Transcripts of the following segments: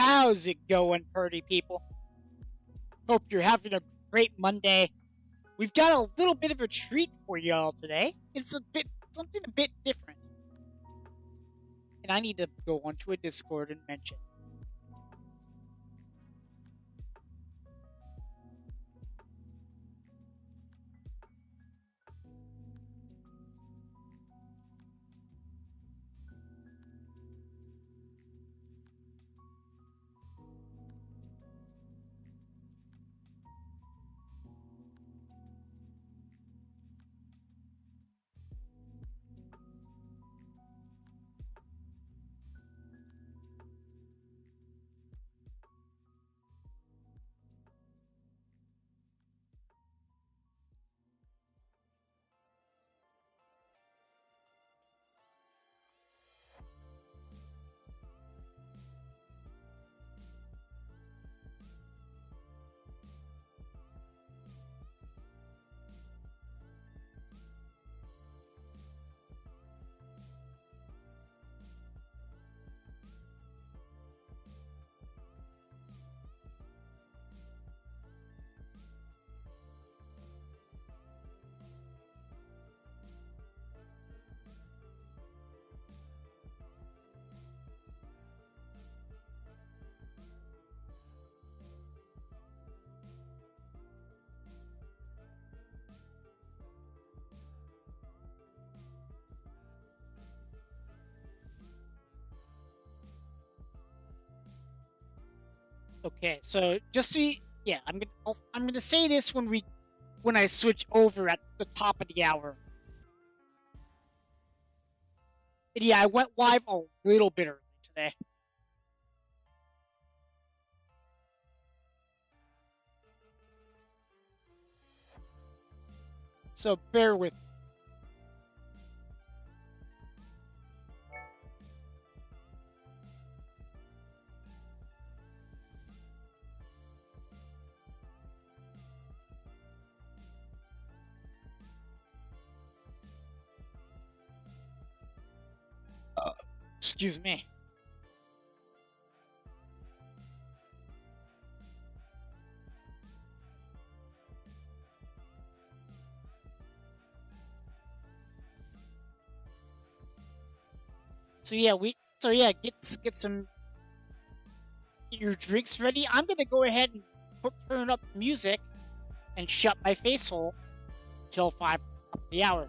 How's it going, party people? Hope you're having a great Monday. We've got a little bit of a treat for y'all today. It's something a bit different. And I need to go onto a Discord and mention. Okay, so just so I'm gonna say this when I switch over at the top of the hour. And yeah, I went live a little bit early today. So bear with me. Excuse me. Get some your drinks ready. I'm gonna go ahead and turn up music and shut my face hole till 5 of the hour.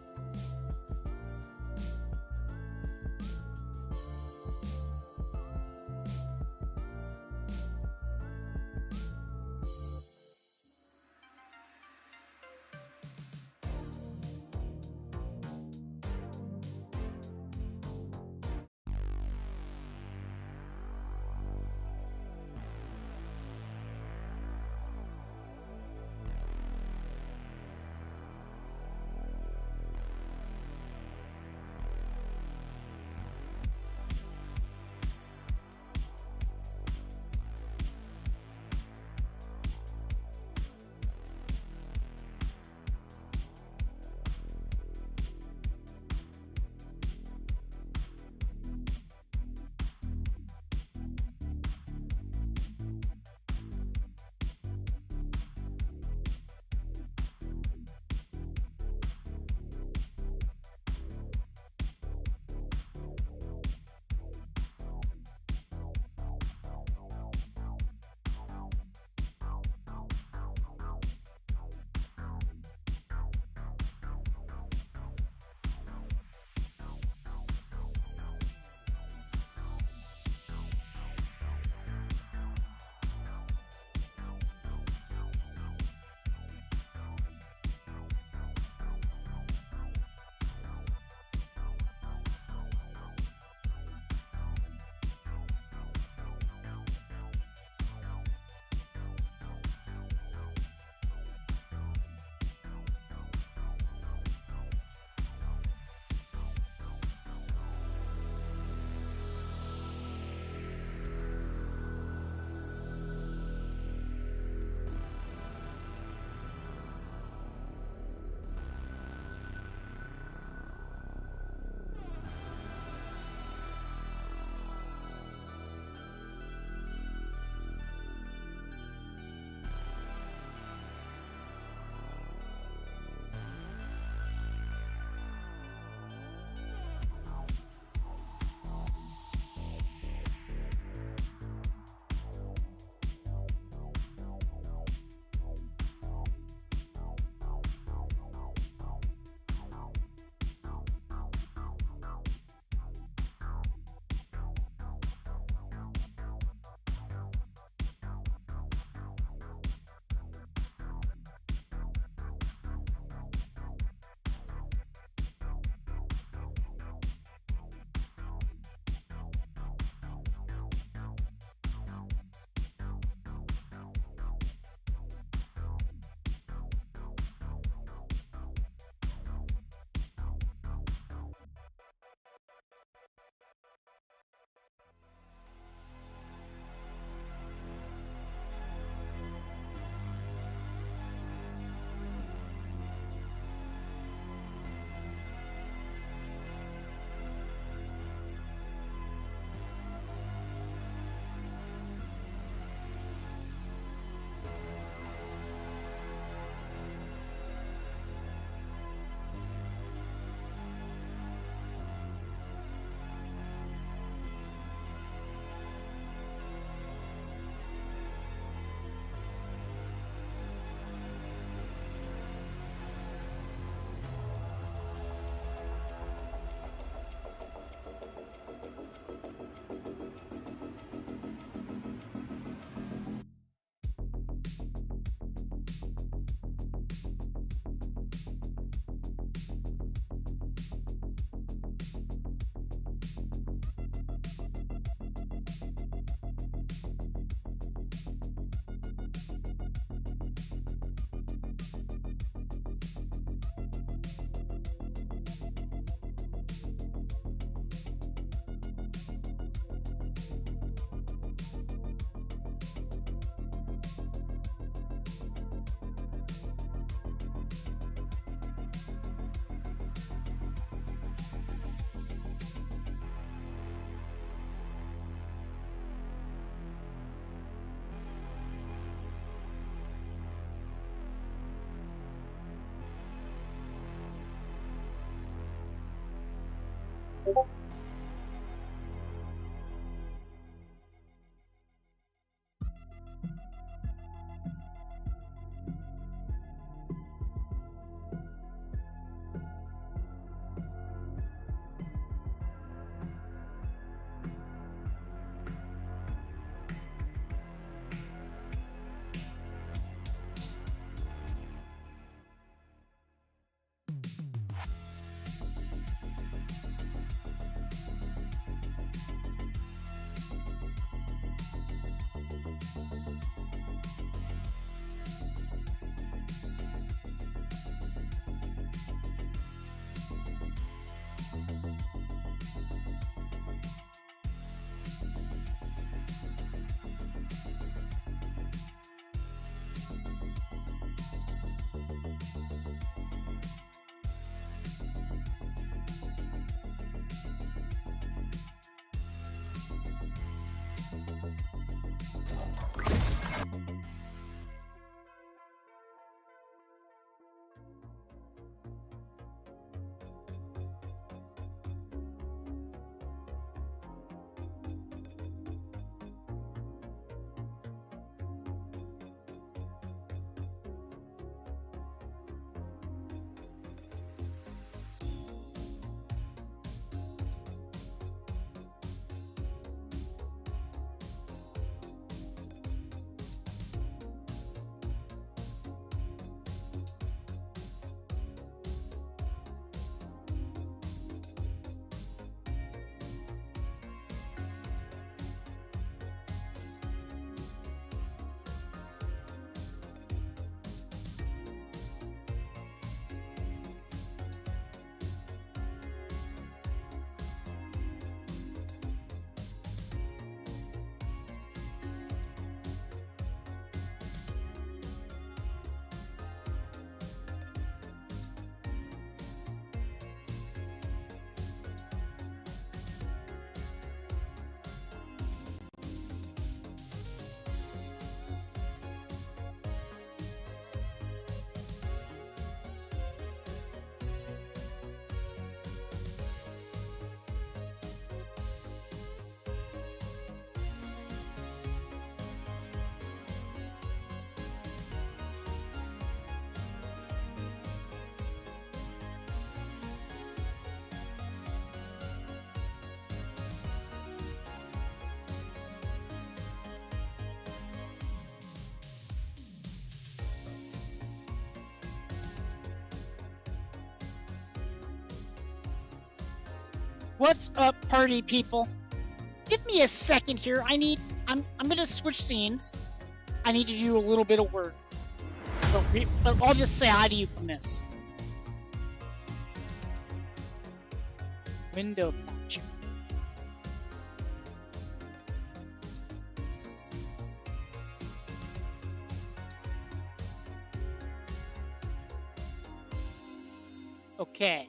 What's up, party people? Give me a second here. I'm gonna switch scenes. I need to do a little bit of work. But I'll just say hi to you from this. Window patch. Okay.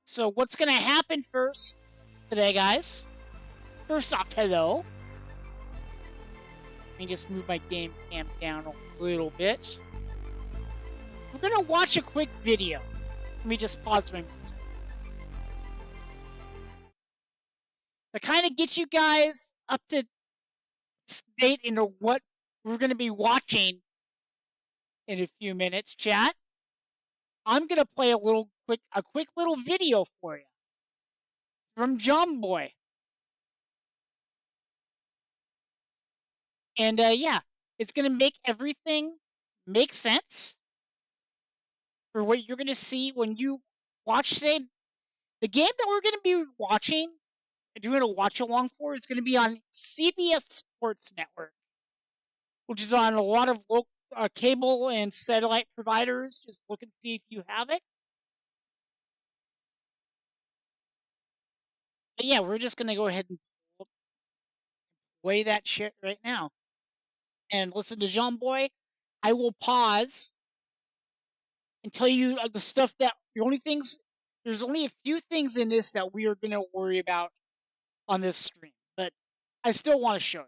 So what's gonna happen first today, guys? First off, hello. Let me just move my game cam down a little bit. We're gonna watch a quick video. Let me just pause my music. To kind of get you guys up to date into what we're gonna be watching in a few minutes, chat. I'm gonna play a quick little video for you from John Boy. And yeah, it's gonna make everything make sense for what you're gonna see when you watch, say, the game that we're gonna be watching and doing a watch along for is gonna be on CBS Sports Network, which is on a lot of local cable and satellite providers. Just look and see if you have it. But yeah, we're just gonna go ahead and play that shit right now and listen to John Boy. I will pause and tell you the stuff that there's only a few things in this that we are going to worry about on this stream, but I still want to show you.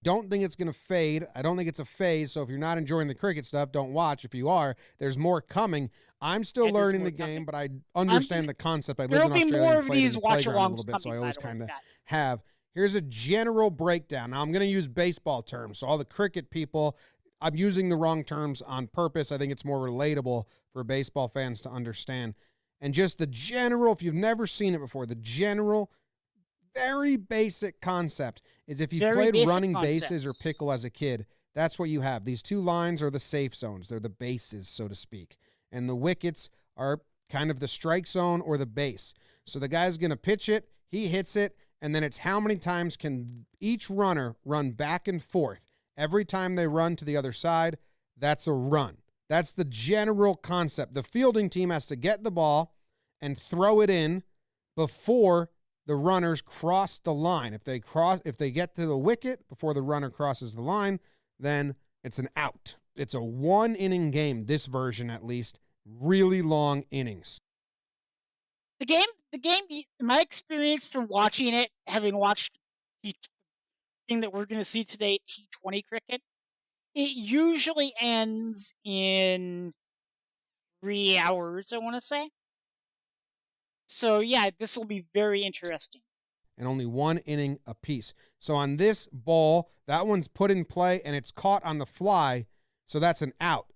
Don't think it's going to fade. I don't think it's a phase. So if you're not enjoying the cricket stuff, don't watch. If you are, there's more coming. I'm still learning the game, but I understand the concept. I lived in Australia more and of played in these the watch playground a alongs little bit, so I coming, always by the way, kind of Pat. have. Here's a general breakdown. Now, I'm going to use baseball terms. So all the cricket people, I'm using the wrong terms on purpose. I think it's more relatable for baseball fans to understand. And just the general, if you've never seen it before, the general, very basic concept is if you've played running bases or pickle as a kid, that's what you have. These two lines are the safe zones. They're the bases, so to speak. And the wickets are kind of the strike zone or the base. So the guy's going to pitch it, he hits it, and then it's how many times can each runner run back and forth. Every time they run to the other side, that's a run. That's the general concept. The fielding team has to get the ball and throw it in before the runners cross the line. If they get to the wicket before the runner crosses the line, then it's an out. It's a 1-inning game, this version at least. Really long innings. The game, my experience from watching it, having watched the thing that we're going to see today, T20 cricket, it usually ends in 3 hours, I want to say. So yeah, this will be very interesting. And only 1 inning apiece. So on this ball, that one's put in play and it's caught on the fly, so that's an out.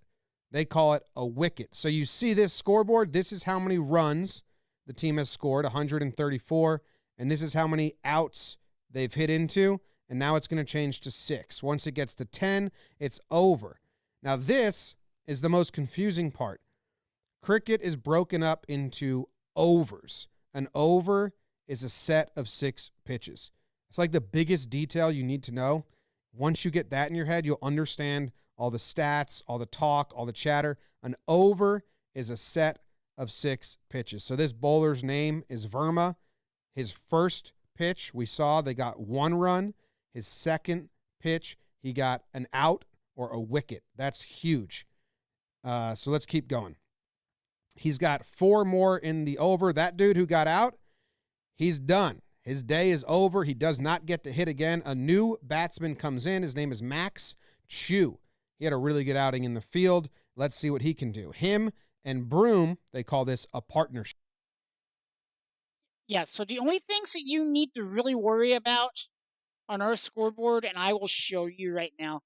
They call it a wicket. So you see this scoreboard, this is how many runs the team has scored, 134, and this is how many outs they've hit into, and now it's going to change to 6. Once it gets to 10, it's over. Now this is the most confusing part. Cricket is broken up into overs. An over is a set of 6 pitches. It's like the biggest detail you need to know. Once you get that in your head, you'll understand all the stats, all the talk, all the chatter. An over is a set of 6 pitches. So this bowler's name is Verma. His first pitch, we saw they got 1 run. His second pitch, he got an out or a wicket. That's huge. So let's keep going. He's got 4 more in the over. That dude who got out, he's done. His day is over. He does not get to hit again. A new batsman comes in. His name is Max Chu. He had a really good outing in the field. Let's see what he can do. Him and Broom, they call this a partnership. Yeah, so the only things that you need to really worry about on our scoreboard, and I will show you right now.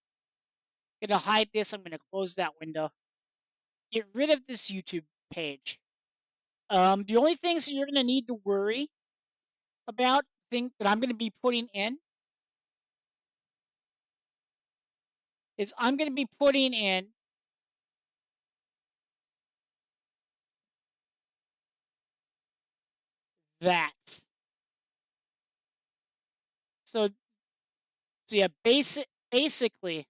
I'm going to hide this. I'm going to close that window. Get rid of this YouTube page. The only things that you're going to need to worry about, thing that I'm going to be putting in, is I'm going to be putting in that. So yeah, basically,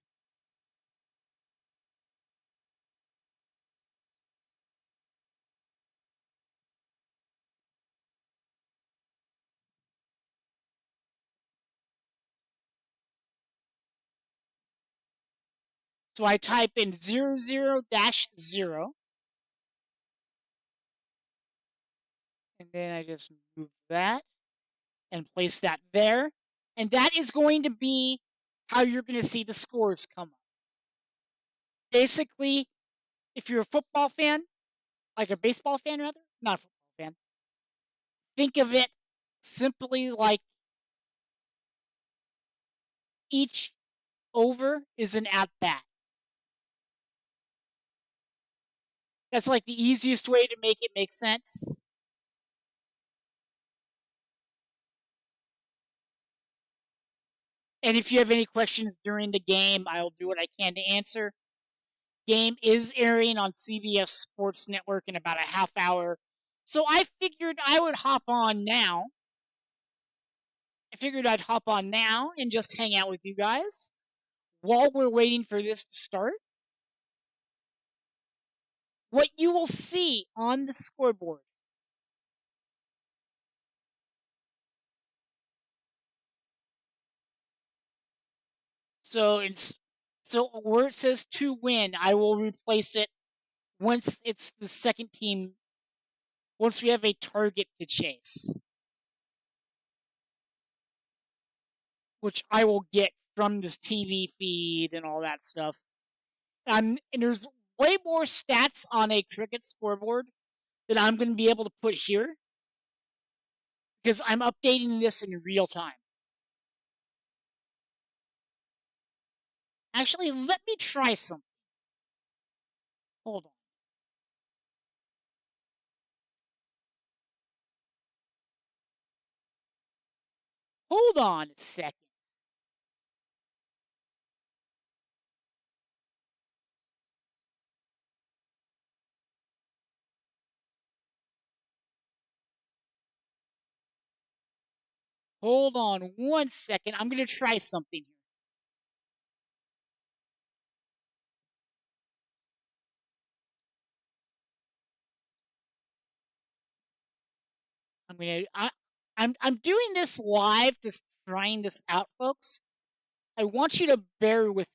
so I type in 00-0, and then I just move that and place that there. And that is going to be how you're going to see the scores come up. Basically, if you're a football fan, like a baseball fan rather, not a football fan, think of it simply like each over is an at bat. That's like the easiest way to make it make sense. And if you have any questions during the game, I'll do what I can to answer. Game is airing on CBS Sports Network in about a half hour. So I figured I would hop on now. I figured I'd hop on now and just hang out with you guys while we're waiting for this to start. What you will see on the scoreboard. So where it says to win, I will replace it once it's the second team, once we have a target to chase, which I will get from this TV feed and all that stuff. And there's way more stats on a cricket scoreboard that I'm going to be able to put here because I'm updating this in real time. Actually, let me try something. Hold on. Hold on a second. Hold on 1 second. I'm going to try something here. I'm doing this live, just trying this out, folks. I want you to bear with me.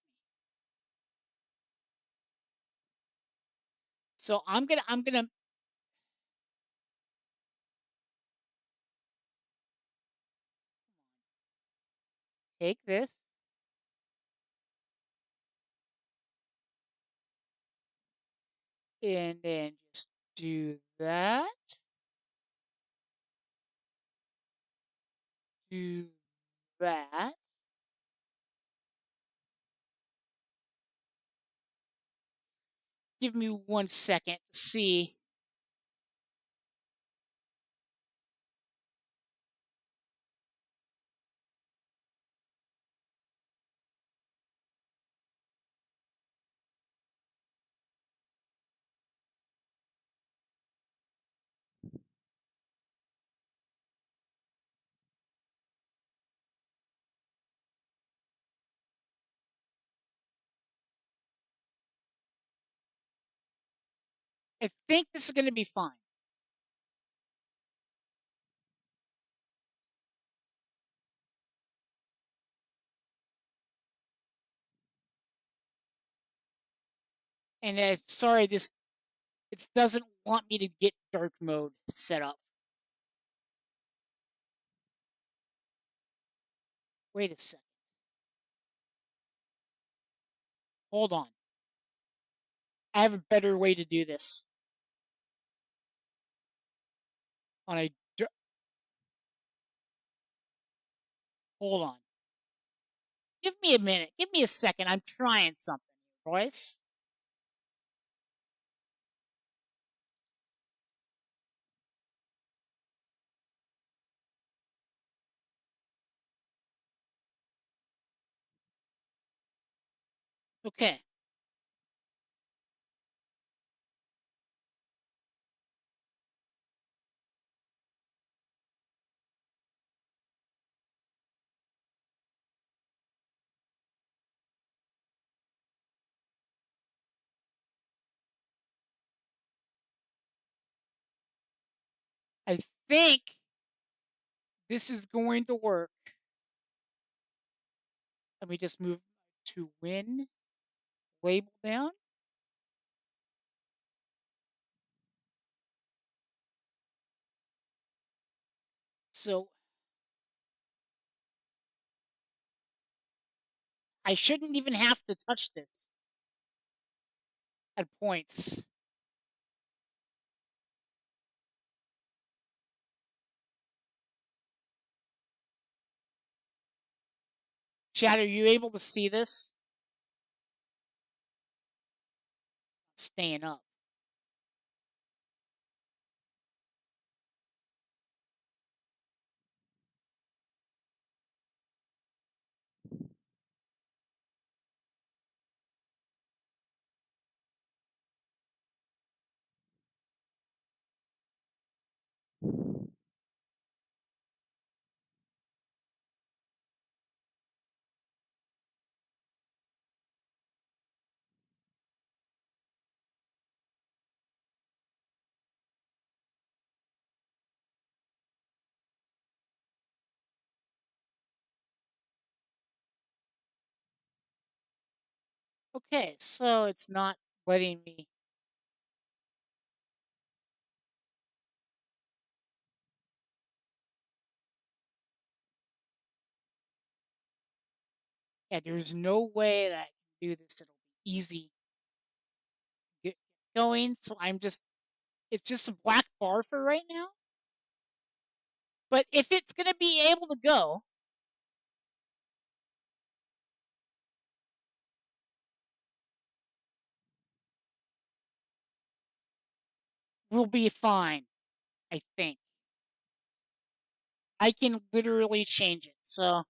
So I'm gonna take this and then just do that. Do that. Give me 1 second to see. I think this is gonna be fine. And sorry, this it doesn't want me to get dark mode set up. Wait a second. Hold on. I have a better way to do this. On a hold on. Give me a minute. Give me a second. I'm trying something, boys. Okay. I think this is going to work. Let me just move to win label down. So I shouldn't even have to touch this at points. Chad, are you able to see this? Staying up. Okay, so it's not letting me. Yeah, there's no way that I can do this. It'll be easy to get going. So it's just a black bar for right now. But if it's going to be able to go, we'll be fine, I think. I can literally change it. So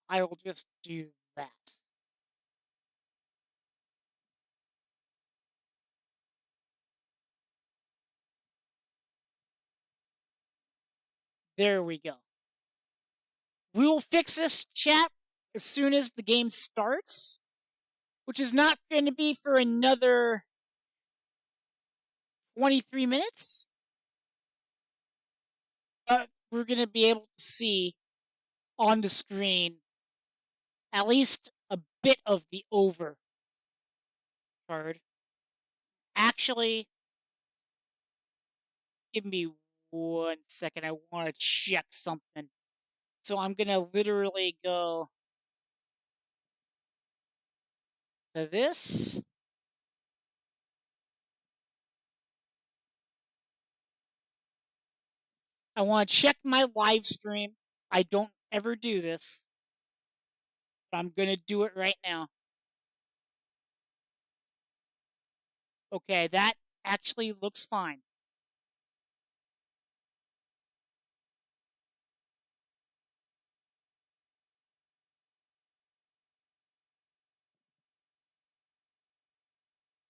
I will just do that. There we go. We will fix this chat as soon as the game starts, which is not going to be for another 23 minutes. But we're going to be able to see on the screen at least a bit of the over card. Actually, give me 1 second. I want to check something. So I'm going to literally go to this. I want to check my live stream. I don't ever do this, but I'm going to do it right now. Okay, that actually looks fine.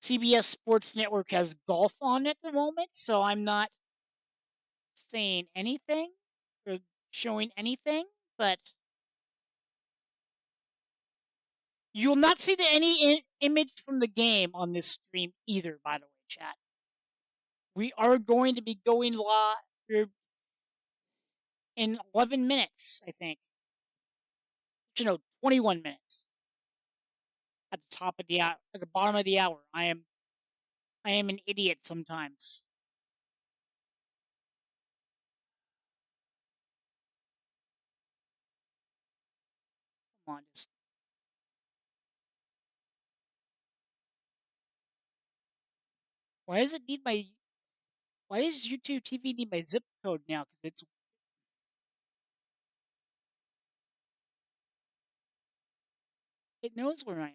CBS Sports Network has golf on at the moment, so I'm not saying anything or showing anything, but you'll not see any image from the game on this stream either, by the way, chat. We are going to be going live in 11 minutes, I think. 21 minutes at the top of the hour, at the bottom of the hour. I am an idiot sometimes. Come on, just why does it need my? Why does YouTube TV need my zip code now? Because it knows where I am.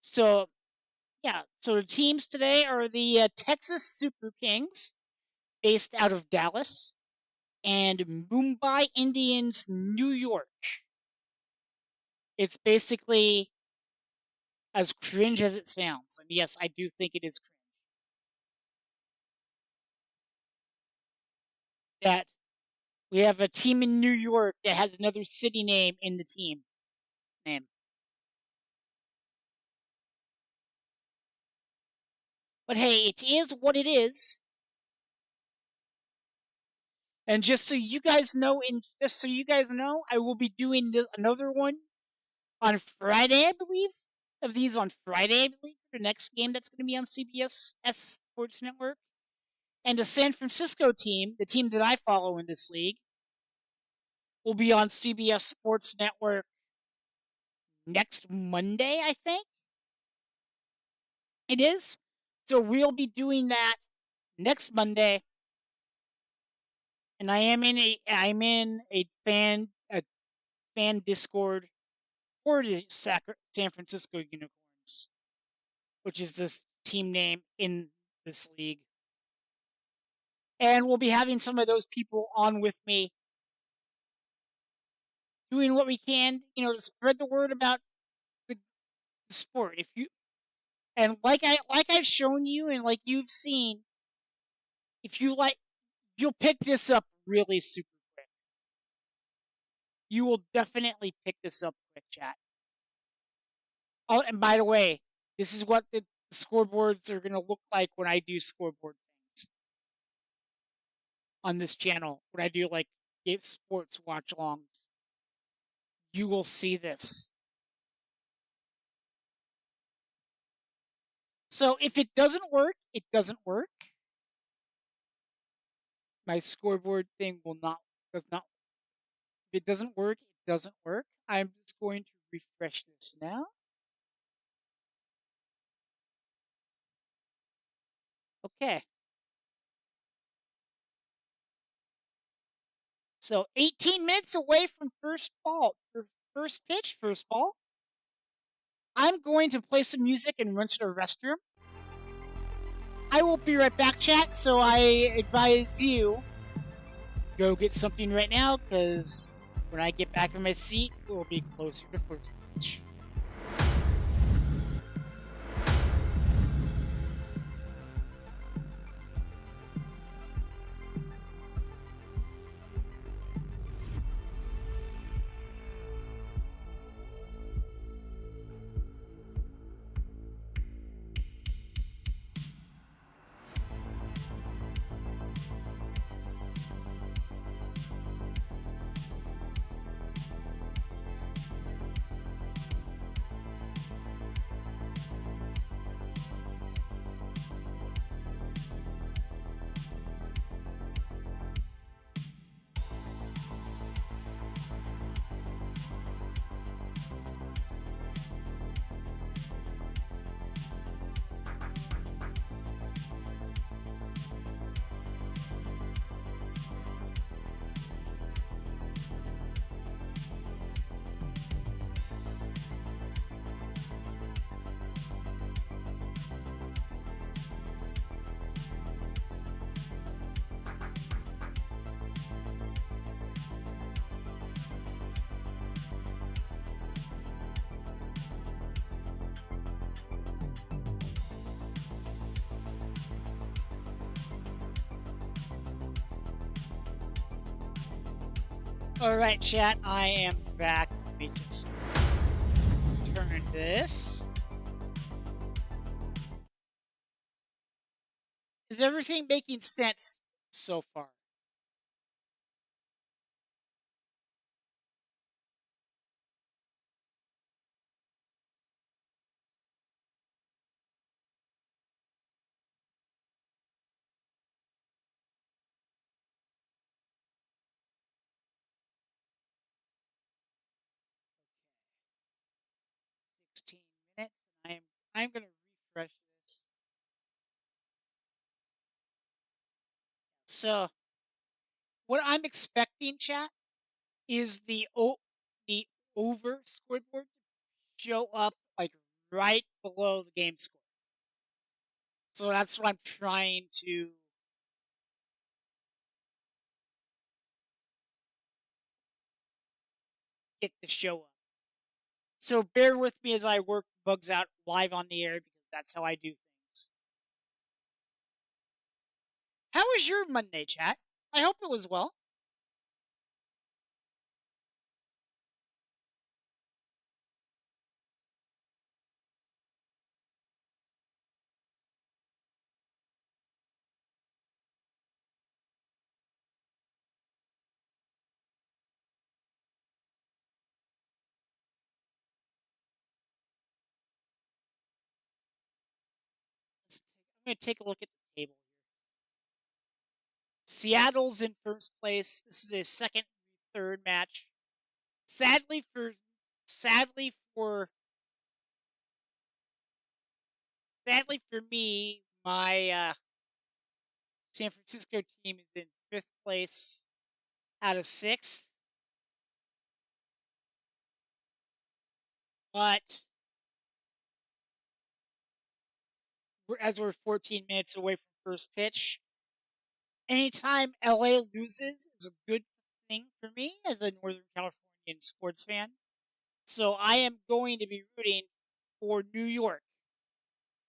So yeah, so the teams today are the Texas Super Kings, based out of Dallas, and Mumbai Indians, New York. It's basically as cringe as it sounds. And yes, I do think it is cringe. That we have a team in New York that has another city name in the team name. But hey, it is what it is. And just so you guys know, I will be doing another one on Friday, I believe. Of these on Friday, I believe, for the next game that's going to be on CBS Sports Network. And the San Francisco team, the team that I follow in this league, will be on CBS Sports Network next Monday, I think. It is. So we'll be doing that next Monday. And I'm in a fan Discord for the San Francisco Unicorns, which is this team name in this league. And we'll be having some of those people on with me, doing what we can, to spread the word about the sport. If you and like I've shown you and like you've seen, if you like, you'll pick this up really super quick. You will definitely pick this up quick, chat. Oh, and by the way, this is what the scoreboards are going to look like when I do scoreboard things on this channel. When I do like game sports watch alongs, you will see this. So if it doesn't work, it doesn't work. My scoreboard thing does not. If it doesn't work, it doesn't work. I'm just going to refresh this now. Okay. So 18 minutes away from first ball, first pitch, first ball. I'm going to play some music and run to the restroom. I will be right back, chat. So I advise you go get something right now, because when I get back in my seat, we'll be closer to first pitch. All right, chat. I am back. Let me just turn this. Is everything making sense so far? Okay. 16 minutes. And I'm going to refresh this. So what I'm expecting, chat, is the over scoreboard to show up like right below the game score. So that's what I'm trying to get to show up. So bear with me as I work bugs out live on the air, because that's how I do things. How was your Monday, chat? I hope it was well. I'm going to take a look at the table here. Seattle's in first place. This is a second, third match. Sadly for sadly for sadly for me, my San Francisco team is in fifth place out of sixth. But as we're 14 minutes away from first pitch, anytime LA loses is a good thing for me as a Northern Californian sports fan. So I am going to be rooting for New York,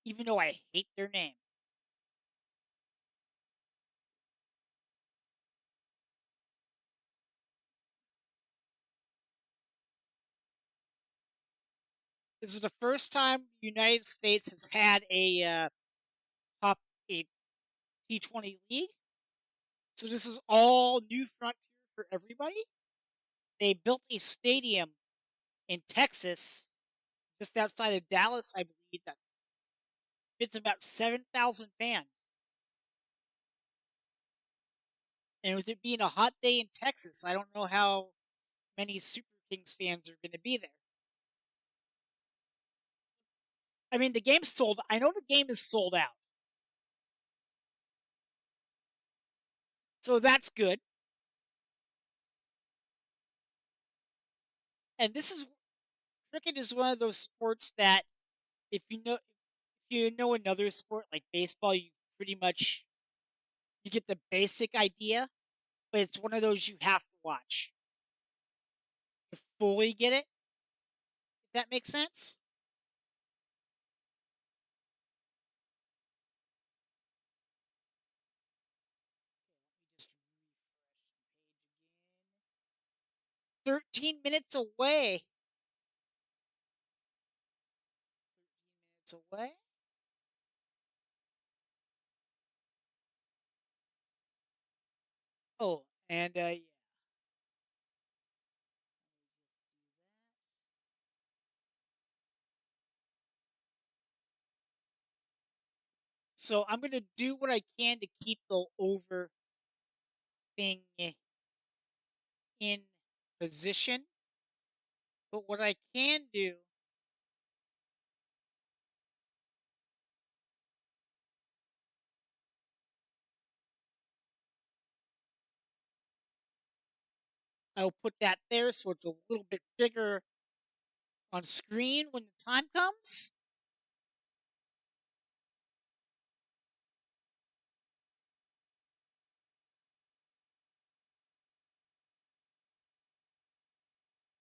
even though I hate their name. This is the first time the United States has had top a T20 league. So this is all new frontier for everybody. They built a stadium in Texas, just outside of Dallas, I believe, that fits about 7,000 fans. And with it being a hot day in Texas, I don't know how many Super Kings fans are going to be there. I mean, the game's sold. I know the game is sold out. So that's good. And this is cricket is one of those sports that if you know another sport like baseball, you pretty much you get the basic idea, but it's one of those you have to watch to fully get it. If that makes sense. Just refresh the page again. 13 minutes away. 13 minutes away. Oh, and yeah. So I'm gonna do what I can to keep the over thing in position. But what I can do, I'll put that there so it's a little bit bigger on screen when the time comes.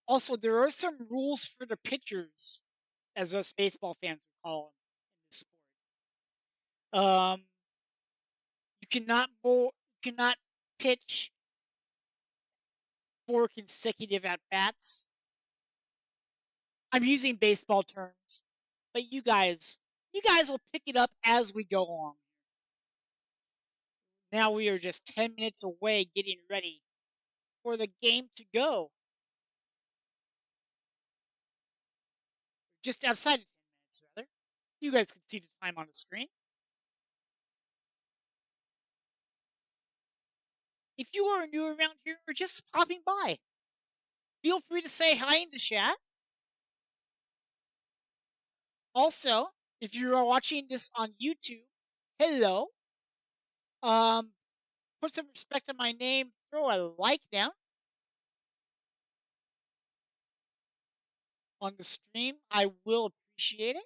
Also, there are some rules for the pitchers, as us baseball fans would call them in this sport. You cannot bowl, you cannot pitch 4 consecutive at bats. I'm using baseball terms, but you guys will pick it up as we go along. Now we are just 10 minutes away getting ready for the game to go. Just outside of 10 minutes, rather. You guys can see the time on the screen. If you are new around here or just popping by, feel free to say hi in the chat. Also, if you are watching this on YouTube, hello. Um, put some respect on my name. Throw a like down on the stream. I will appreciate it.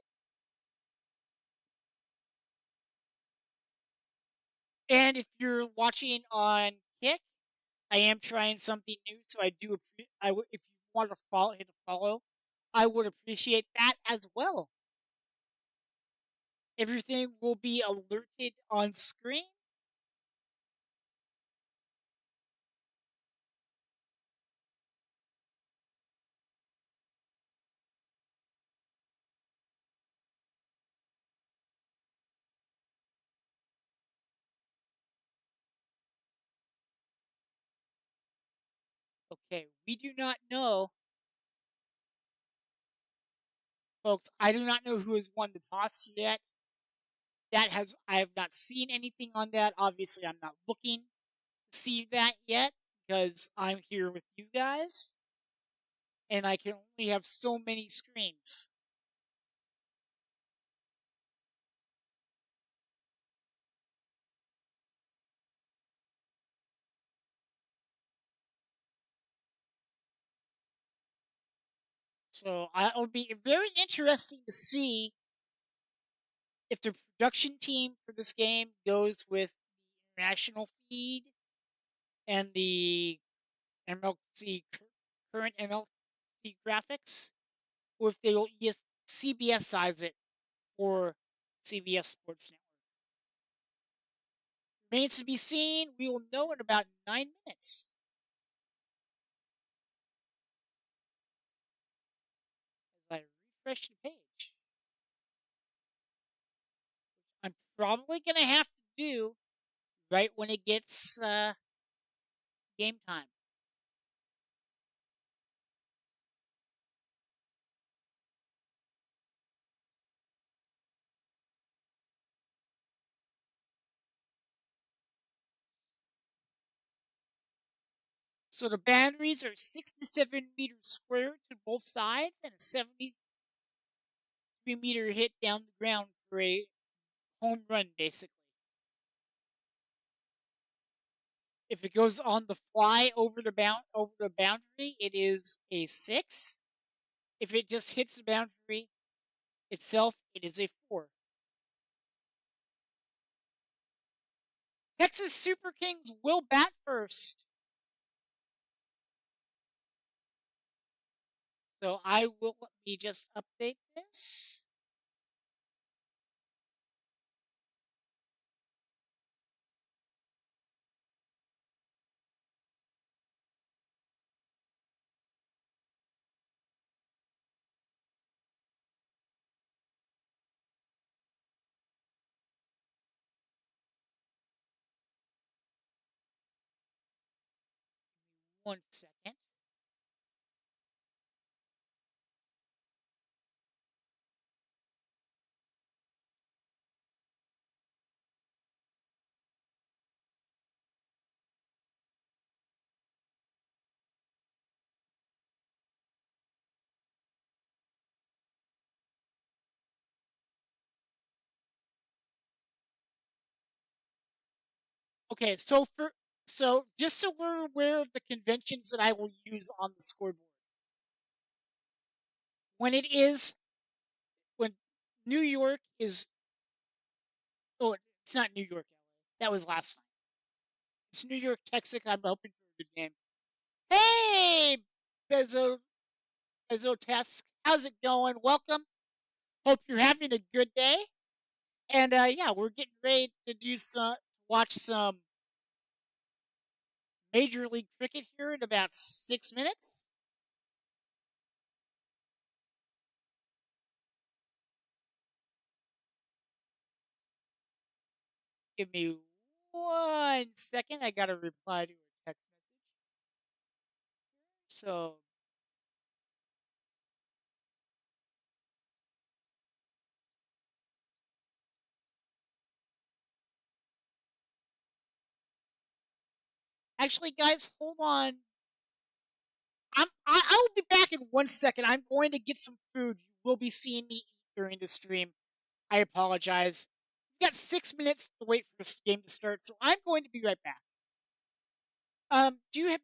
And if you're watching on Kick, I am trying something new, so I do. If you want to follow, hit a follow. I would appreciate that as well. Everything will be alerted on screen. Okay, we do not know, folks. I do not know who has won the toss yet. I have not seen anything on that. Obviously, I'm not looking to see that yet because I'm here with you guys, and I can only have so many screens. So it'll be very interesting to see if the production team for this game goes with the international feed and the MLC current MLC graphics, or if they will just CBS size it for CBS Sports Network. Remains to be seen. We will know in about 9 minutes. As I refresh the page. I'm probably gonna have to do right when it gets game time. So the boundaries are 67 meters square to both sides and a 73-meter hit down the ground for a home run, basically. If it goes on the fly over the boundary, it is a 6. If it just hits the boundary itself, it is a 4. Texas Super Kings will bat first. So let me just update this. One second. Okay, so just so we're aware of the conventions that I will use on the scoreboard. When it is when New York is it's not New York, LA. That was last night. It's New York, Texas. I'm hoping for a good game. Hey, Bezo Bezotesk, how's it going? Welcome. Hope you're having a good day. And yeah, we're getting ready to watch some Major League Cricket here in about 6 minutes. Give me 1 second. I got to reply to a text message. So, actually, guys, hold on. I will be back in 1 second. I'm going to get some food. You will be seeing me eat during the stream. I apologize. We've got 6 minutes to wait for this game to start, so I'm going to be right back. Do you have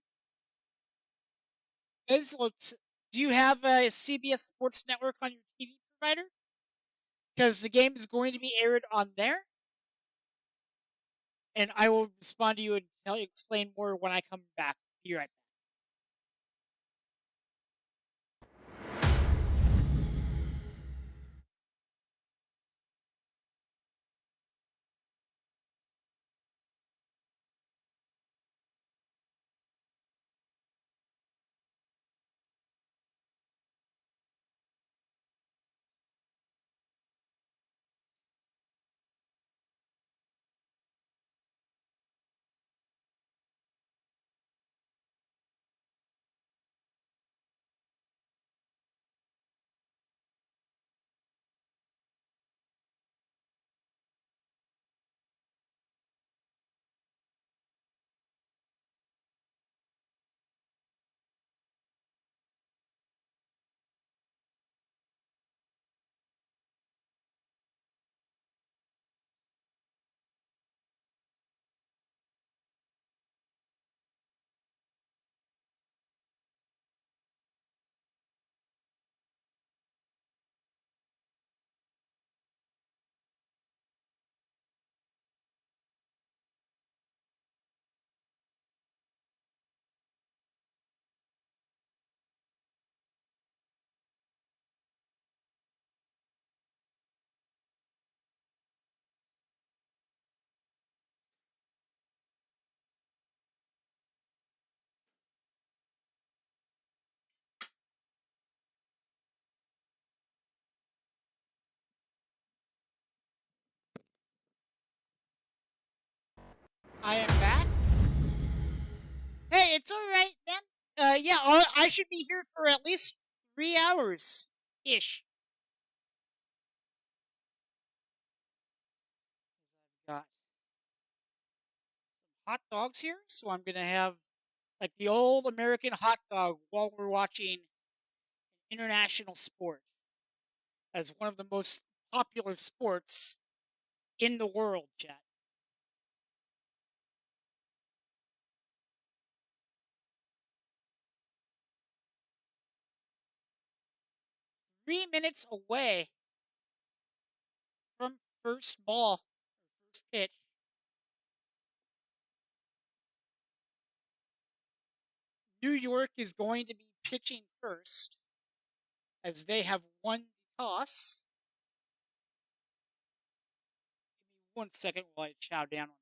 do you have a CBS Sports Network on your TV provider? Because the game is going to be aired on there, and I will respond to you and explain more when I come back. Be right back. I am back. Hey, it's all right, man. Yeah, I should be here for at least 3 hours ish. I've got some hot dogs here, so I'm gonna have like the old American hot dog while we're watching international sport as one of the most popular sports in the world, chat. 3 minutes away from first ball, first pitch. New York is going to be pitching first as they have won the toss. Give me 1 second while I chow down on a piece of food.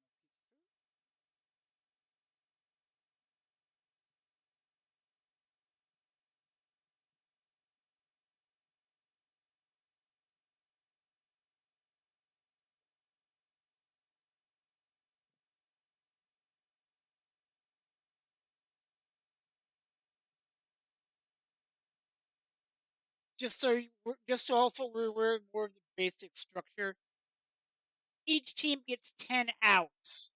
Just so also we're aware more of the basic structure. Each team gets 10 outs.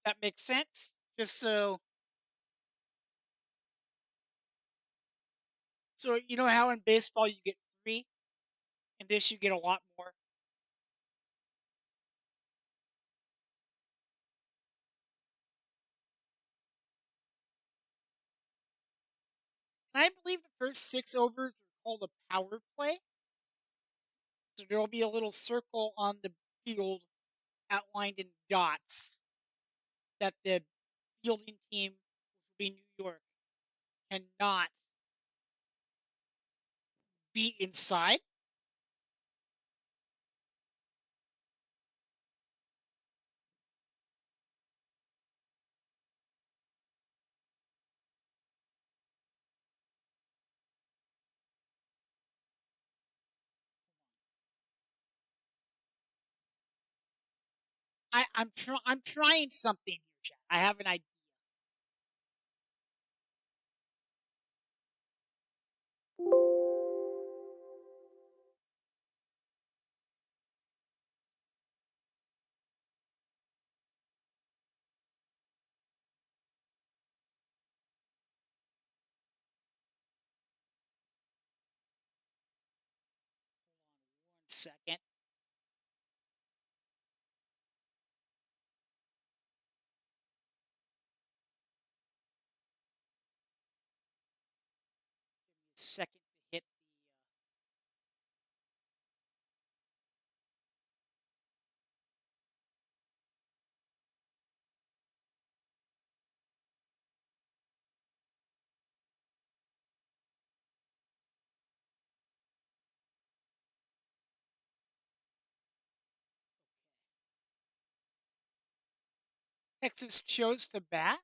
That makes sense. Just so you know how in baseball you get three, in this you get a lot more. And I believe the first 6 overs are called a power play. So there'll be a little circle on the field outlined in dots that the fielding team, which will be New York, cannot be inside. I'm trying something here, Chad. I have an idea. Hold on 1 second. Give me a second to hit the. Texas chose to bat.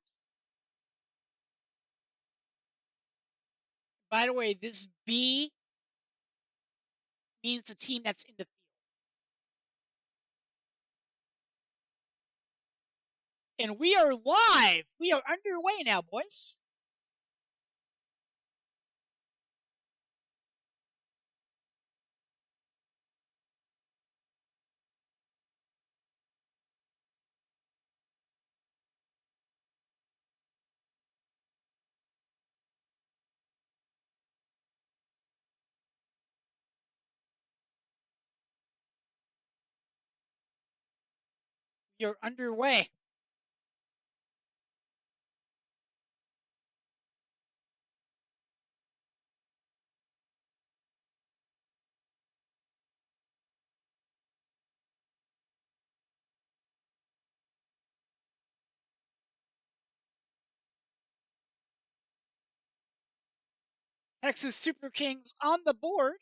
By the way, this B means the team that's in the field. And we are live. We are underway now, boys. We are underway. Texas Super Kings on the board.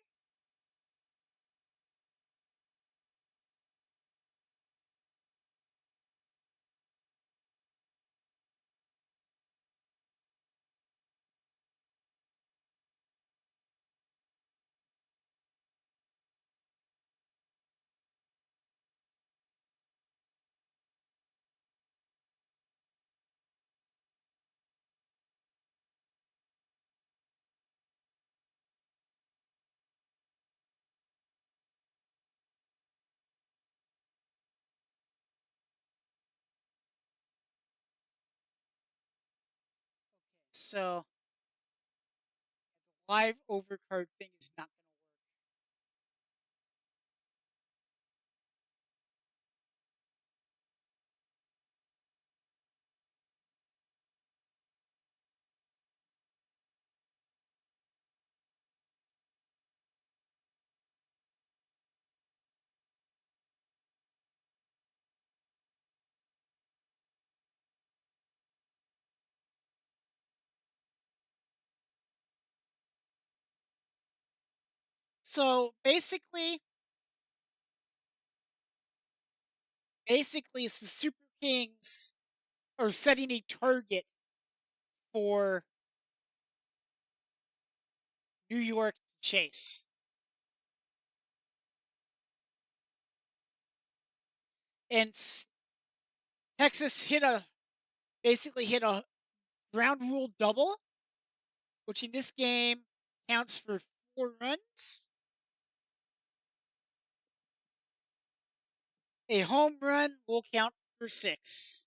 So the live overcard thing is not going to work. So basically, it's the Super Kings are setting a target for New York to chase. And Texas basically hit a ground rule double, which in this game counts for 4 runs. A home run will count for 6.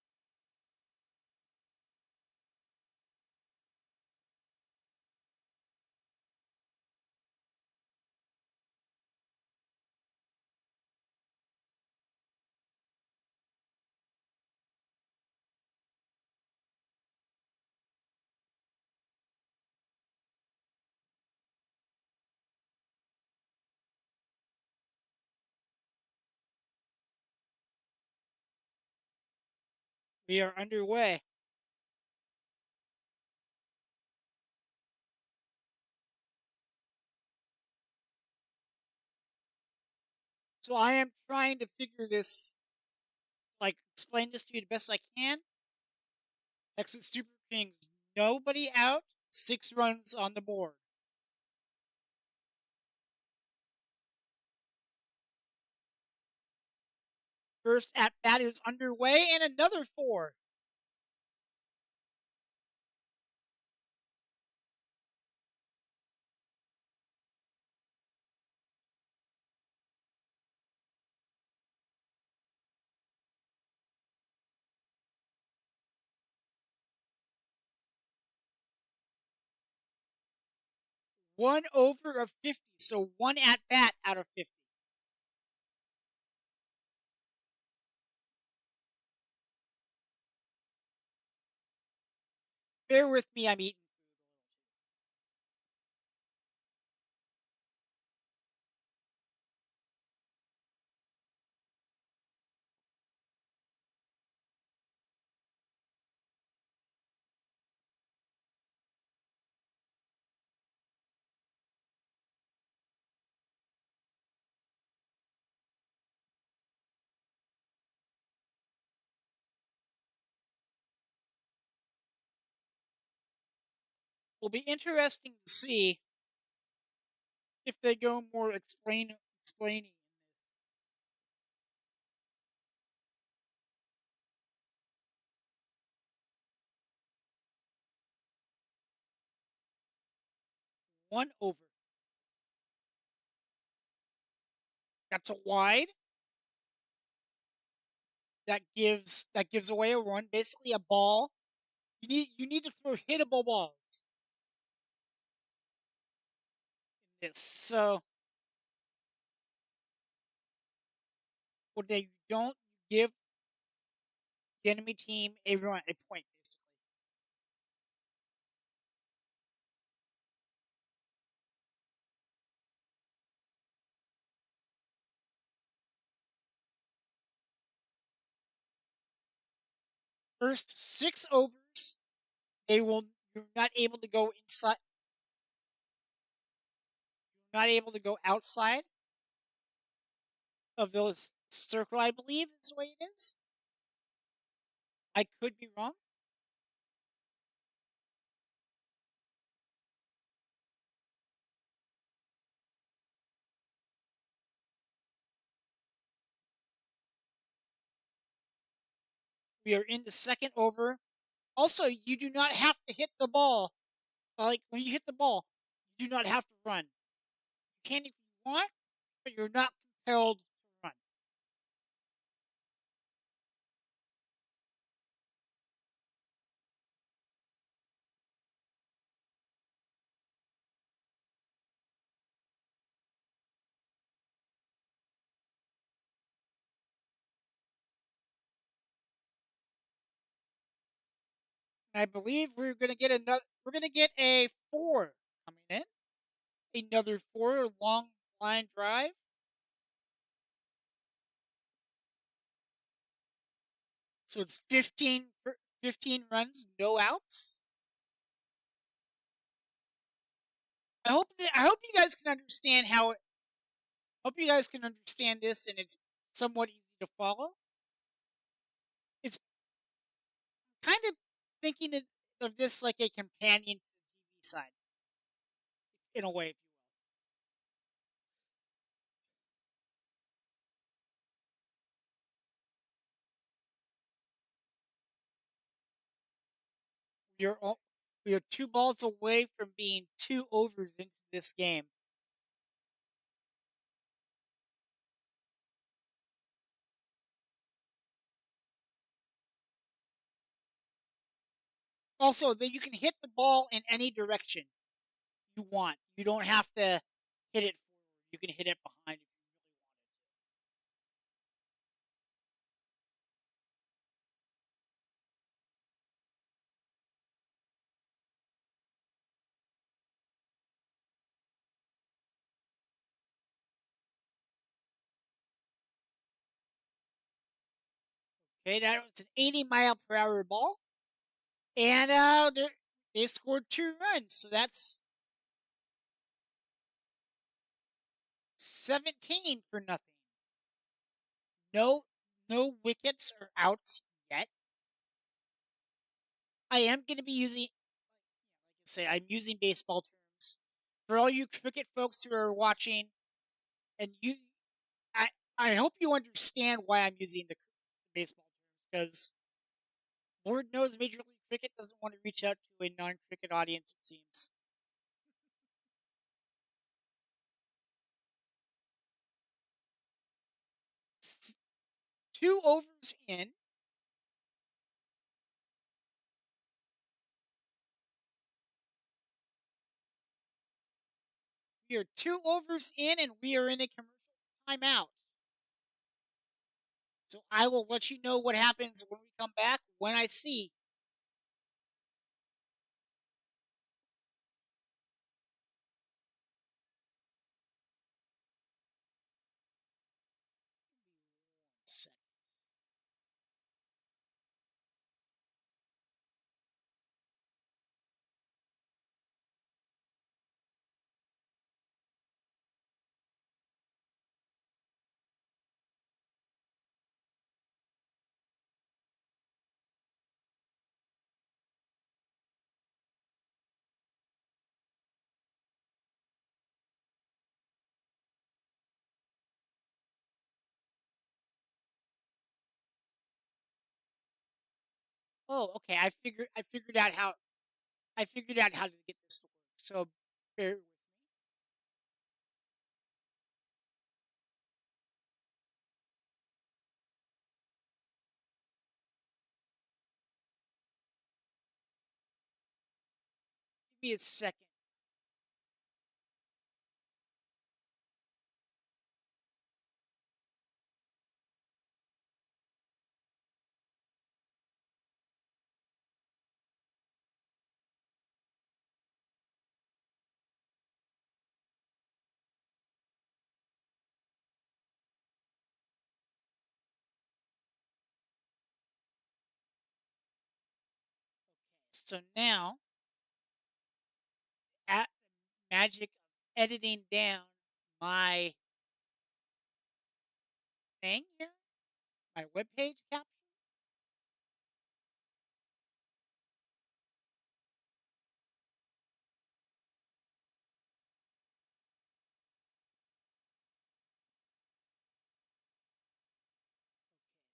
We are underway. So I am trying to figure this, explain this to you the best I can. Texas Super Kings, nobody out, 6 runs on the board. First at bat is underway, and another 4. One over of 50, so one at bat out of 50. Bear with me, I'm eating food a little too. Will be interesting to see if they go more explaining in this. One over. That's a wide. That gives away a run. Basically, a ball. You need to throw hittable balls in this. So when they don't give the enemy team a run, a point, basically. First 6 overs, you're not able to go inside. You're not able to go outside of those circle, I believe is the way it is. I could be wrong. We are in the second over. Also, you do not have to hit the ball. Like when you hit the ball, you do not have to run. You can if you want, but you're not compelled to run. I believe we're gonna get another. We're gonna get a 4 coming in. Another 4 long line drive. So it's 15 runs, no outs. I hope you guys can understand how. Hope you guys can understand this, and it's somewhat easy to follow. It's kind of thinking of this like a companion to the TV side, in a way, if you will. We are 2 balls away from being 2 overs into this game. Also, that you can hit the ball in any direction you want. You don't have to hit it forward. You can hit it behind if you really want to. Okay, that was an 80-mile-per-hour ball, and they scored 2 runs, so that's 17 for nothing. No, no wickets or outs yet. I am going to be using, like I say, I'm using baseball terms for all you cricket folks who are watching, and I, I hope you understand why I'm using the baseball terms because Lord knows Major League Cricket doesn't want to reach out to a non-cricket audience. It seems. 2 overs in. We are 2 overs in, and we are in a commercial timeout. So I will let you know what happens when we come back when I see. One second. Oh, okay. I figured out how to get this to work. So bear with me. Give me a second. Okay. So now, at magic of editing down my thing here, my webpage caption.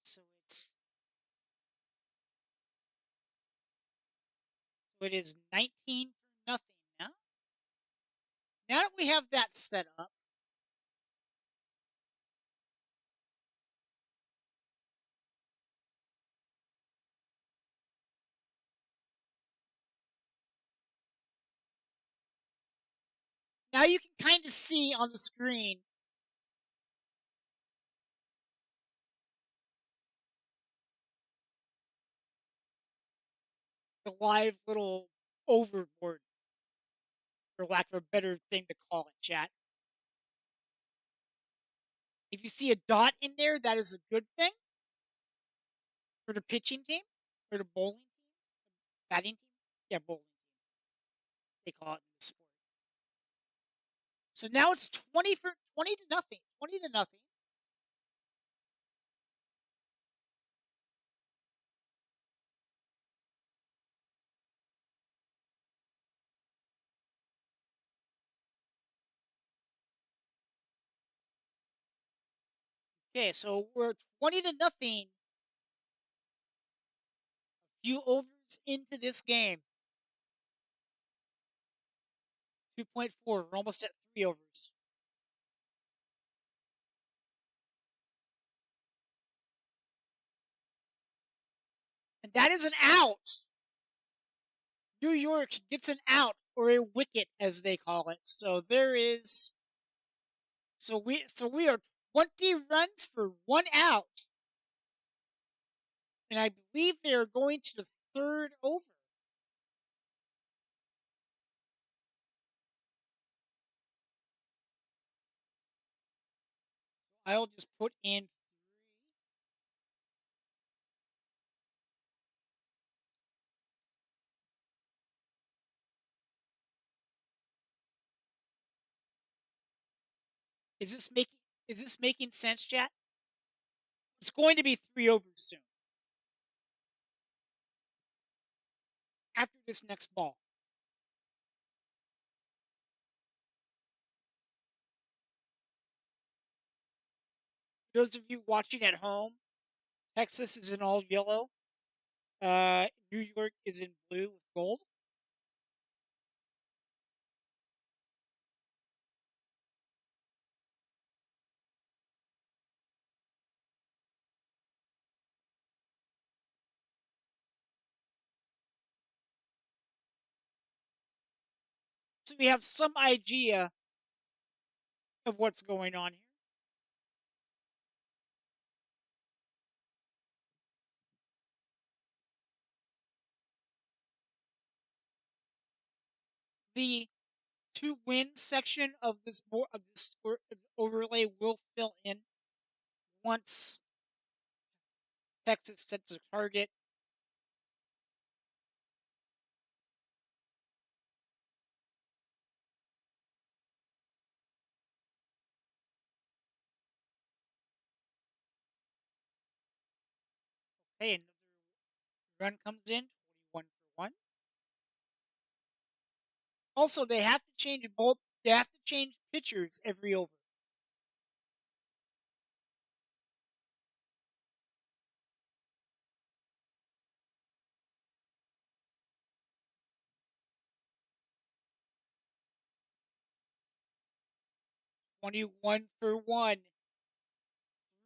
Okay. So it is 19 for nothing now. Now that we have that set up, now you can kind of see on the screen. the live little overboard, for lack of a better thing to call it, chat. If you see a dot in there, that is a good thing for the pitching team, or the bowling team, batting team. Yeah, bowling team. They call it in the sport. So now it's 20 to nothing. 20 to nothing. Okay, so we're 20 to nothing. A few overs into this game. 2.4. We're almost at 3 overs. And that is an out. New York gets an out, or a wicket as they call it. So there is we are 20 runs for 1 out. And I believe they are going to the 3rd over. So I'll just put in 3. Is this making sense, chat? It's going to be 3 overs soon. After this next ball. For those of you watching at home, Texas is in all yellow. New York is in blue with gold. So we have some idea of what's going on here. The to win section of this board of this overlay will fill in once Texas sets a target. Okay, another run comes in, 21 for 1. Also, they have to change both. They have to change pitchers every over. $21 for 1.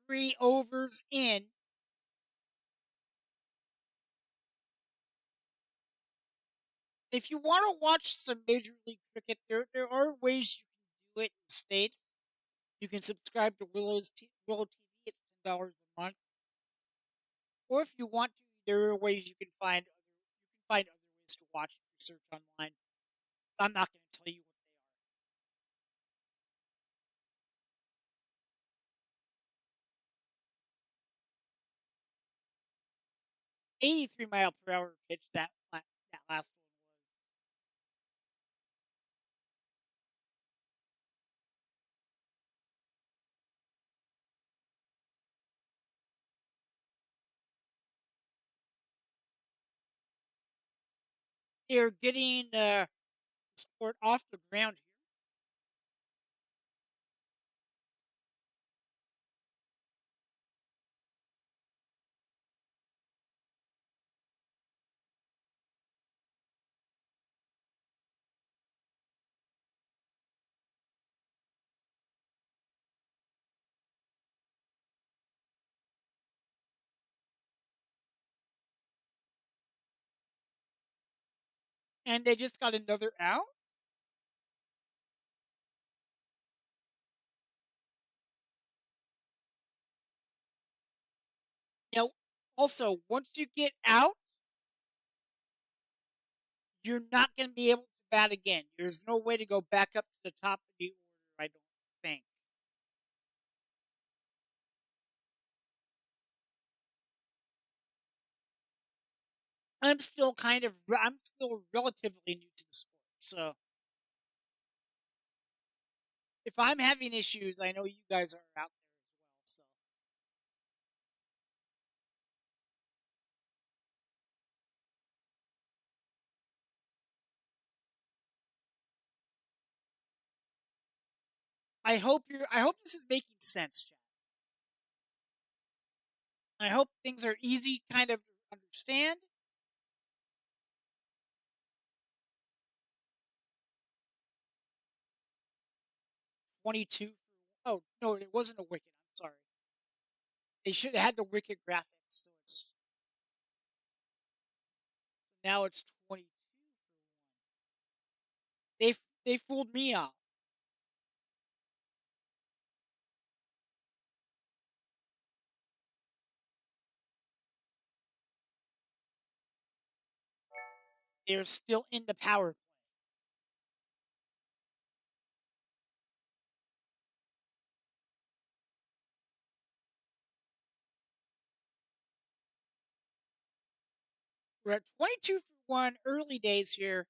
3 overs in. If you want to watch some Major League Cricket, there are ways you can do it in the States. You can subscribe to Willow TV. It's $10 a month. Or if you want to, there are ways you can find other ways to watch if you search online. I'm not going to tell you what they are. 83-mile-per-hour pitch that last one was. They're getting sport off the ground here. And they just got another out. Now, also, once you get out, you're not going to be able to bat again. There's no way to go back up to the top of the order, I don't think. I'm still relatively new to the sport. So if I'm having issues, I know you guys are out there as well. So I hope this is making sense, Chad. I hope things are easy kind of to understand. 22 for, oh no, it wasn't a wicket. I'm sorry. They should have had the wicket graphics. So it's now it's 22 for one. They fooled me off. They're still in the power play. We're at 22 for one, early days here.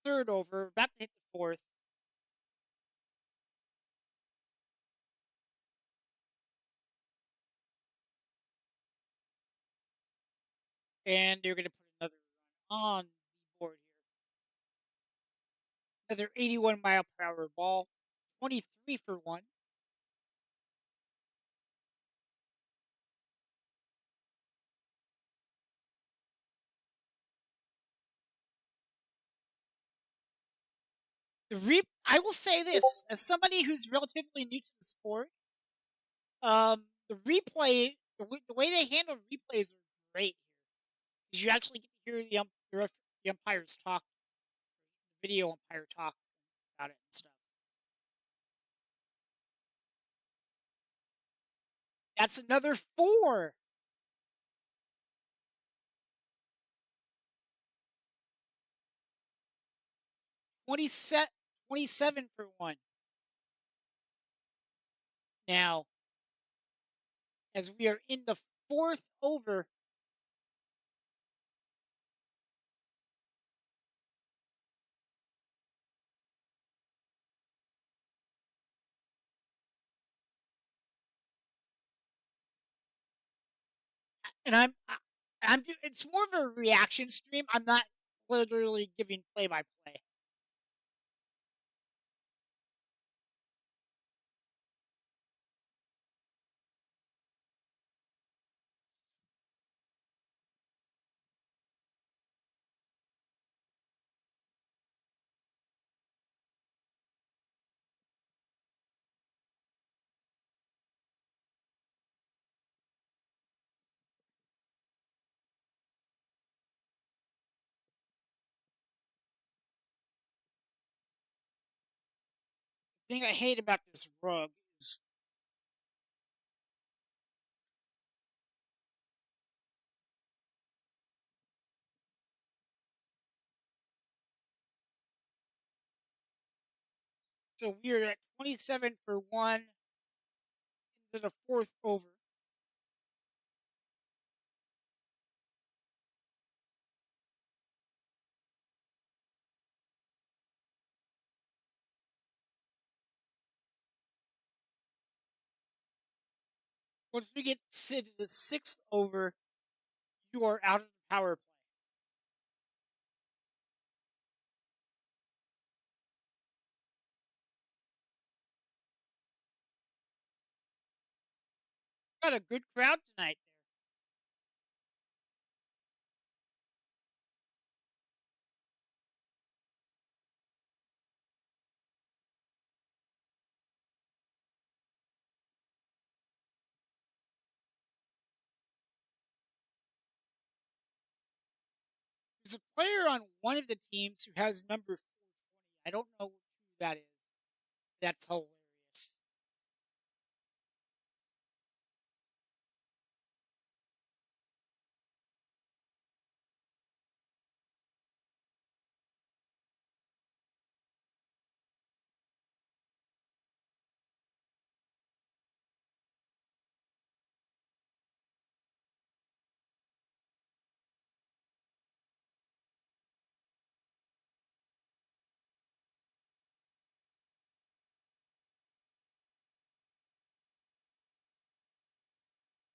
Third over, about to hit the fourth. And they're going to put another run on the board here. Another 81 mile per hour ball. 23 for one. I will say this as somebody who's relatively new to the sport. The replay, the way they handle replays are great here because you actually get to hear the umpires talk, the video umpire talk about it and stuff. That's another four. 27 for one. Now, as we are in the fourth over, and I'm it's more of a reaction stream. I'm not literally giving play by play. The thing I hate about this rug is so we're at 27 for one into the fourth over. Once we get to the sixth over, you are out of the power play. Got a good crowd tonight there. There's a player on one of the teams who has number 420. I don't know who that is. That's hilarious.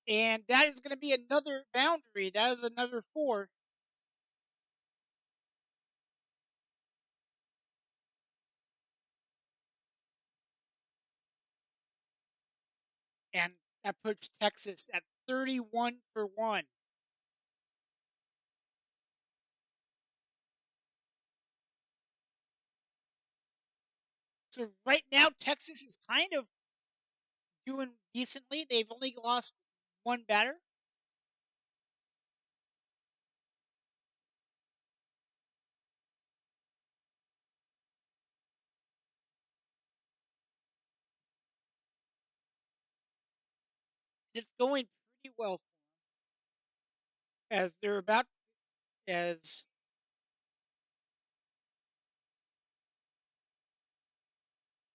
And that is going to be another boundary. That is another 4. And that puts Texas at 31 for 1. So right now, Texas is kind of doing decently. They've only lost one batter. It's going pretty well for them as they're about as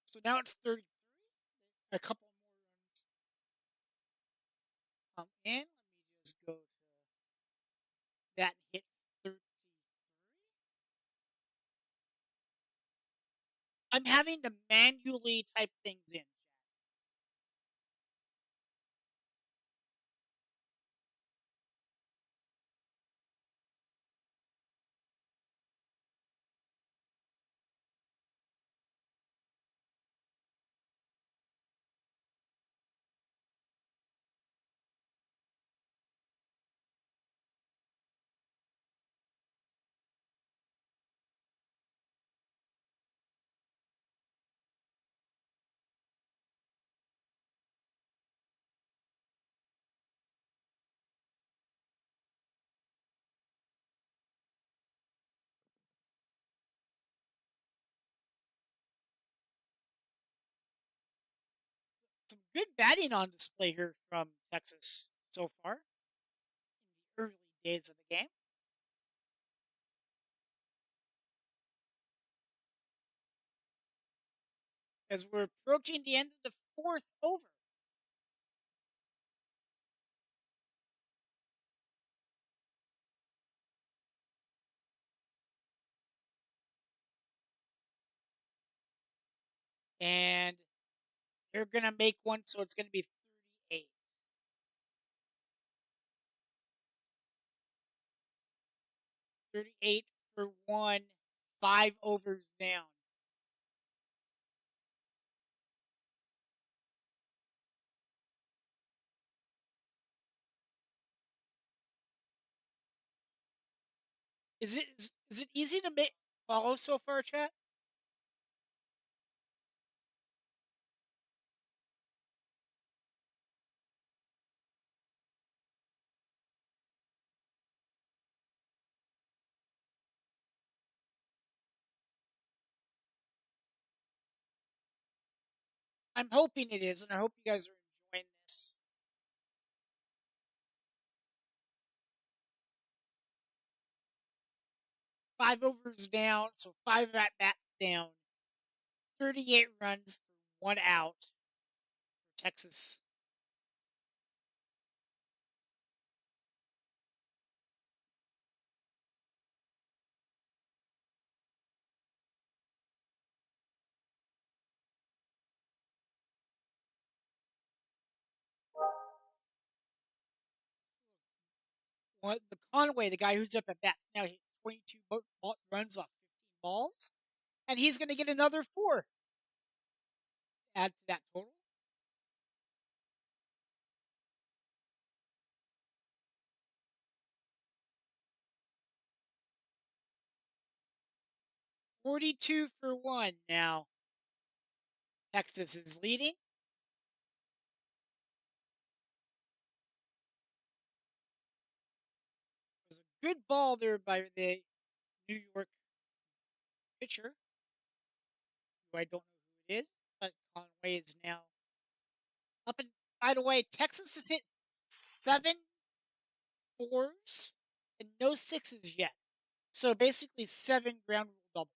so now it's 33. A couple more runs come in. Let me just go to that hit 33. I'm having to manually type things in. Some good batting on display here from Texas so far in the early days of the game. As we're approaching the end of the 4th over. And they're going to make one, so it's going to be 38. 38 for 1, 5 overs down. Is it easy to follow so far, chat? I'm hoping it is, and I hope you guys are enjoying this. 5 overs down, so 5 at bats down. 38 runs for 1 out for Texas. The Conway, the guy who's up at bats now, hit 22 runs off 15 balls, and he's going to get another 4 to add to that total. $42 for 1 now. Texas is leading. It was a good ball there by the New York pitcher, who I don't know who it is, but Conway is now up. And by the way, Texas has hit 7 fours and no sixes yet. So basically 7 ground rule doubles.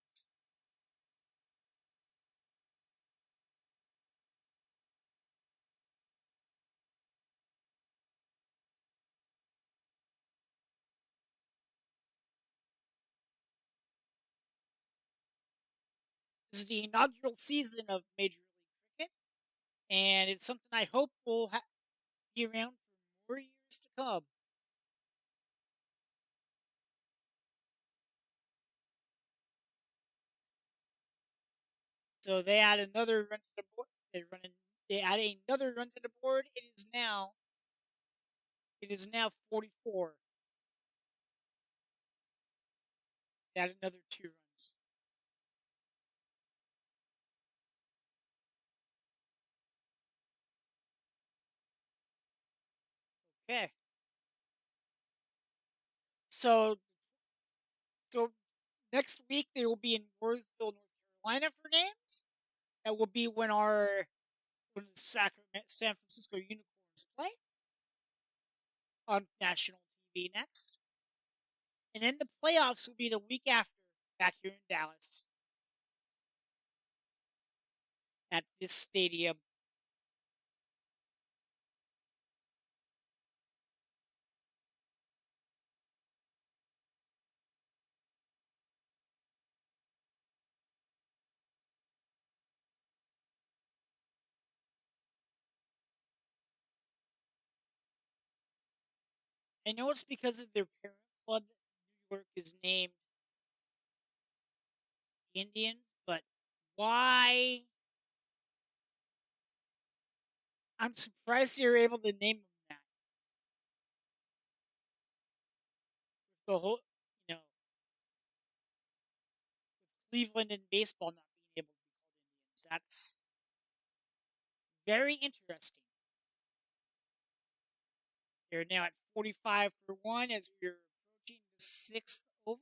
This is the inaugural season of Major League Cricket, and it's something I hope will be around for come. So they add another run to the board. They add another run to the board. It is now 44. They add another 2 runs. Okay. So so next week they will be in Mooresville, North Carolina for games. That will be when the San Francisco Unicorns play on national TV next. And then the playoffs will be the week after back here in Dallas at this stadium. I know it's because of their parent club that New York is named Indians, but why? I'm surprised they were able to name them that. With the whole, you know, with Cleveland and baseball not being able to be called Indians. That's very interesting. They're now at 45 for one as we're approaching the sixth over.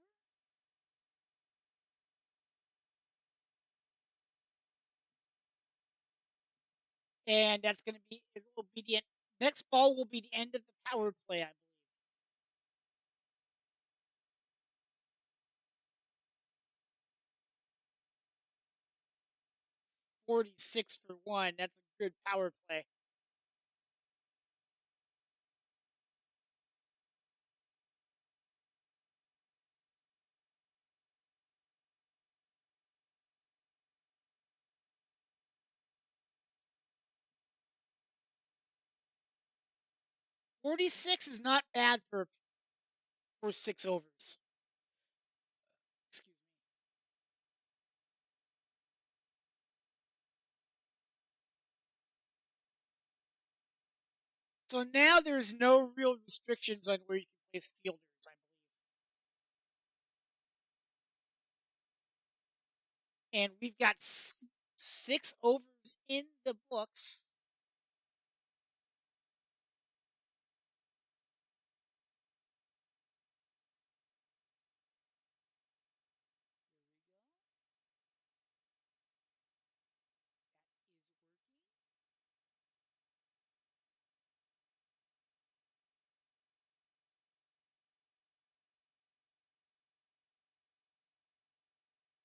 And that's going to be, it will be the next ball will be the end of the power play, I believe. $46 for one. That's a good power play. $46 is not bad for 6 overs. Excuse me. So now there's no real restrictions on where you can place fielders, I believe. And we've got 6 overs in the books.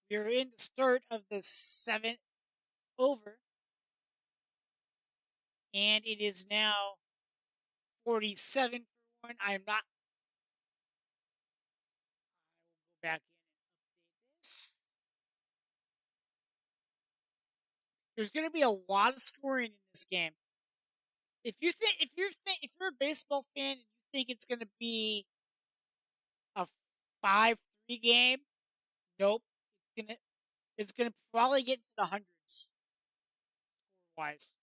Here we go. That is working. We're in the start of the 7th over. And it is now 47 for one. I will go back in and update this. There's going to be a lot of scoring in this game. If you're a baseball fan and you think it's going to be a 5-3 game, nope. It's gonna probably get into the hundreds score wise.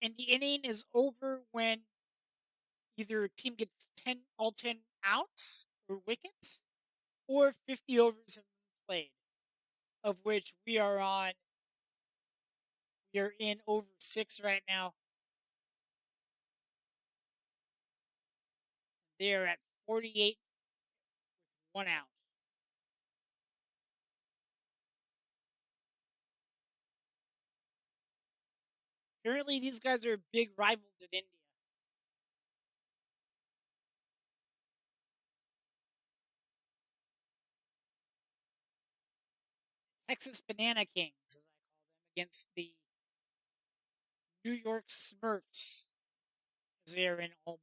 And the inning is over when either a team gets all 10 outs or wickets, or 50 overs have been played, of which we are in over 6 right now. They are at 48 with 1 out. Apparently, these guys are big rivals in India. Texas Banana Kings, as I call them, against the New York Smurfs, as they are in all blue.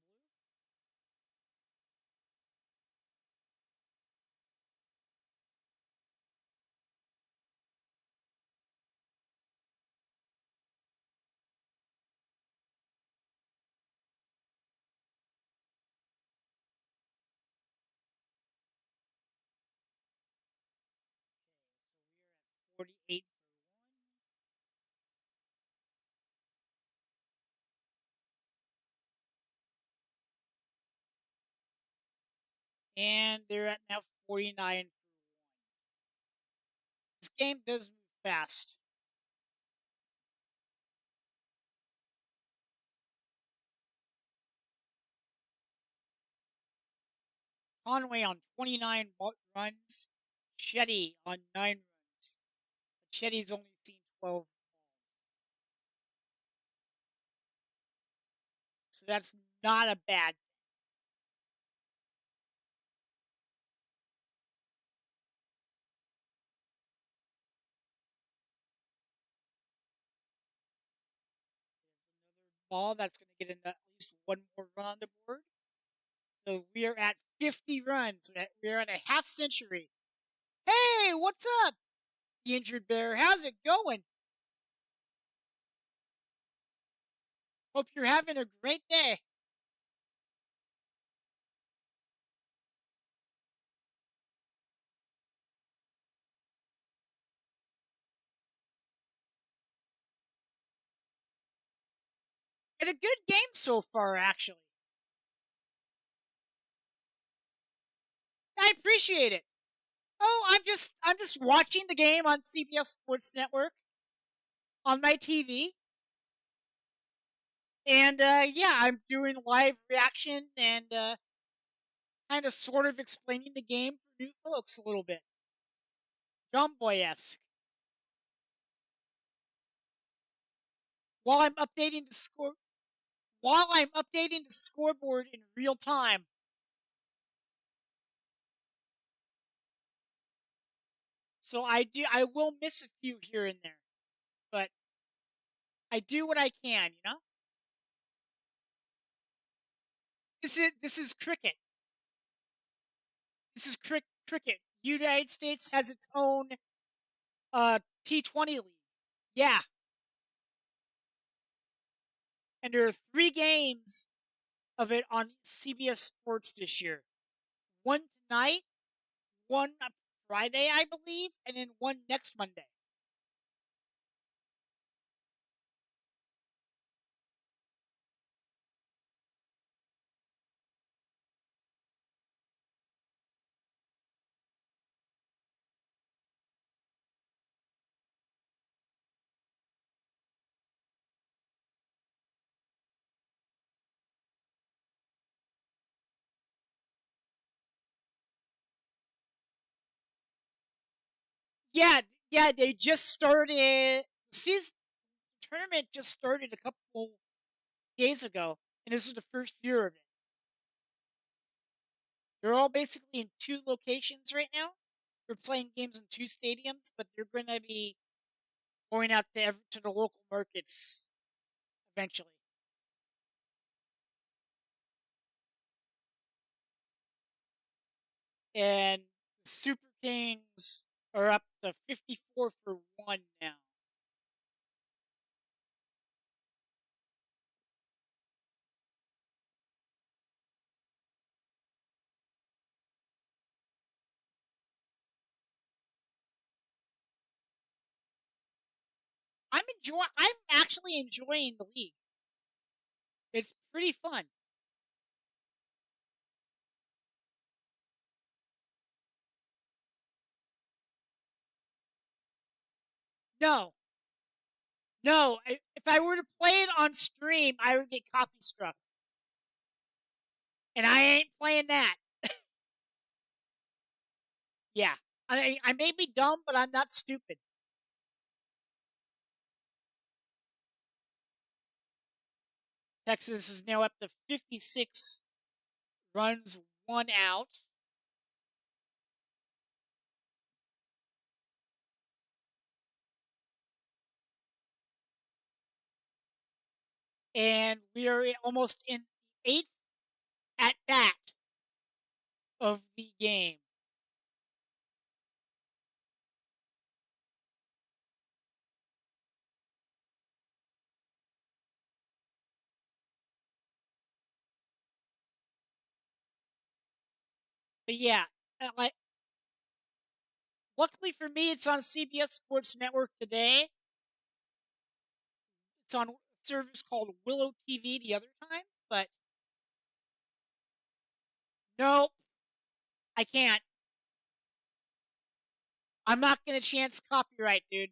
48 for one. And they're at now 49 for one. This game does move fast. Conway on 29 runs. Shetty on 9 runs. But Shetty's only seen 12 balls. So that's not a bad thing. It's another ball that's going to get at least one more run on the board. So we are at 50 runs. We are at a half century. Hey, what's up, the injured bear? How's it going? Hope you're having a great day. And a good game so far, actually. I appreciate it. Oh, I'm just watching the game on CBS Sports Network on my TV. And yeah, I'm doing live reaction and kind of sort of explaining the game for new folks a little bit. John Boy esque. While I'm updating the score while I'm updating the scoreboard in real time. So I will miss a few here and there. But I do what I can, you know? This is cricket. This is cricket. United States has its own T20 league. Yeah. And there are 3 games of it on CBS Sports this year. One tonight, one Friday, I believe, and then one next Monday. Yeah, yeah, they just started. Season tournament just started a couple days ago, and this is the first year of it. They're all basically in 2 locations right now. We're playing games in 2 stadiums, but they're going to be going out to the local markets eventually. And the Super Kings are up to 54 for one now. I'm actually enjoying the league. It's pretty fun. No, no. If I were to play it on stream, I would get copy struck, and I ain't playing that. Yeah, I may be dumb, but I'm not stupid. Texas is now up to 56 runs, 1 out. And we are almost in the 8th at bat of the game. But yeah, like Luckily for me, it's on CBS Sports Network today. It's on a service called Willow TV the other times, but no, I can't. I'm not going to chance copyright, dude.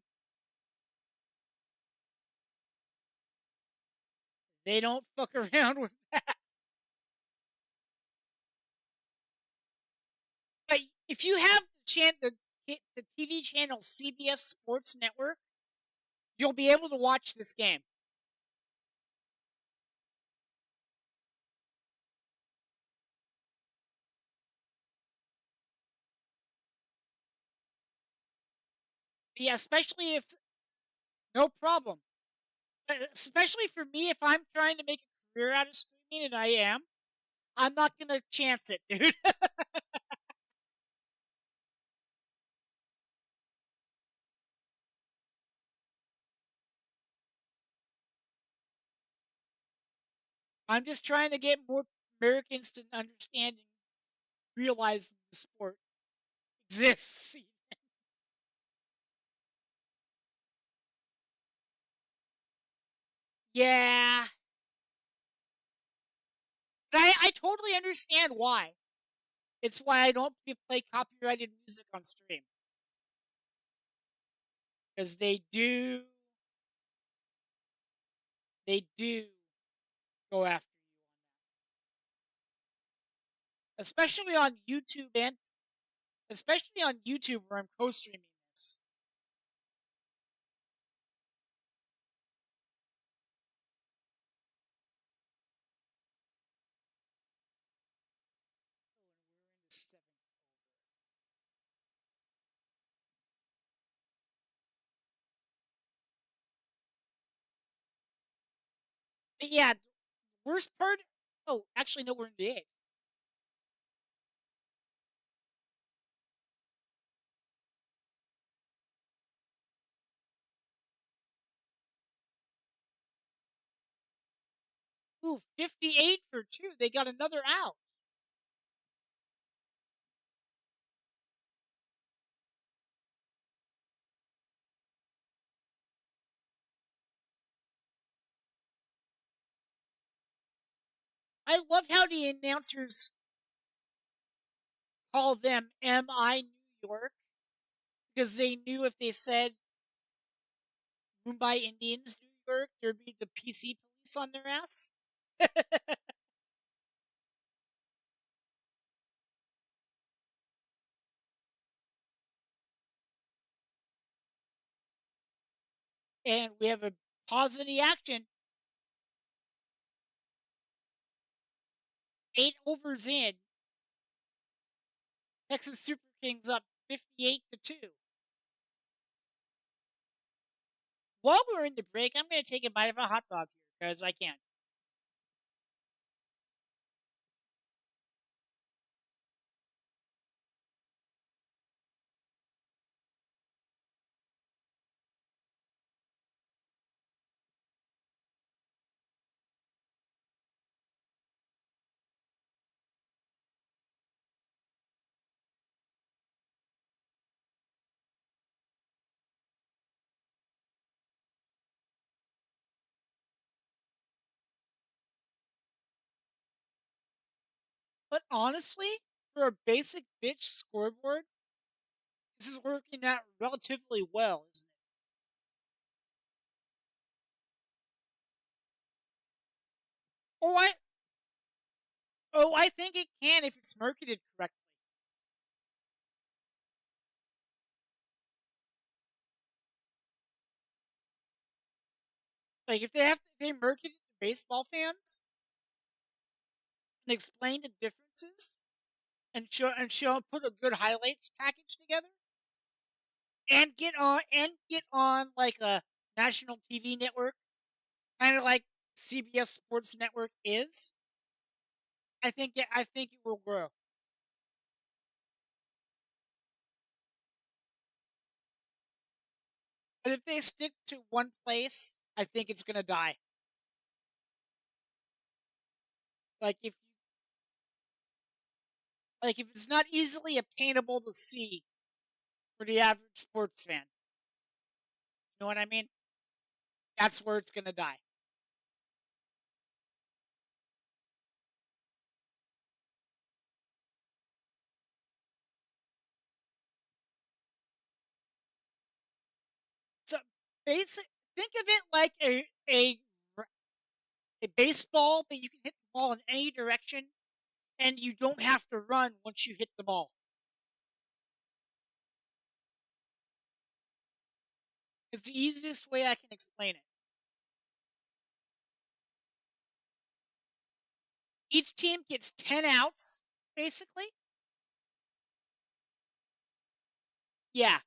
They don't fuck around with that. But if you have the TV channel CBS Sports Network, you'll be able to watch this game. Yeah, especially if no problem. Especially for me, if I'm trying to make a career out of streaming, and I am, I'm not gonna chance it, dude. I'm just trying to get more Americans to understand and realize that the sport exists. Yeah, but I totally understand why. It's why I don't play copyrighted music on stream because they do go after you on that, especially on YouTube where I'm co-streaming this. Oh, and we're in the seventh over. But yeah, worst part. Oh, actually, no, we're in the eighth. Ooh, 58 for two. They got another out. I love how the announcers call them MI New York because they knew if they said Mumbai Indians New York, there'd be the PC police on their ass. And we have a pause in the action. 8 overs in. Texas Super Kings up 58 to 2. While we're in the break, I'm going to take a bite of a hot dog here because I can. But honestly, for a basic bitch scoreboard, this is working out relatively well, isn't it? Oh, I think it can if it's marketed correctly. Like if they market it to baseball fans and explain the differences and put a good highlights package together and get on like a national TV network, kind of like CBS Sports Network is. I think it will grow. But if they stick to one place, I think it's gonna die. Like if it's not easily obtainable to see, for the average sports fan. You know what I mean? That's where it's going to die. So basic, think of it like a baseball, but you can hit the ball in any direction, and you don't have to run once you hit the ball. It's the easiest way I can explain it. Each team gets 10 outs, basically. Yeah.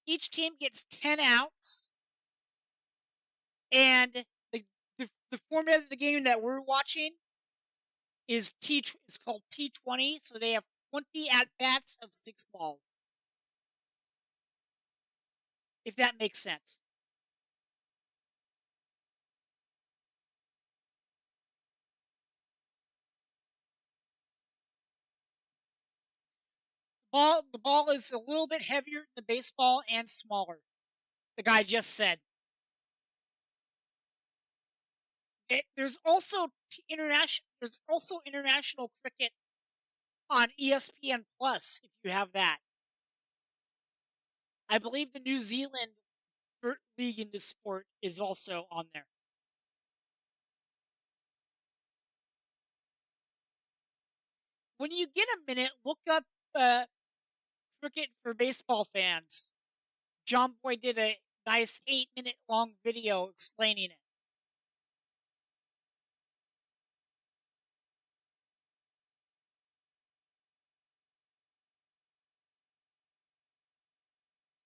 Each team gets 10 outs. And the format of the game that we're watching is it's called T20, so they have 20 at-bats of 6 balls. If that makes sense. The ball is a little bit heavier than the baseball and smaller. The guy just said. There's also international cricket on ESPN Plus if you have that. I believe the New Zealand league in this sport is also on there. When you get a minute, look up cricket for baseball fans. John Boy did a nice 8-minute long video explaining it.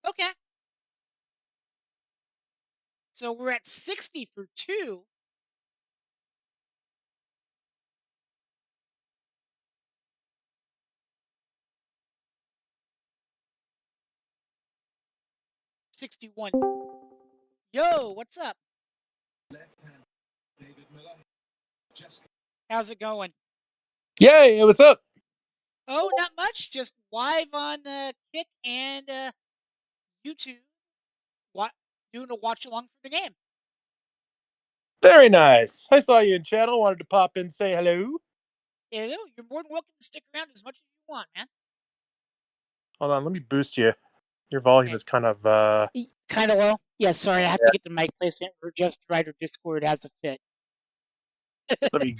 Okay. So we're at 60 through 2. $61. Yo, what's up? How's it going? Yay, what's up? Oh, not much. Just live on Kick and YouTube. Doing a watch along for the game. Very nice. I saw you in channel. Wanted to pop in and say hello. Hello, you're more than welcome to stick around as much as you want, man. Hold on, let me boost you. Your volume is kind of kind of low. Yeah, sorry, I have to get the mic placement for just right or Discord has a fit. let me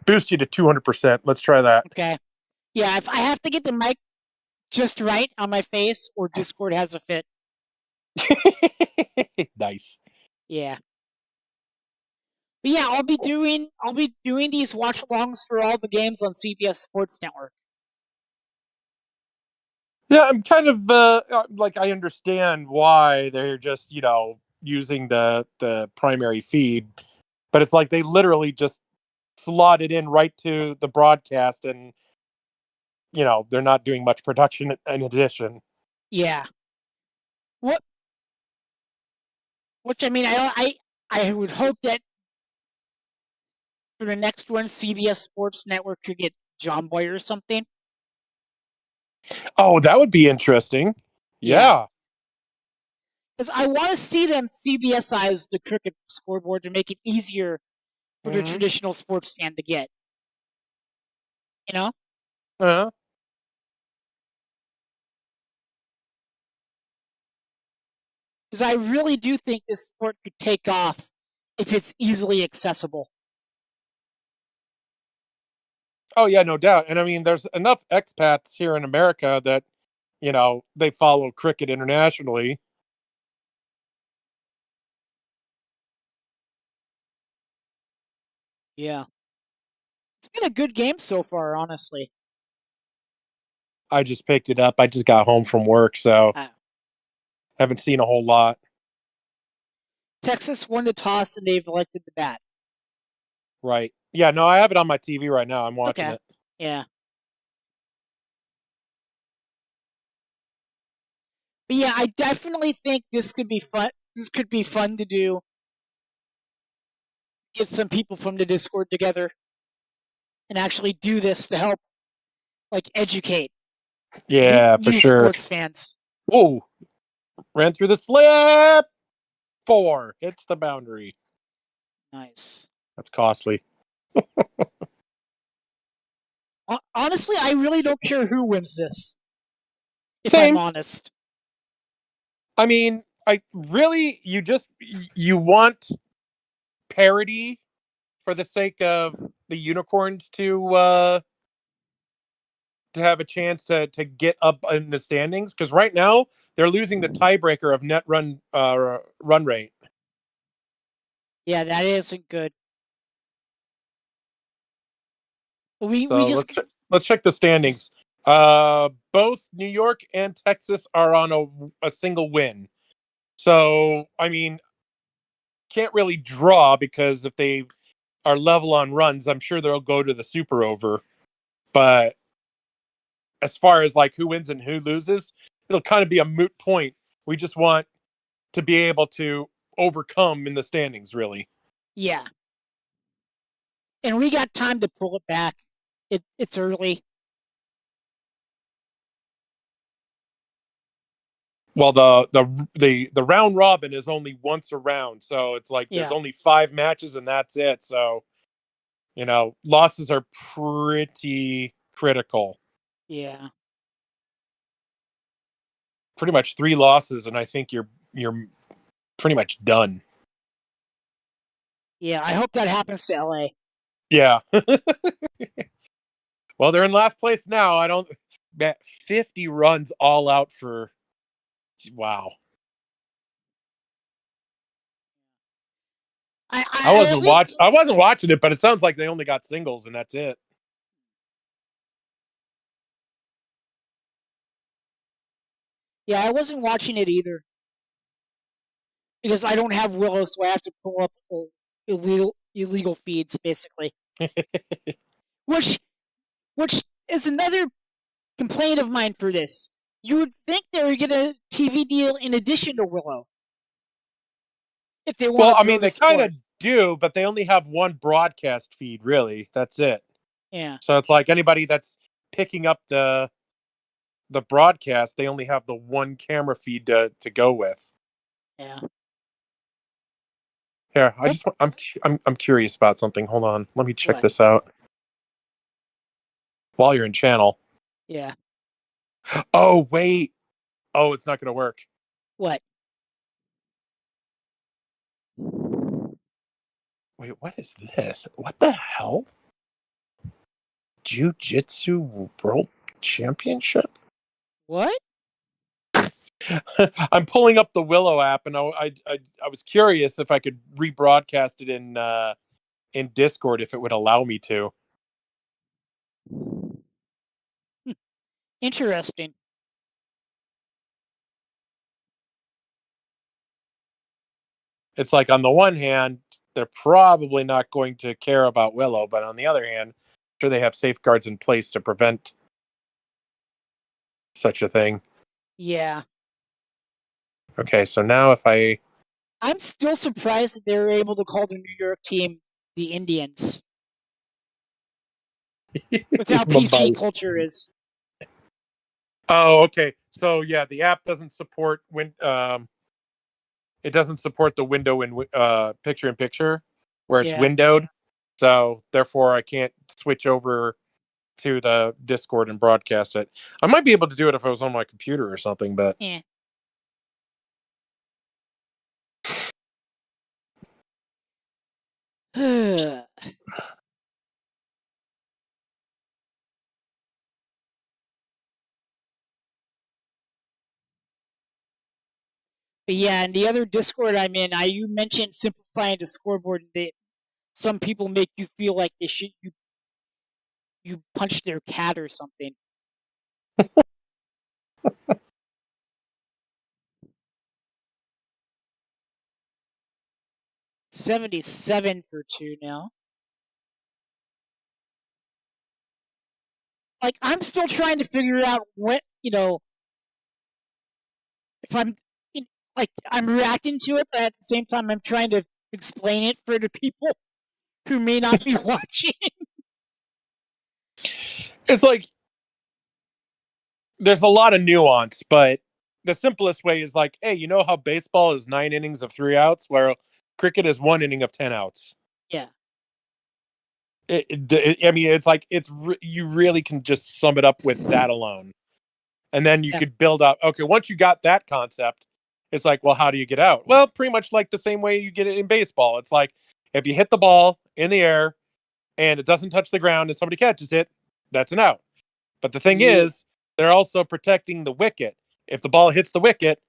boost you to 200%. Let's try that. Okay. Yeah, if I have to get the mic just right on my face or Discord has a fit. Nice. Yeah. But yeah, I'll be doing these watch alongs for all the games on CBS Sports Network. Yeah, I'm kind of like I understand why they're just, using the primary feed, but it's like they literally just slot it in right to the broadcast and they're not doing much production in addition. Yeah. Which I mean, I would hope that for the next one, CBS Sports Network could get John Boy or something. Oh, that would be interesting. Yeah. Because I want to see them CBSize the cricket scoreboard to make it easier for the traditional sports fan to get. You know? Uh-huh. Because I really do think this sport could take off if it's easily accessible. Oh, yeah, no doubt. And I mean, there's enough expats here in America that, they follow cricket internationally. Yeah. It's been a good game so far, honestly. I just picked it up. I just got home from work, so haven't seen a whole lot. Texas won the toss and they've elected the bat. Right. Yeah, no, I have it on my TV right now. I'm watching it. Yeah. But yeah, I definitely think this could be fun. This could be fun to do. Get some people from the Discord together and actually do this to help, like, educate Yeah, new for sure. sports fans. Whoa, Ran through the slip. 4. Hits the boundary. Nice. That's costly. Honestly, I really don't care who wins this. If I'm Same. honest. I mean, you want parity for the sake of the unicorns to have a chance to get up in the standings, because right now they're losing the tiebreaker of net run rate. Yeah, that isn't good. We just Let's check the standings. Both New York and Texas are on a single win. So, I mean, can't really draw, because if they are level on runs, I'm sure they'll go to the super over. But as far as like who wins and who loses, it'll kind of be a moot point. We just want to be able to overcome in the standings, really. yeah. And we got time to pull it back. It's early. Well, the round robin is only once a round, so it's like there's only 5 matches and that's it. So, losses are pretty critical. Yeah. Pretty much 3 losses, and I think you're pretty much done. Yeah, I hope that happens to LA. Yeah. Well, they're in last place now. I don't bet 50 runs all out for wow. I wasn't watching it, but it sounds like they only got singles and that's it. Yeah, I wasn't watching it either. Because I don't have Willow, so I have to pull up illegal feeds, basically. Which is another complaint of mine for this. You would think they would get a TV deal in addition to Willow. If they want to grow the sport. Kind of do, but they only have one broadcast feed, really. That's it. Yeah. So it's like anybody that's picking up the broadcast, they only have the one camera feed to go with. Yeah. Here, I'm curious about something. Hold on, let me check this out. While you're in channel. Yeah. Oh wait. Oh, it's not going to work. What? Wait, what is this? What the hell? Jiu-Jitsu World Championship? What? I'm pulling up the Willow app, and I was curious if I could rebroadcast it in Discord if it would allow me to. Interesting. It's like, on the one hand, they're probably not going to care about Willow, but on the other hand, I'm sure they have safeguards in place to prevent such a thing. Yeah. Okay, so now if I'm still surprised that they were able to call the New York team the Indians. With how PC culture is. Oh, okay. So yeah, the app doesn't support it doesn't support the window in picture in picture where it's windowed. So therefore I can't switch over to the Discord and broadcast it. I might be able to do it if I was on my computer or something, but But yeah, and the other Discord I'm in, you mentioned simplifying the scoreboard. Some people make you feel like they should you punch their cat or something. 77 for 2 now. Like, I'm still trying to figure out what, if I'm reacting to it, but at the same time, I'm trying to explain it for the people who may not be watching. It's like there's a lot of nuance, but the simplest way is like, hey, you know how baseball is 9 innings of 3 outs, where cricket is 1 inning of 10 outs. Yeah. I mean, it's like you really can just sum it up with that alone, and then you could build up. Okay, once you got that concept, it's like, well, how do you get out? Well, pretty much like the same way you get it in baseball. It's like if you hit the ball in the air and it doesn't touch the ground and somebody catches it, that's an out. But the thing Yeah. is, they're also protecting the wicket. If the ball hits the wicket,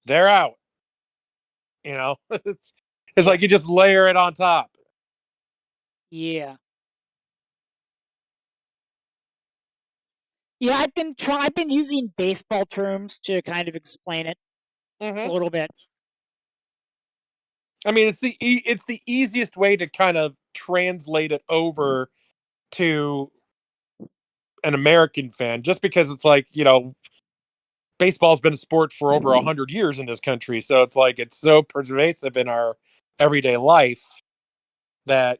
they're out. You know, it's like you just layer it on top. Yeah. Yeah, I've been using baseball terms to kind of explain it a little bit. I mean, it's the easiest way to kind of translate it over to an American fan, just because it's like, baseball's been a sport for over 100 years in this country, so it's like it's so pervasive in our everyday life that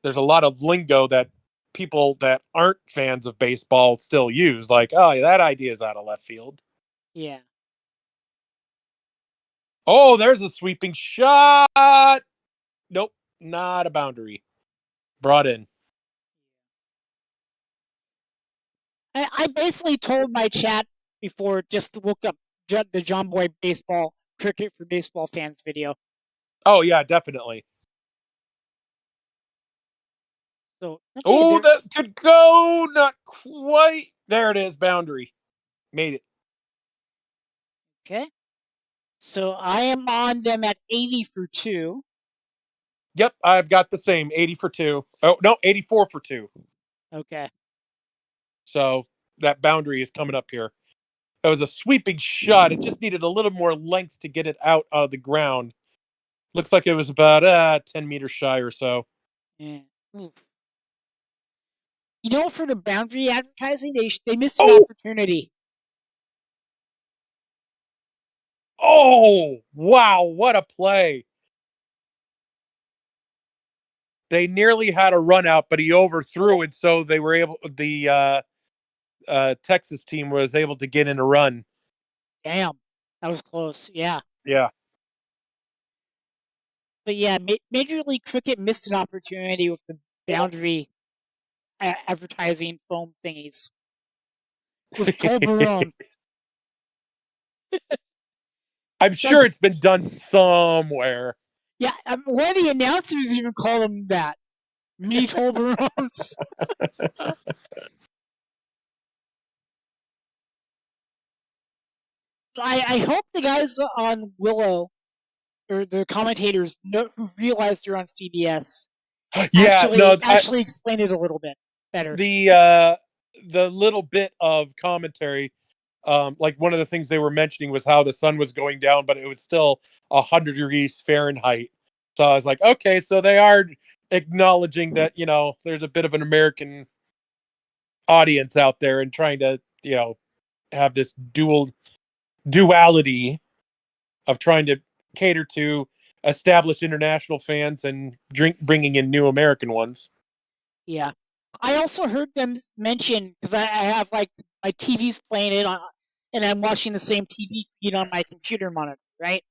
there's a lot of lingo that people that aren't fans of baseball still use, like, oh, that idea is out of left field. Yeah. Oh, there's a sweeping shot. Nope, not a boundary. Brought in. I basically told my chat before just to look up the John Boy baseball cricket for baseball fans video. Oh yeah, definitely. So Oh, that could go. Not quite. There it is. Boundary. Made it. Okay. So I am on them at 80 for 2. Yep, I've got the same 80 for 2. Oh, no, 84 for 2. Okay. So that boundary is coming up here. That was a sweeping shot. It just needed a little more length to get it out of the ground. Looks like it was about 10 meters shy or so. Yeah. Oof. For the boundary advertising, they missed an opportunity. Oh, wow, what a play. They nearly had a run out, but he overthrew it, so they were able the Texas team was able to get in a run. Damn. That was close. Yeah. Yeah. But yeah, Major League Cricket missed an opportunity with the boundary advertising foam thingies with Toblerone. I'm sure it's been done somewhere. Yeah, one of the announcers even called them that. Mini Toblerones. I hope the guys on Willow or the commentators who realized they're on CBS Yeah, actually explain it a little bit better. The little bit of commentary, like one of the things they were mentioning was how the sun was going down, but it was still 100 degrees Fahrenheit. So I was like, okay, so they are acknowledging that there's a bit of an American audience out there and trying to have this duality of trying to cater to established international fans and bringing in new American ones. Yeah. I also heard them mention, because I have like my TV's playing it on, and I'm watching the same TV feed on my computer monitor, right?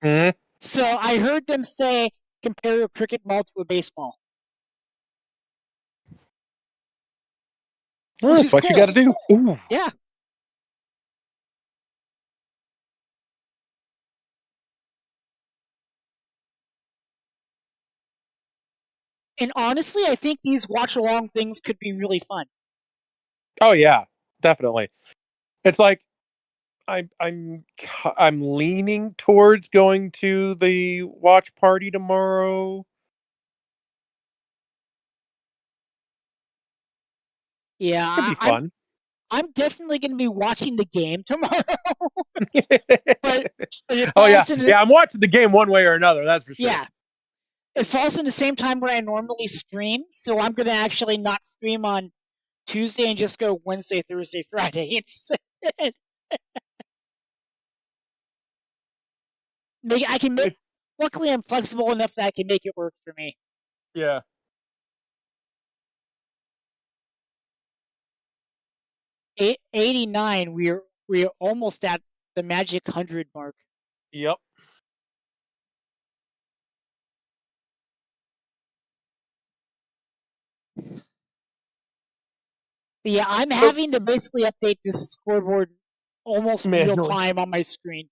Mm-hmm. So I heard them say, compare a cricket ball to a baseball. Well, that's what cool. You got to do. Ooh. Yeah. And honestly, I think these watch-along things could be really fun. Oh yeah, definitely. It's like I'm leaning towards going to the watch party tomorrow. Yeah, could be fun. I'm definitely going to be watching the game tomorrow. but oh yeah, I'm watching the game one way or another. That's for sure. Yeah, it falls in the same time when I normally stream, so I'm going to actually not stream on Tuesday and just go Wednesday, Thursday, Friday. It's I can make. Luckily, I'm flexible enough that I can make it work for me. Yeah. $89. We're almost at the magic 100 mark. Yep. But yeah, I'm So having to basically update this scoreboard almost real manually. time on my screen.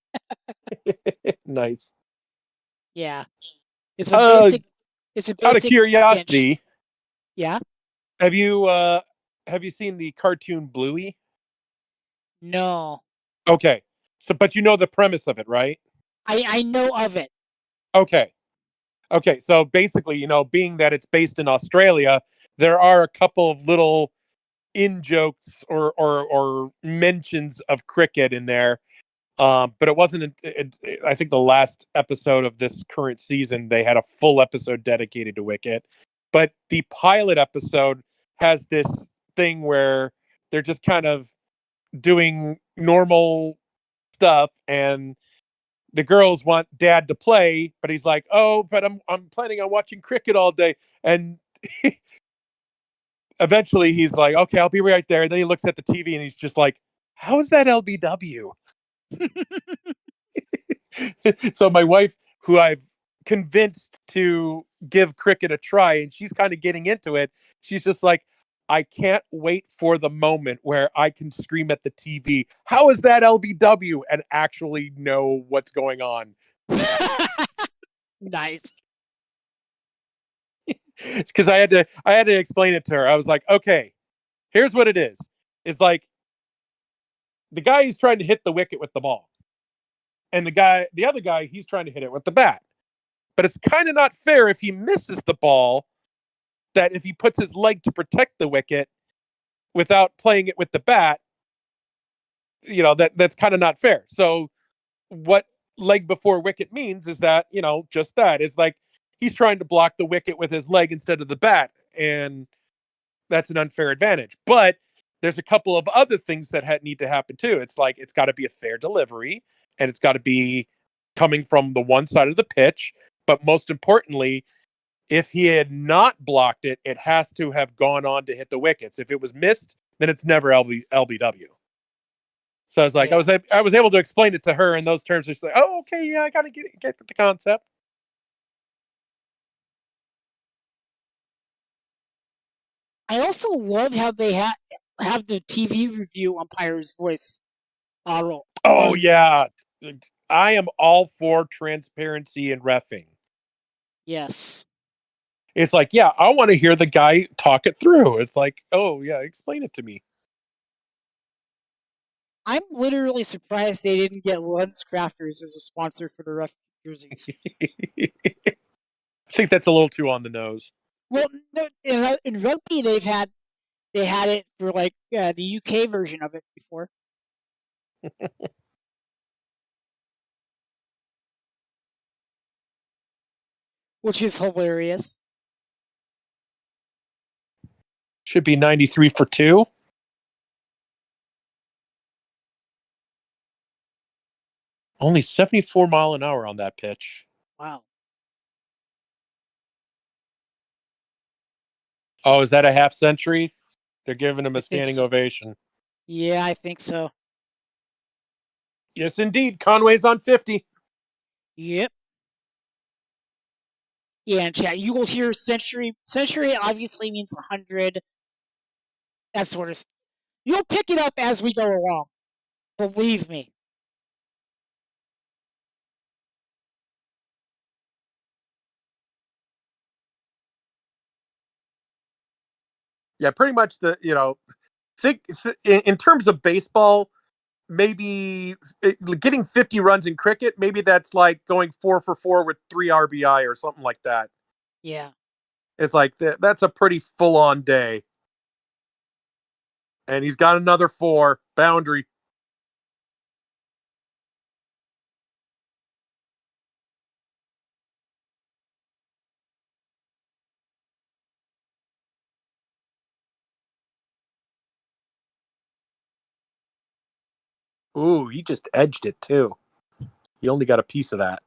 Nice. Yeah, it's a Uh, basic. It's a Out of basic pinch. curiosity, Yeah. have you seen the cartoon Bluey? No, Okay. So, but you know the premise of it, right? I know of it. Okay. Okay. So basically, being that it's based in Australia, there are a couple of little in jokes or mentions of cricket in there. But it wasn't. I think the last episode of this current season, they had a full episode dedicated to Wicket. But the pilot episode has this thing where they're just kind of doing normal stuff, and the girls want dad to play, but he's like, "Oh, but I'm planning on watching cricket all day." And eventually, he's like, "Okay, I'll be right there." And then he looks at the TV, and he's just like, "How is that LBW?" So my wife, who I've convinced to give cricket a try, and she's kind of getting into it, she's just like, I can't wait for the moment where I can scream at the TV, "How is that LBW?" and actually know what's going on. Nice. It's because I had to explain it to her. I was like, okay, here's what it is. It's like the guy is trying to hit the wicket with the ball. And the other guy, he's trying to hit it with the bat. But it's kind of not fair if he misses the ball, that if he puts his leg to protect the wicket without playing it with the bat, that's kind of not fair. So what leg before wicket means is that, just that is like he's trying to block the wicket with his leg instead of the bat. And that's an unfair advantage. But there's a couple of other things that need to happen too. It's like it's got to be a fair delivery, and it's got to be coming from the one side of the pitch. But most importantly, if he had not blocked it, it has to have gone on to hit the wickets. If it was missed, then it's never LBW. So I was like, Yeah. I was able to explain it to her in those terms. She's like, oh, okay, yeah, I gotta get the concept. I also love how they have the TV review umpire's voice on. Oh yeah, I am all for transparency and reffing. Yes. It's like, yeah, I want to hear the guy talk it through. It's like, oh yeah, explain it to me. I'm literally surprised they didn't get Lens Crafters as a sponsor for the ref jerseys. I think that's a little too on the nose. Well, no, in rugby they had it for like the UK version of it before. Which is hilarious. Should be 93 for 2. Only 74 mph on that pitch. Wow. Oh, is that a half century? They're giving him I a think standing so. ovation. Yeah, I think so. Yes, indeed. Conway's on 50. Yep. Yeah, in chat, you will hear century. Century obviously means 100. That sort of. You'll pick it up as we go along. Believe me. Yeah, pretty much think in terms of baseball, maybe getting 50 runs in cricket, maybe that's like going 4 for 4 with 3 RBI or something like that. Yeah. It's like that's a pretty full on day. And he's got another 4 boundary. Ooh, he just edged it too. He only got a piece of that.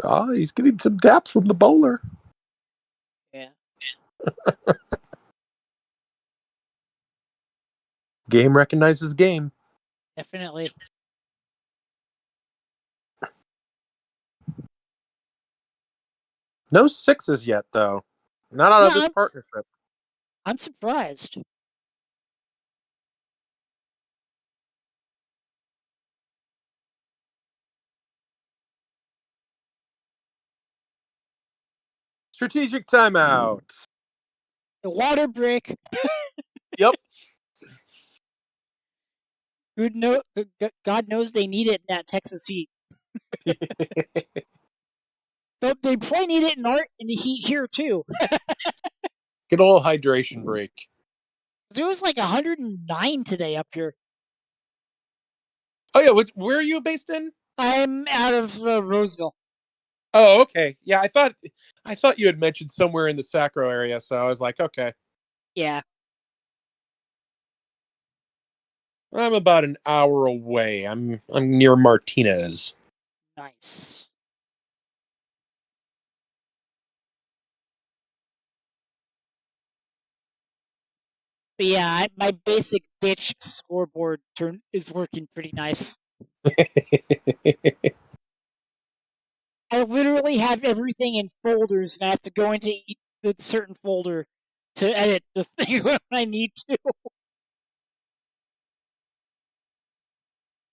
Oh, he's getting some dap from the bowler. Yeah. Game recognizes game. Definitely. No sixes yet, though. Not out Yeah, of this partnership. I'm surprised. Strategic timeout. The water break. Yep. God knows they need it in that Texas heat. They probably need it in the heat here too. Get a little hydration break. It was like 109 today up here. Oh yeah, where are you based in? I'm out of Roseville. Oh, okay. Yeah, I thought you had mentioned somewhere in the Sacro area, so I was like, okay. Yeah. I'm about an hour away. I'm near Martinez. Nice. But yeah, my basic bitch scoreboard turn is working pretty nice. I literally have everything in folders, and I have to go into the certain folder to edit the thing when I need to.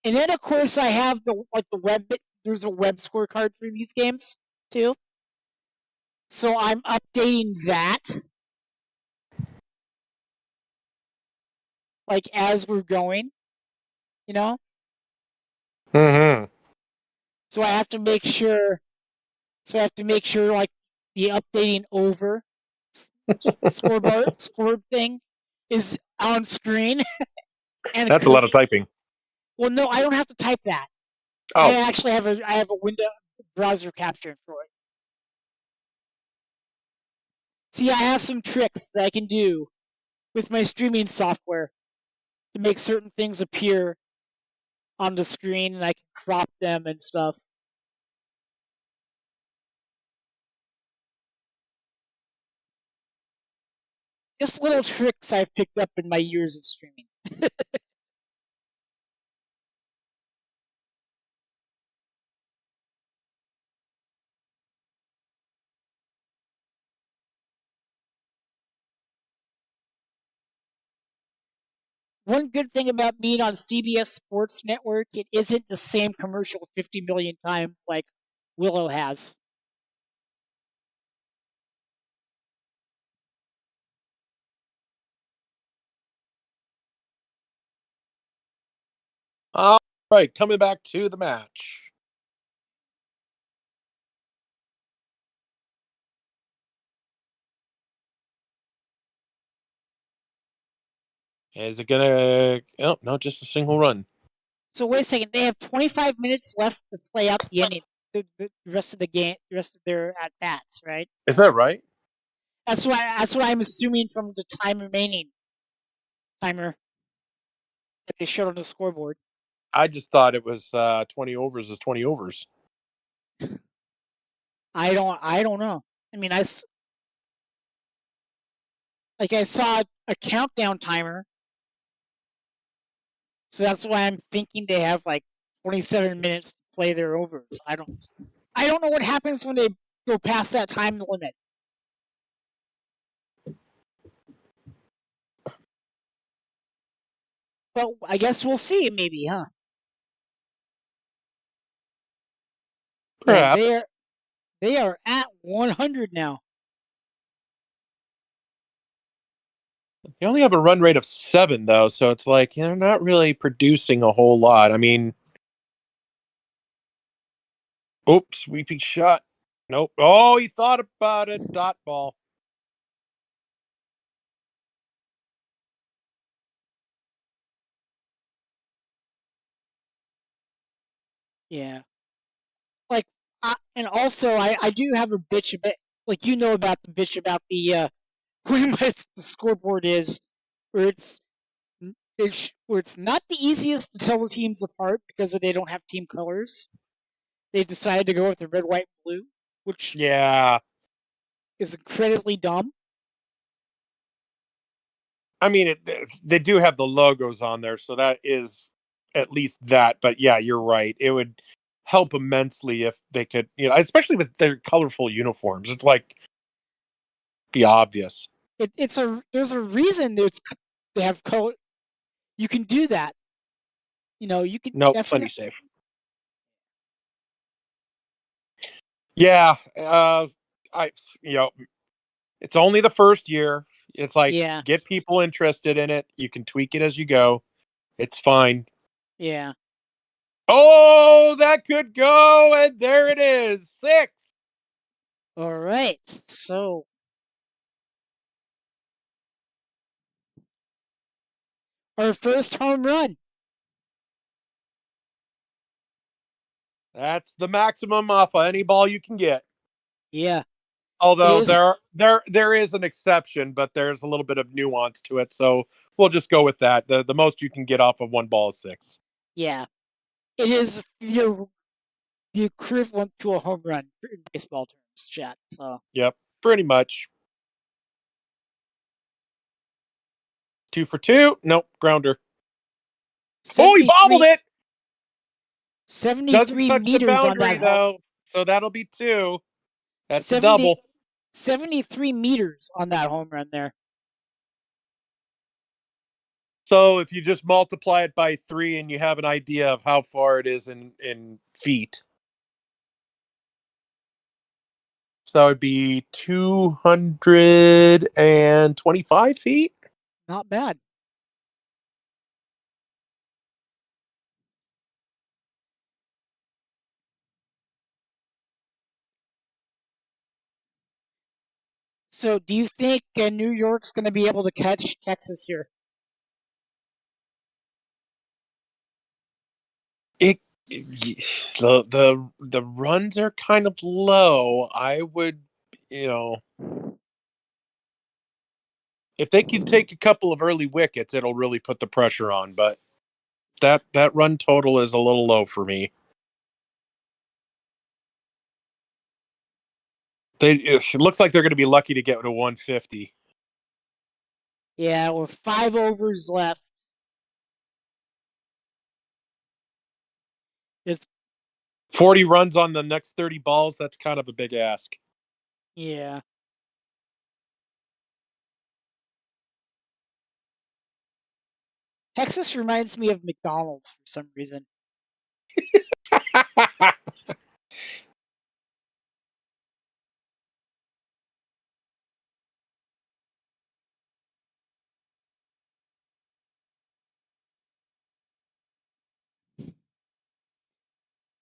And then, of course, I have the web. There's a web scorecard for these games too, so I'm updating that like as we're going. You know, Mm-hmm. so I have to make sure. So I have to make sure like the updating over scoreboard thing is on screen and That's a lot of typing. well, no, I don't have to type that. I Oh, actually have a window browser capture for it. See, I have some tricks that I can do with my streaming software to make certain things appear on the screen, and I can crop them and stuff. Just little tricks I've picked up in my years of streaming. One good thing about being on CBS Sports Network, it isn't the same commercial 50 million times like Willow has. all right. Coming back to the match. Is it gonna? Oh no, just a single run. So wait a second, they have 25 minutes left to play out the ending, the rest of the game, the rest of their at bats, right? Is that right? That's what I'm assuming from the time remaining timer that they showed on the scoreboard. I just thought it was 20 overs is 20 overs. I don't know. I mean, I saw a countdown timer, so that's why I'm thinking they have like 27 minutes to play their overs. I don't know what happens when they go past that time limit. But I guess we'll see, maybe, huh? Yeah, Perhaps. they are at 100 now. You only have a run rate of 7, though, so it's like they're not really producing a whole lot. I mean, oops, sweeping shot. Nope. Oh, he thought about it. Dot ball. Yeah. Like, and also I do have a bitch about like about the bitch about the where the scoreboard is, where where it's not the easiest to tell the teams apart because they don't have team colors. They decided to go with the red, white, blue, which Yeah. is incredibly dumb. I mean, they do have the logos on there, so that is at least that. But yeah, you're right. It would help immensely if they could, especially with their colorful uniforms. It's like be obvious. There's a reason they have color. You can do that. You can Nope, plenty definitely. safe. Yeah, I it's only the first year. It's like Yeah, get people interested in it. You can tweak it as you go. It's fine. yeah. Oh, that could go, and there it is, 6. All right. So our first home run. That's the maximum off of any ball you can get. Yeah, it Although is. there is an exception, but there's a little bit of nuance to it. So we'll just go with that. The most you can get off of one ball is 6. Yeah, it is the equivalent to a home run in baseball terms, chat. So Yep, pretty much. 2 for 2. Nope, grounder. Oh, he bobbled 73, it. Doesn't 73 touch the meters on that boundary home. though, so that'll be 2. That's a 70, double. 73 meters on that home run there. So if you just multiply it by 3 and you have an idea of how far it is in feet. So that would be 225 feet. Not bad. So, do you think New York's going to be able to catch Texas here? It the runs are kind of low. I would, you know, if they can take a couple of early wickets, it'll really put the pressure on. But that run total is a little low for me. It looks like they're going to be lucky to get to 150. Yeah, with 5 overs left. It's 40 runs on the next 30 balls. That's kind of a big ask. yeah. Texas reminds me of McDonald's for some reason.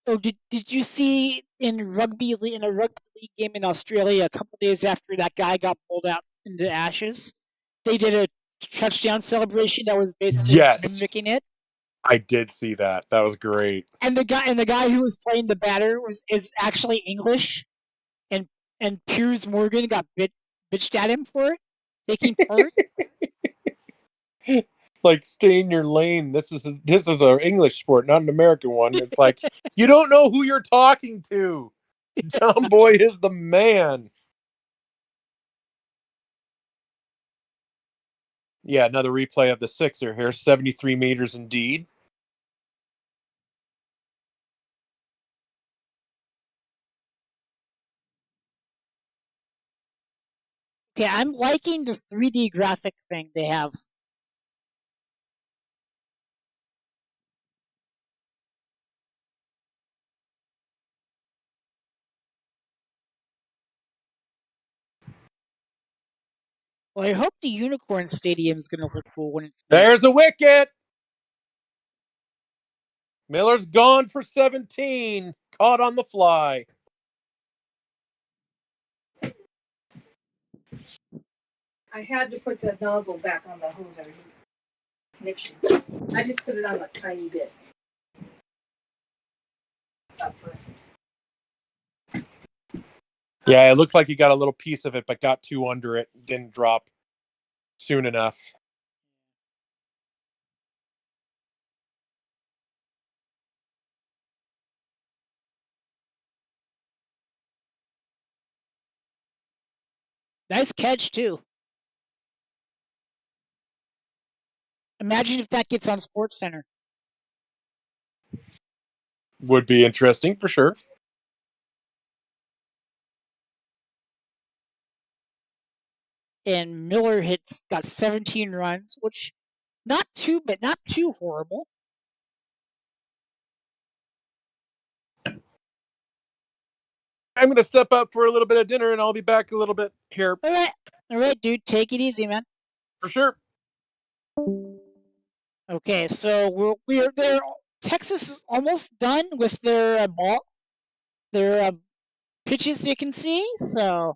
Oh, did you see in a rugby league game in Australia a couple days after that guy got pulled out into ashes? They did a touchdown celebration that was basically Yes, mimicking it. I did see that. That was great. And the guy who was playing the batter is actually English, and Piers Morgan got bitched at him for it, taking part. Like stay in your lane. This is an English sport, not an American one. It's like you don't know who you're talking to. John Boy is the man. Yeah, another replay of the Sixer here. 73 meters indeed. Okay, I'm liking the 3D graphic thing they have. Well, I hope the Unicorn Stadium is going to look cool when it's built. There's a wicket. Miller's gone for 17. Caught on the fly. I had to put the nozzle back on the hose connection. I just put it on a tiny bit. Stop for a second. Yeah, it looks like he got a little piece of it, but got 2 under it. Didn't drop soon enough. Nice catch too. Imagine if that gets on Sports Center. Would be interesting for sure. And Miller got 17 runs, which not too horrible. I'm going to step up for a little bit of dinner, and I'll be back a little bit here. All right, dude, take it easy, man. For sure. Okay, so we're there. Texas is almost done with their pitches. You can see, so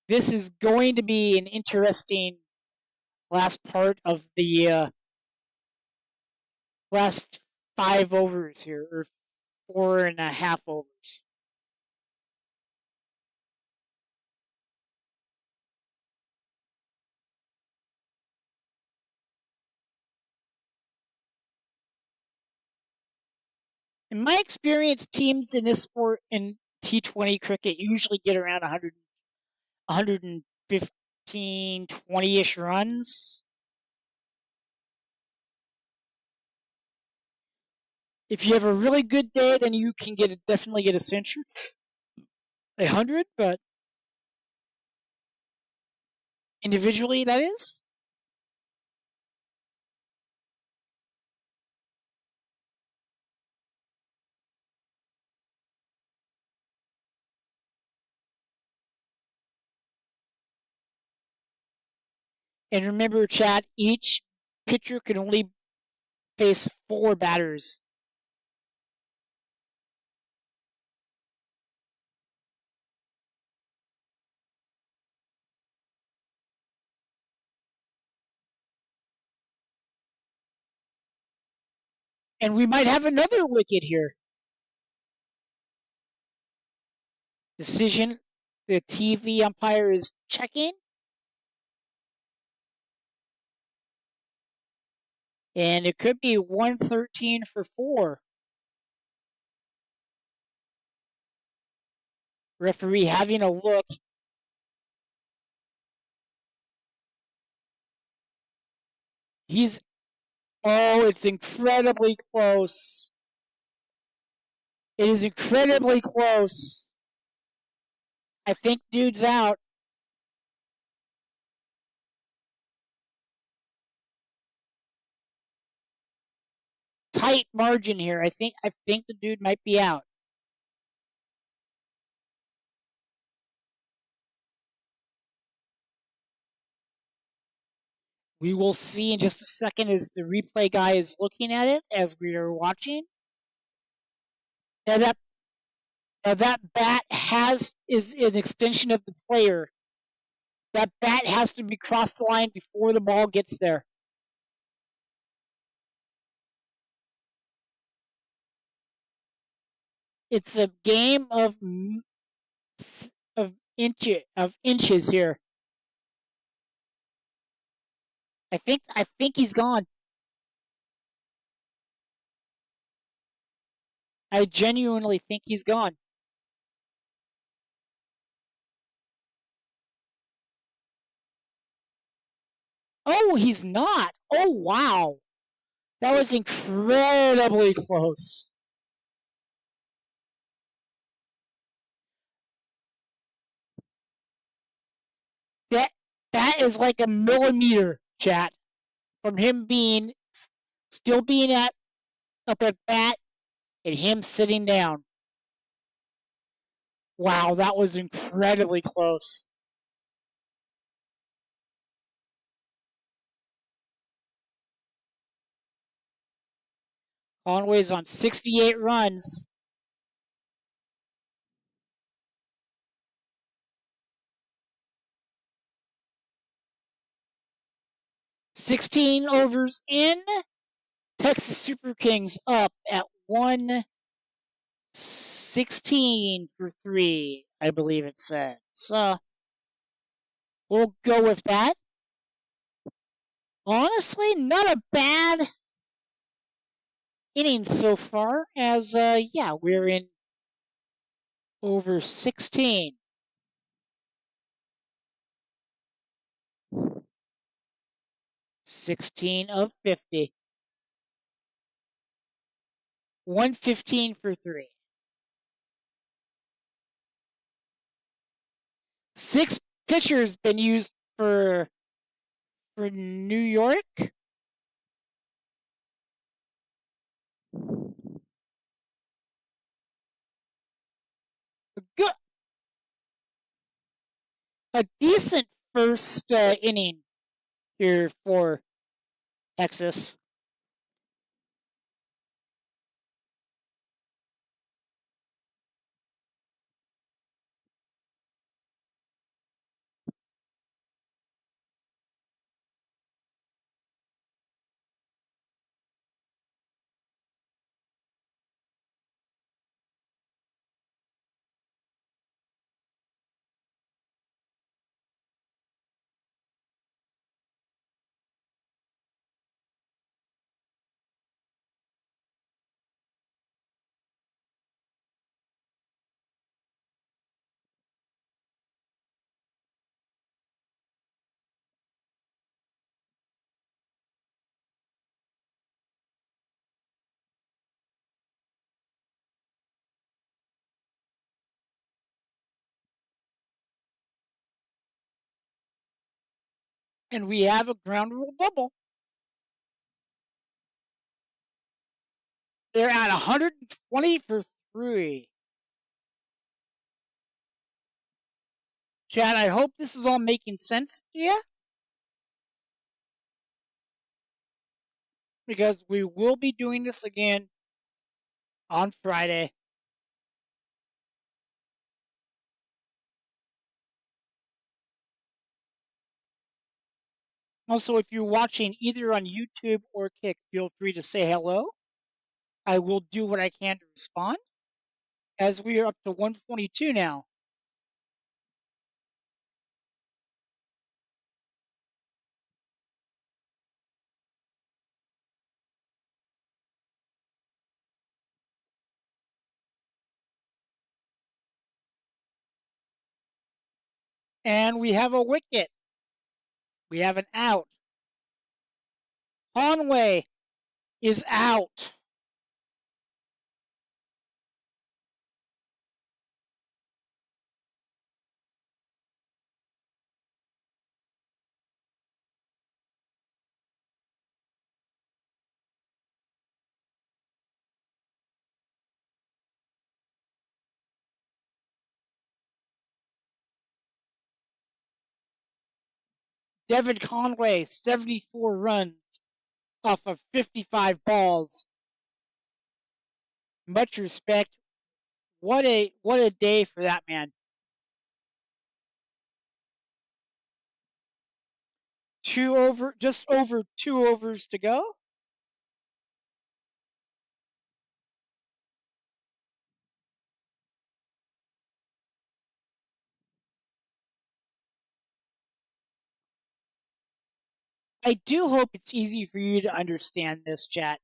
this is going to be an interesting last part of the last 5 overs here, or 4.5 overs. In my experience, teams in this sport, in T20 cricket, usually get around 115, 20-ish runs. If you have a really good day, then you can definitely get a century, 100, but individually, that is. And remember, chat, each pitcher can only face 4 batters. And we might have another wicket here. Decision. The TV umpire is checking. And it could be 113 for 4. Referee having a look. It's incredibly close. It is incredibly close. I think dude's out. Tight margin here. I think the dude might be out. We will see in just a second as the replay guy is looking at it as we are watching. Now that bat is an extension of the player. That bat has to be crossed the line before the ball gets there. It's a game of inches here. I think he's gone. I genuinely think he's gone. Oh, he's not. Oh, wow. That was incredibly close. That is like a millimeter, chat, from him still being up at bat and him sitting down. Wow, that was incredibly close. Conway's on 68 runs. $16 overs in. Texas Super Kings up at 116 for 3, I believe it said. So we'll go with that. Honestly, not a bad inning so far, as we're in over 16. 16 of 50. 115 for 3. 6 pitchers been used for New York. Good. A decent first inning here for Texas. And we have a ground rule double. They're at 120 for 3. Chad, I hope this is all making sense to you. Because we will be doing this again on Friday. Also, if you're watching either on YouTube or Kick, feel free to say hello. I will do what I can to respond, as we are up to 122 now. And we have a wicket. We have an out. Conway is out. Devin Conway, 74 runs off of 55 balls. Much respect. What a day for that man. Just over 2 overs to go. I do hope it's easy for you to understand this, chat.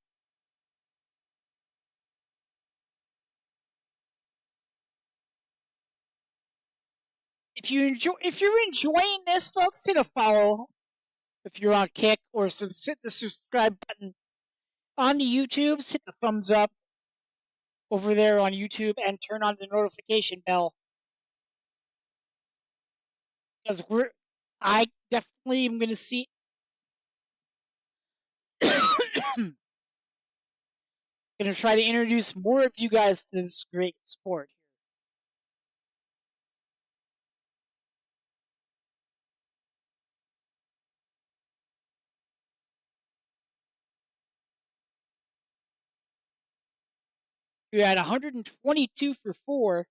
If you're enjoying this, folks, hit a follow. If you're on Kick, or hit the subscribe button on the YouTube. Hit the thumbs up over there on YouTube and turn on the notification bell, because I definitely am going to see. Going to try to introduce more of you guys to this great sport. You're at 122 for 4,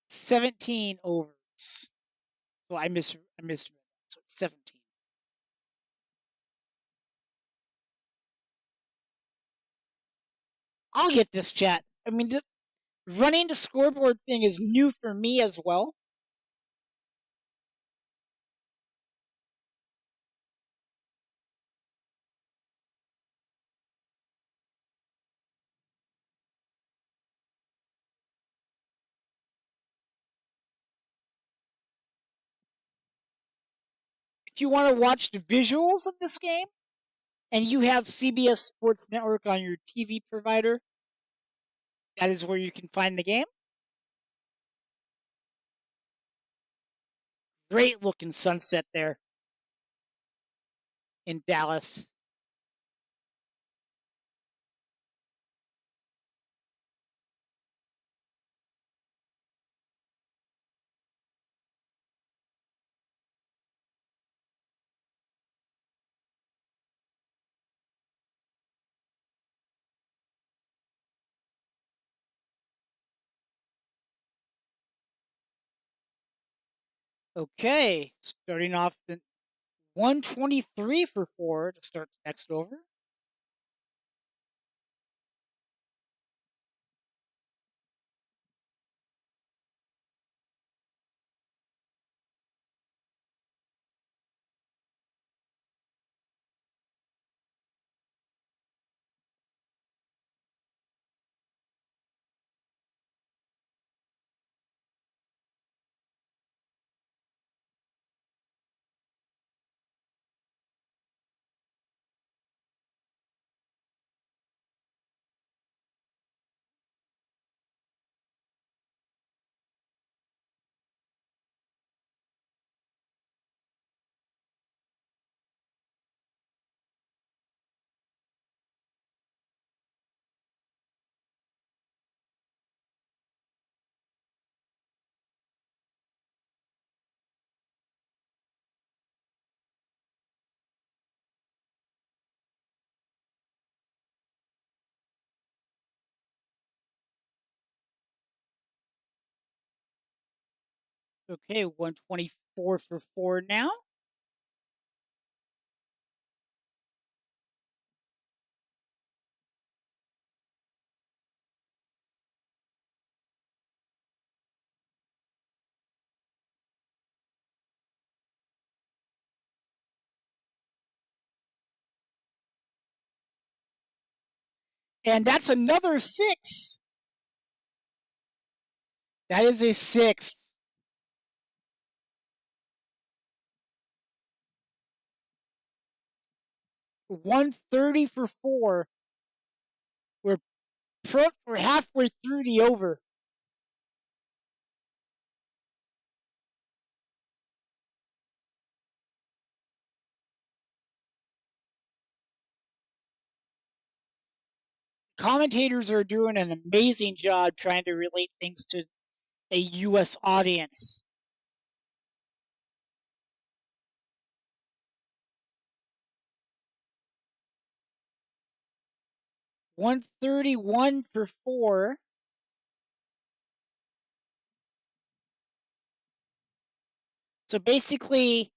17 overs. So I missed. So it's 17. I'll get this, chat. I mean, running the scoreboard thing is new for me as well. If you want to watch the visuals of this game, and you have CBS Sports Network on your TV provider, that is where you can find the game. Great looking sunset there in Dallas. Okay, starting off the 123 for 4 to start the next over. Okay, 124 for 4 now. And that's another 6. That is a 6. $130 for 4. We're halfway through the over. Commentators are doing an amazing job trying to relate things to a U.S. audience. $131 for 4. So basically,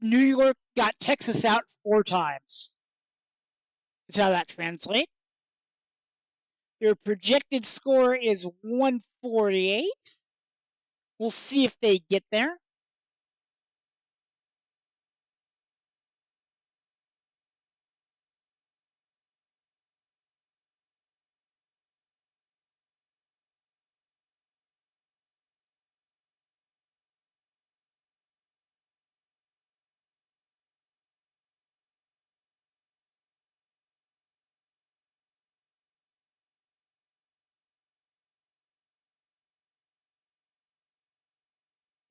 New York got Texas out 4 times. That's how that translates. Their projected score is 148. We'll see if they get there.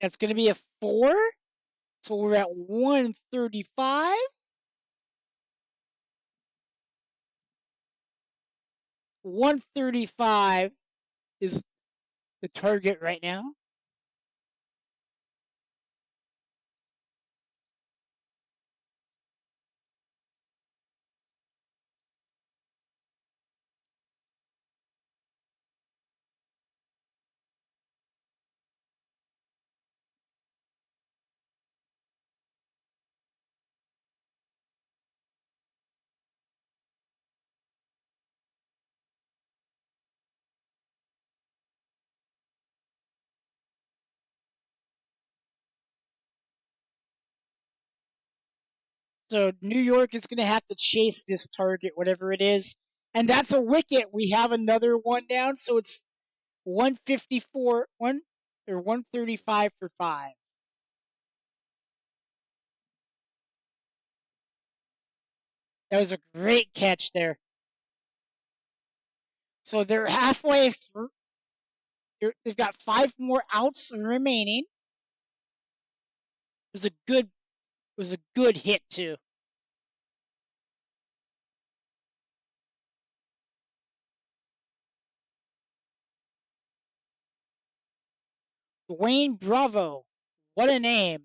That's going to be a 4. So we're at 135. 135 is the target right now. So New York is going to have to chase this target, whatever it is. And that's a wicket. We have another one down. So it's 154, 135 for 5. That was a great catch there. So they're halfway through. They've got 5 more outs remaining. It was a good hit too. Dwayne Bravo, what a name!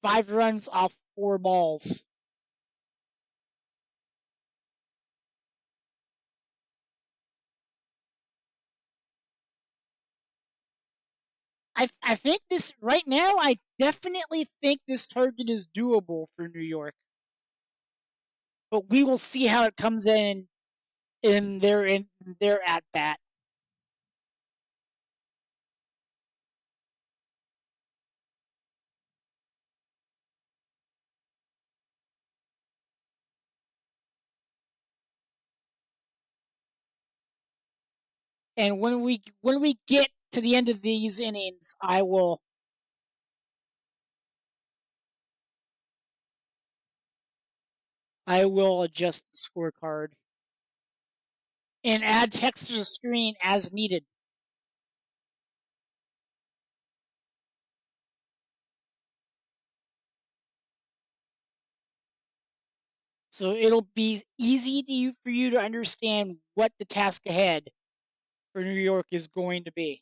5 runs off 4 balls. I think this right now. I definitely think this target is doable for New York, but we will see how it comes in their at bat. And when we get to the end of these innings, I will adjust the scorecard and add text to the screen as needed. So it'll be easy for you to understand what the task ahead for New York is going to be.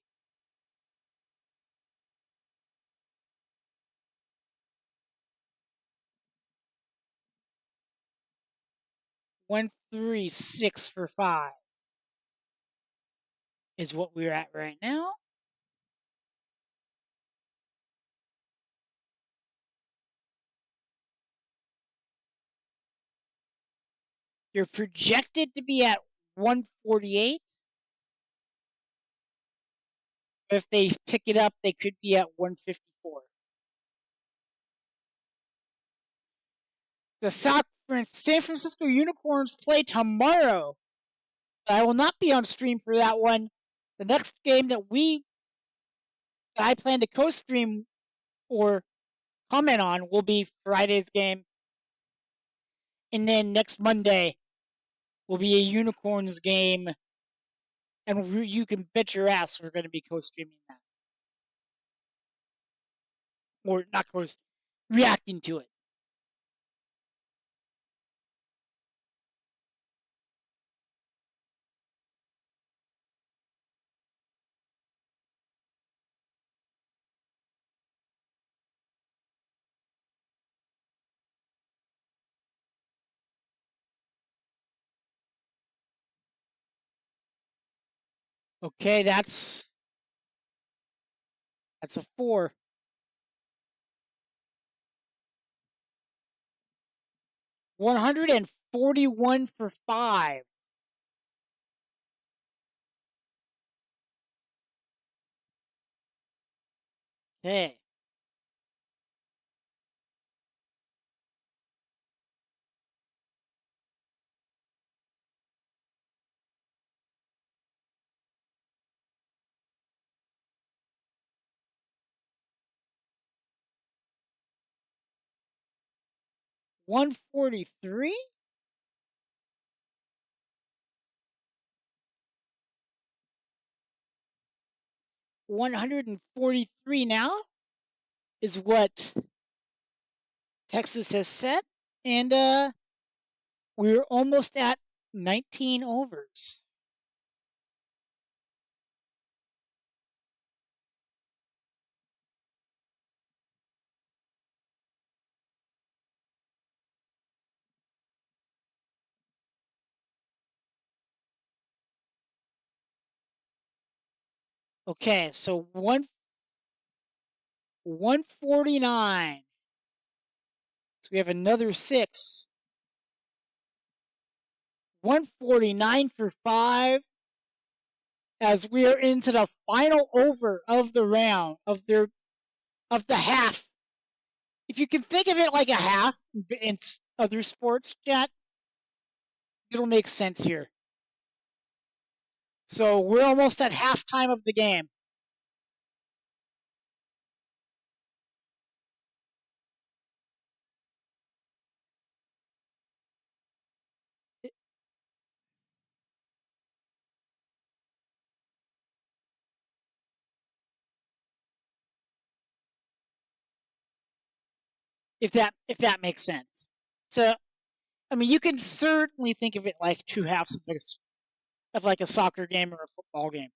One, 3, 6 for 5 is what we're at right now. You're projected to be at 148. If they pick it up, they could be at 154. The San Francisco Unicorns play tomorrow. I will not be on stream for that one. The next game that I plan to co-stream or comment on will be Friday's game. And then next Monday will be a Unicorns game. And you can bet your ass we're going to be co-streaming that. Or not reacting to it. Okay, that's a 4. 141 for 5. Okay. $143. 143 now is what Texas has set, and we're almost at 19 overs. Okay, so 149. So we have another 6. 149 for 5 as we are into the final over of the round of the half. If you can think of it like a half in other sports, chat, it'll make sense here. So we're almost at halftime of the game. if that makes sense. So, I mean, you can certainly think of it like two halves of like a soccer game or a football game.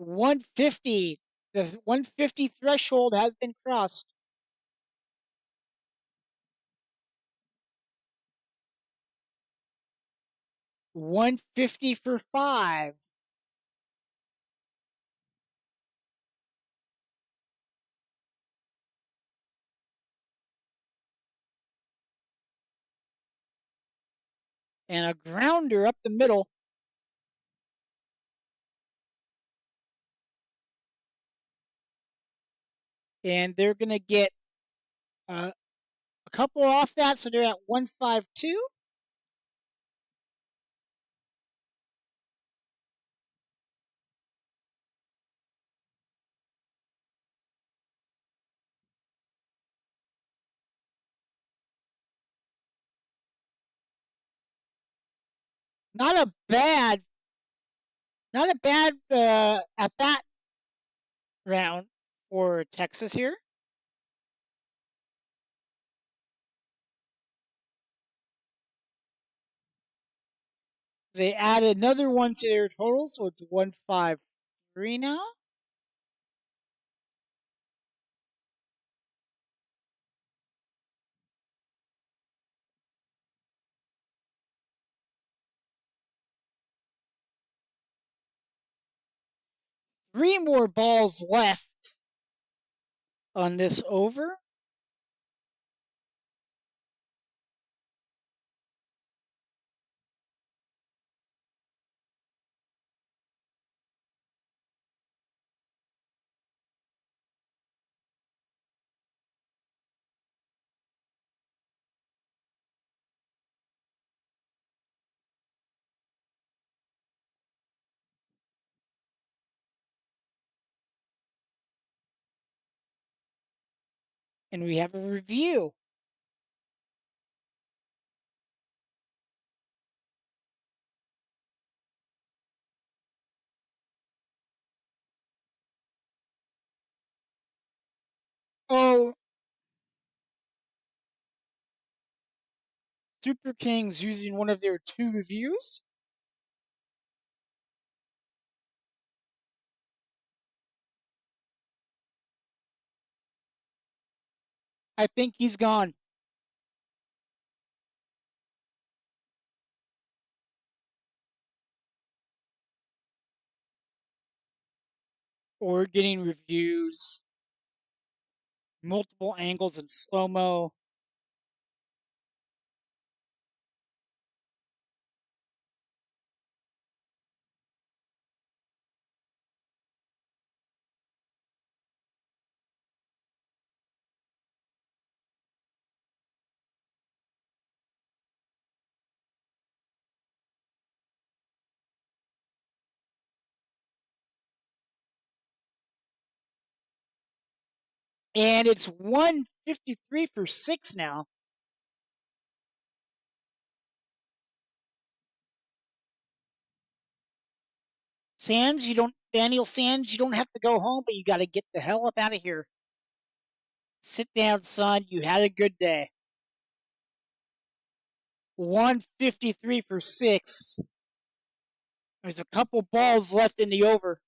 $150. The $150 threshold has been crossed. $150 for 5. And a grounder up the middle. And they're going to get a couple off that, so they're at 152. Not a bad at bat round for Texas here. They add another one to their total, so it's 153 now. Three more balls left on this over. And we have a review. Oh, Super Kings using one of their two reviews. I think he's gone. Or getting reviews, multiple angles in slow mo. And it's 153 for 6 now. Daniel Sands, you don't have to go home, but you got to get the hell up out of here. Sit down, son. You had a good day. 153 for 6. There's a couple balls left in the over.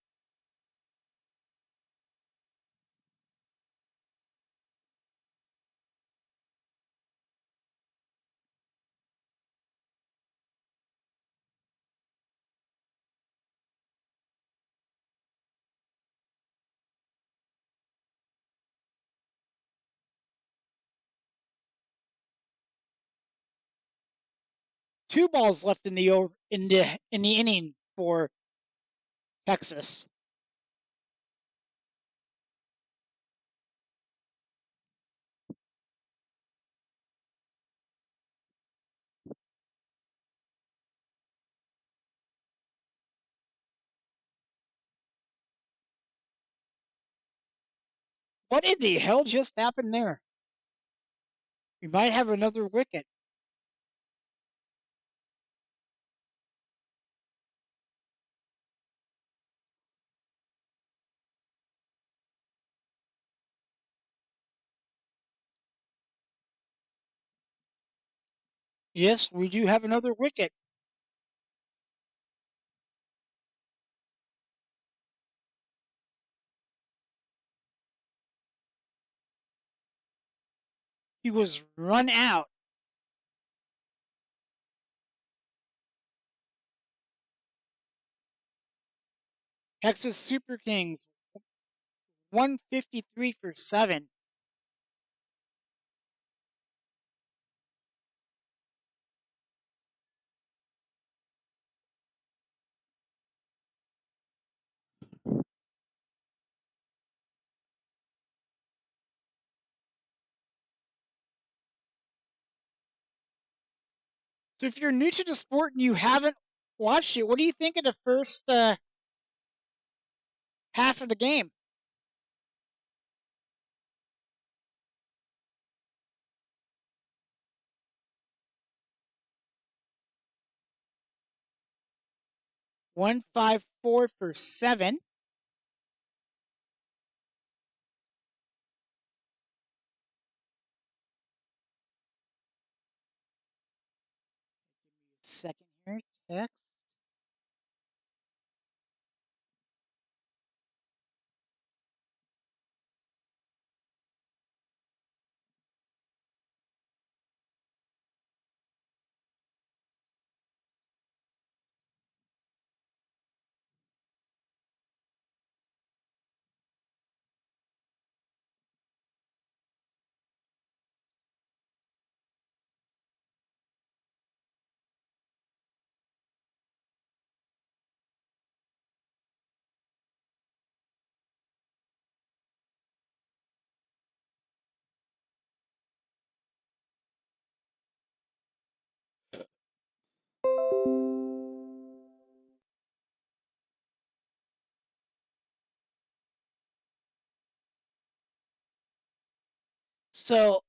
Two balls left in the inning for Texas. What in the hell just happened there? We might have another wicket. Yes, we do have another wicket. He was run out. Texas Super Kings 153 for 7. So if you're new to the sport and you haven't watched it, what do you think of the first half of the game? One five four for 7. Give me a second here. Text. So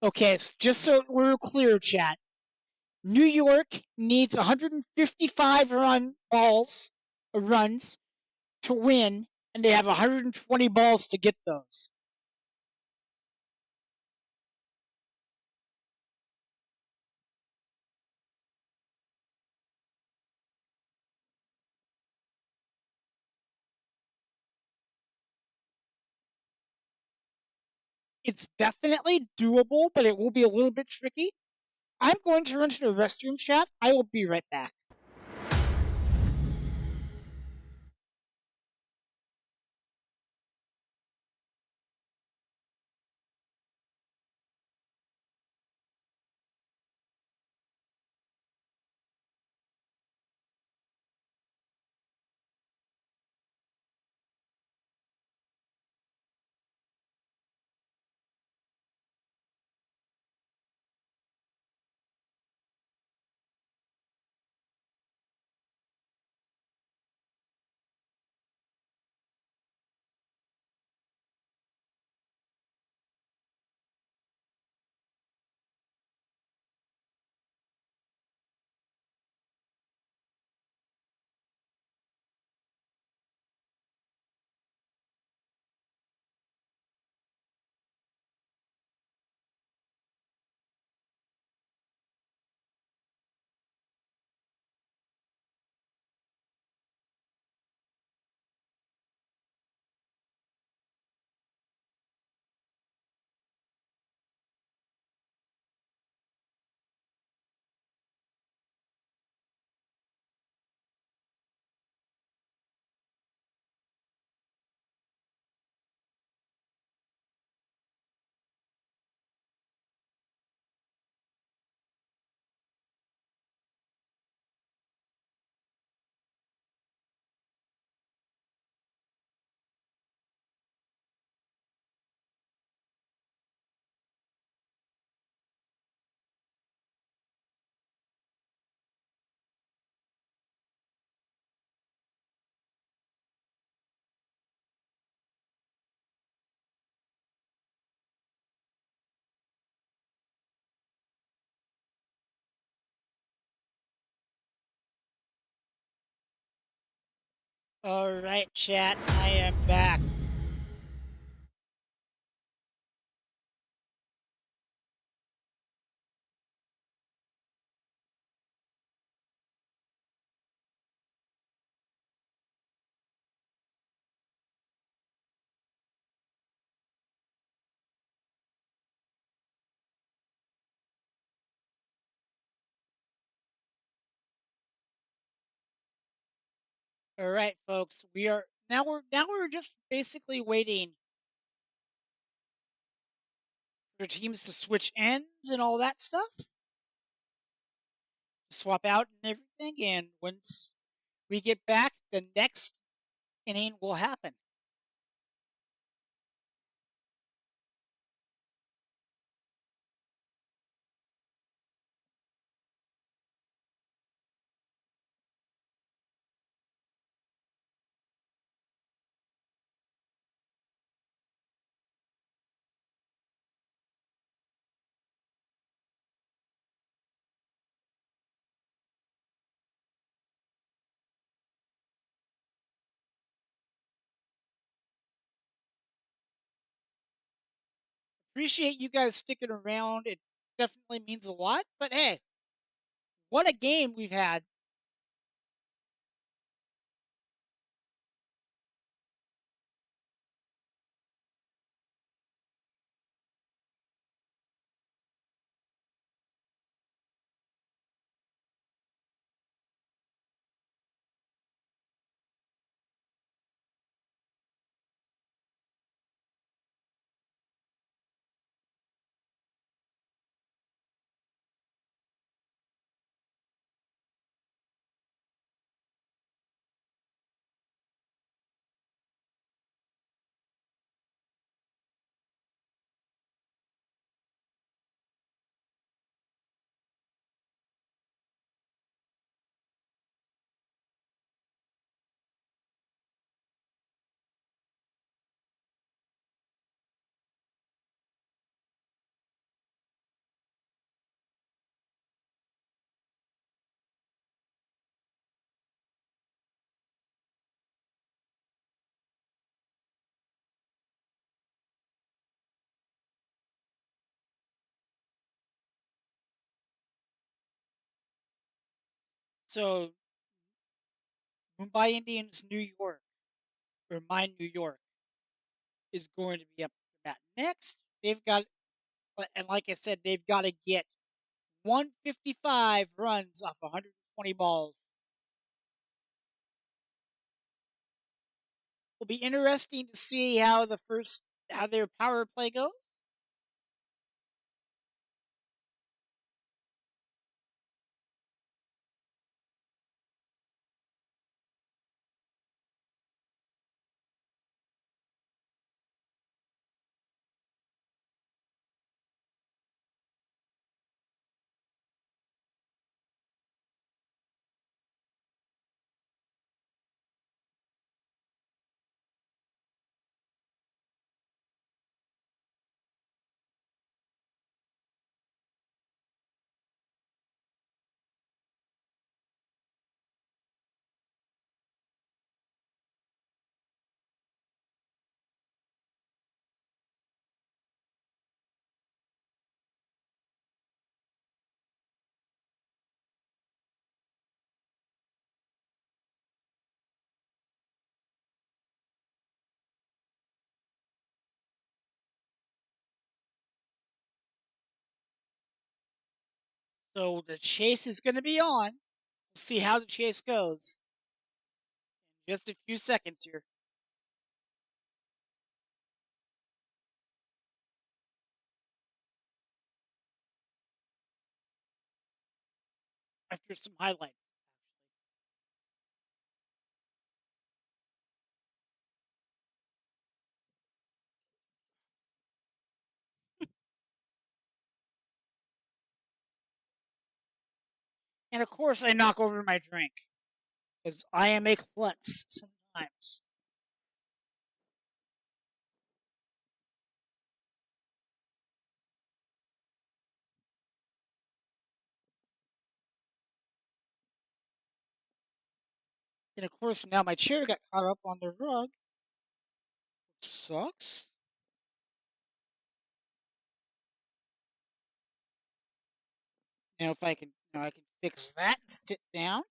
okay, so just so we're clear, chat. New York needs 155 runs to win, and they have 120 balls to get those. It's definitely doable, but it will be a little bit tricky. I'm going to run to the restroom, chat. I will be right back. All right, chat. I am back. All right, folks. We're just basically waiting for teams to switch ends and all that stuff, swap out and everything. And once we get back, the next inning will happen. Appreciate you guys sticking around. It definitely means a lot. But hey, what a game we've had. So, Mumbai Indians, New York, or my New York, is going to be up for that next. They've got, and like I said, they've got to get 155 runs off 120 balls. Will be interesting to see how their power play goes. So the chase is going to be on. We'll see how the chase goes in just a few seconds here. After some highlights, and of course, I knock over my drink because I am a klutz sometimes. And of course, now my chair got caught up on the rug, which sucks. Now, if I can, now I can fix that and sit down.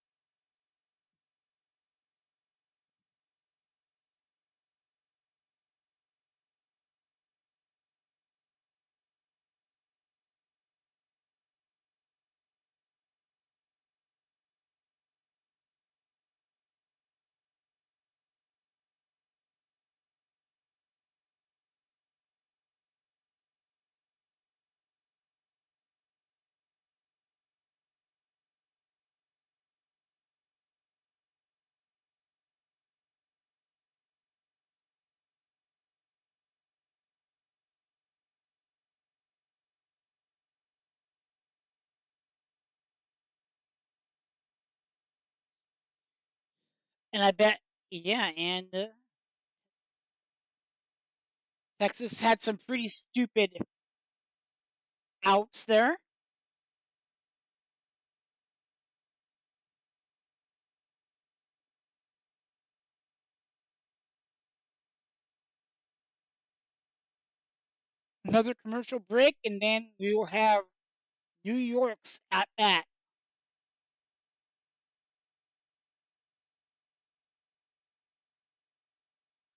And I bet, yeah, and Texas had some pretty stupid outs there. Another commercial break, and then we will have New York's at bat.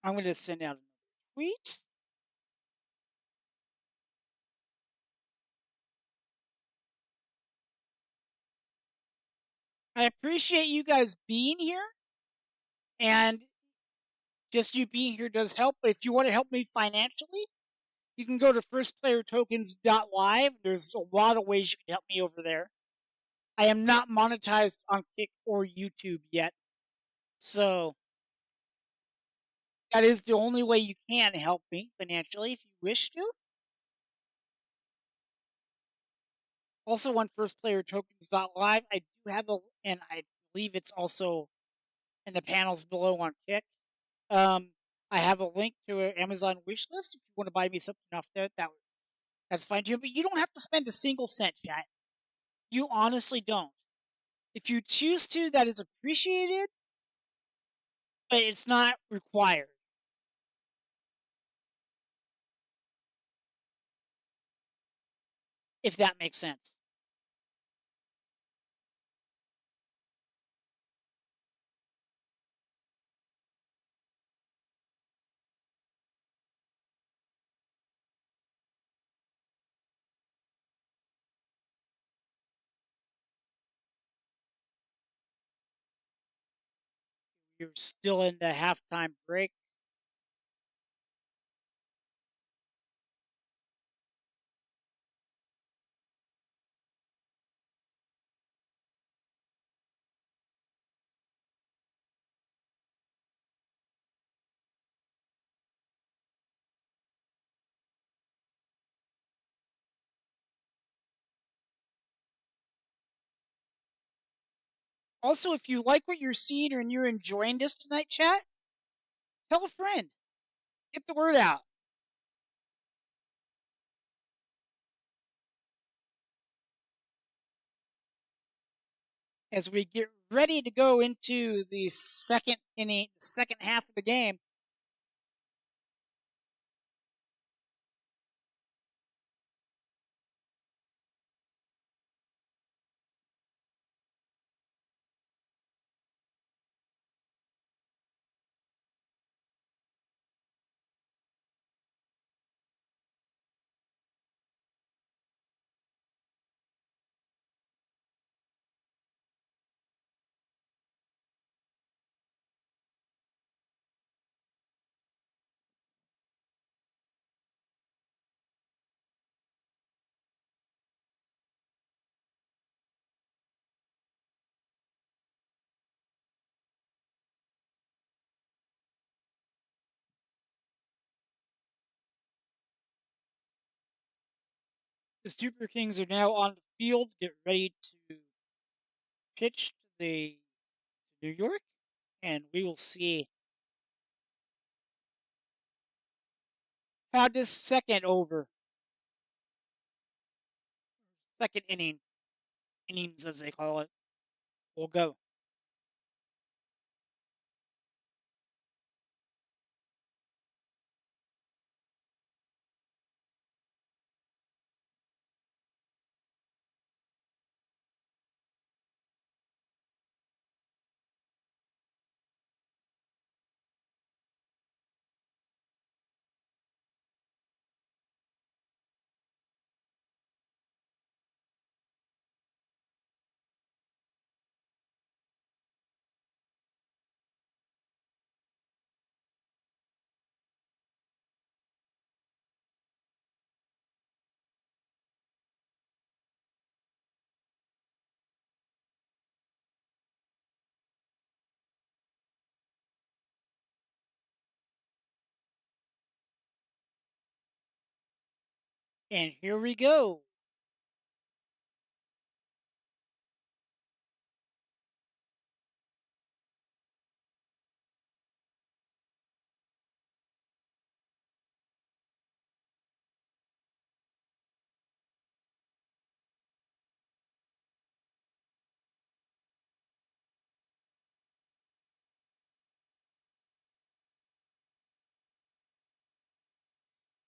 I'm going to send out another tweet. I appreciate you guys being here, and just you being here does help. But if you want to help me financially, you can go to firstplayertokens.live. There's a lot of ways you can help me over there. I am not monetized on Kick or YouTube yet, so that is the only way you can help me financially if you wish to. Also on firstplayertokens.live, I do have and I believe it's also in the panels below on Kick. I have a link to an Amazon wish list if you want to buy me something off there. That's fine too, but you don't have to spend a single cent, chat. You honestly don't. If you choose to, that is appreciated, but it's not required. If that makes sense. You're still in the halftime break. Also, if you like what you're seeing and you're enjoying this tonight, chat, tell a friend. Get the word out. As we get ready to go into the second inning, the second half of the game. The Super Kings are now on the field. Get ready to pitch to New York, and we will see how this second innings as they call it, will go. And here we go.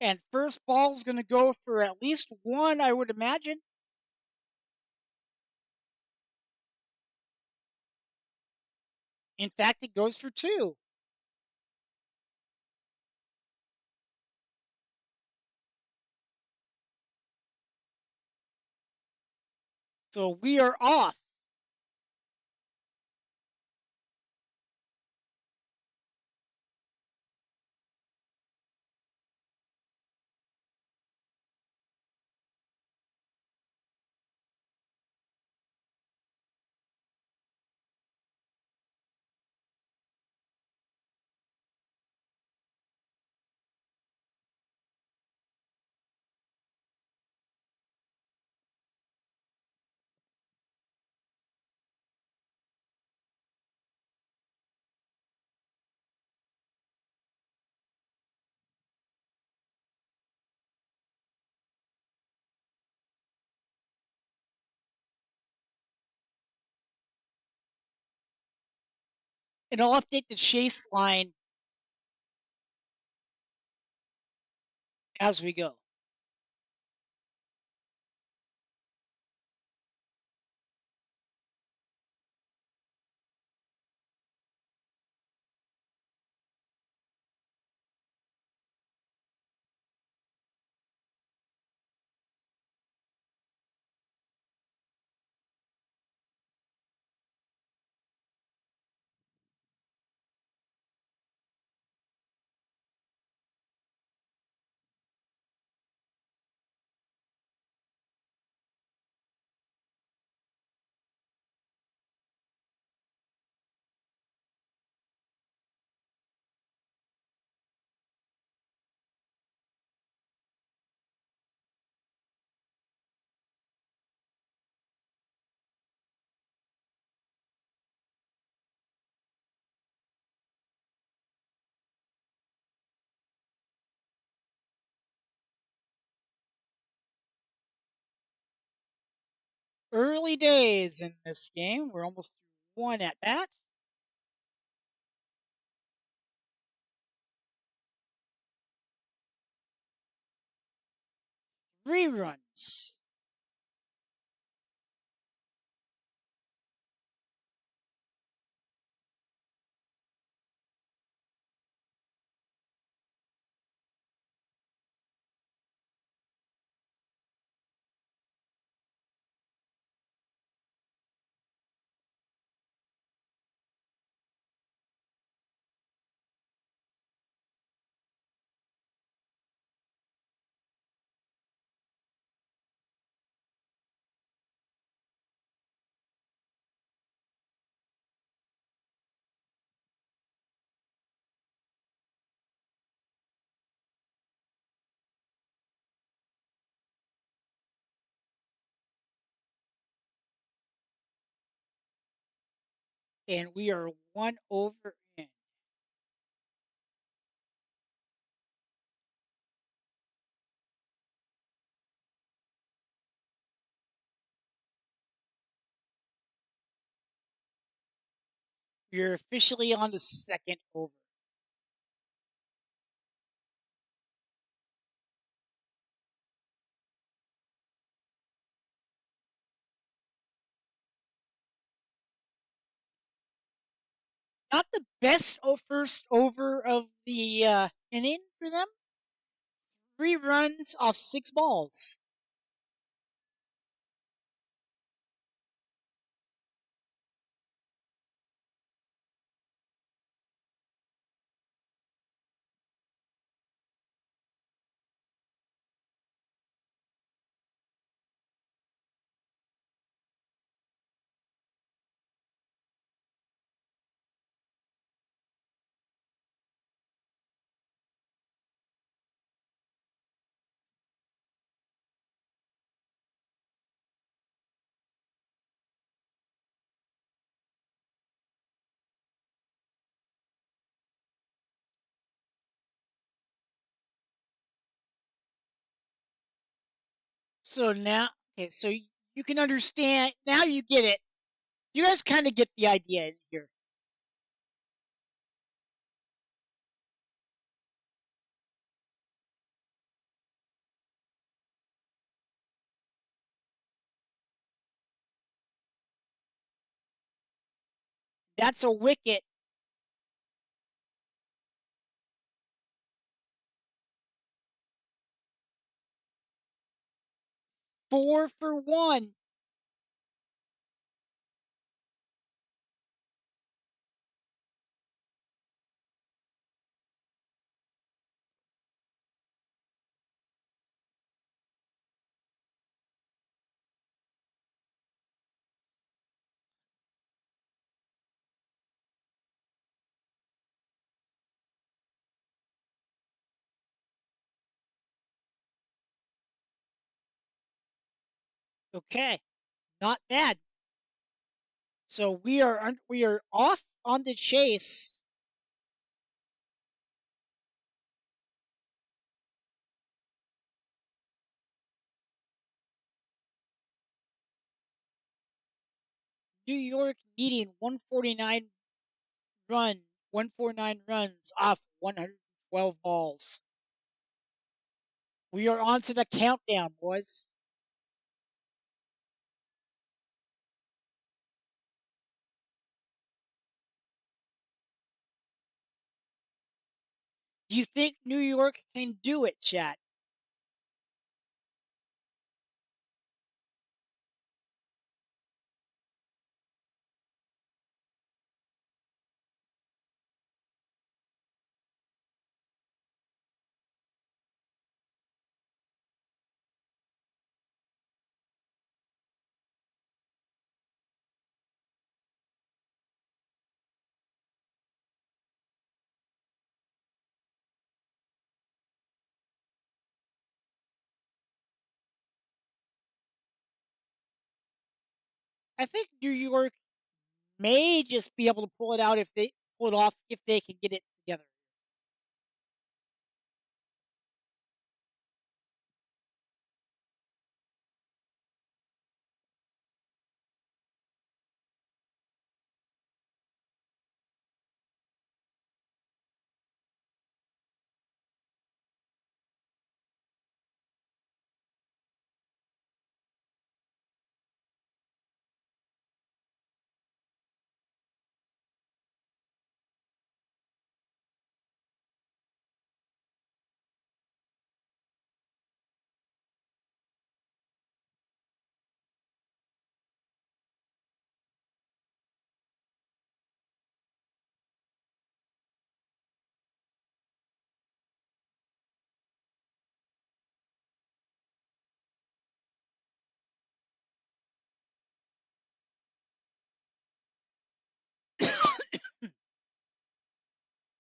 And first ball is going to go for at least one, I would imagine. In fact, it goes for two. So we are off. And I'll update the chase line as we go. Early days in this game. We're almost through one at bat. Three runs. And we are one over in. We're officially on the second over. Not the best first over of the inning for them. 3 runs off 6 balls. So now, okay, so you can understand. Now you get it. You guys kind of get the idea in here. That's a wicket. 4 for 1. Okay, not bad. So we are off on the chase. New York needing 149 runs off 112 balls. We are on to the countdown, boys. Do you think New York can do it, chat? I think New York may just be able to pull it out if they pull it off if they can get it together.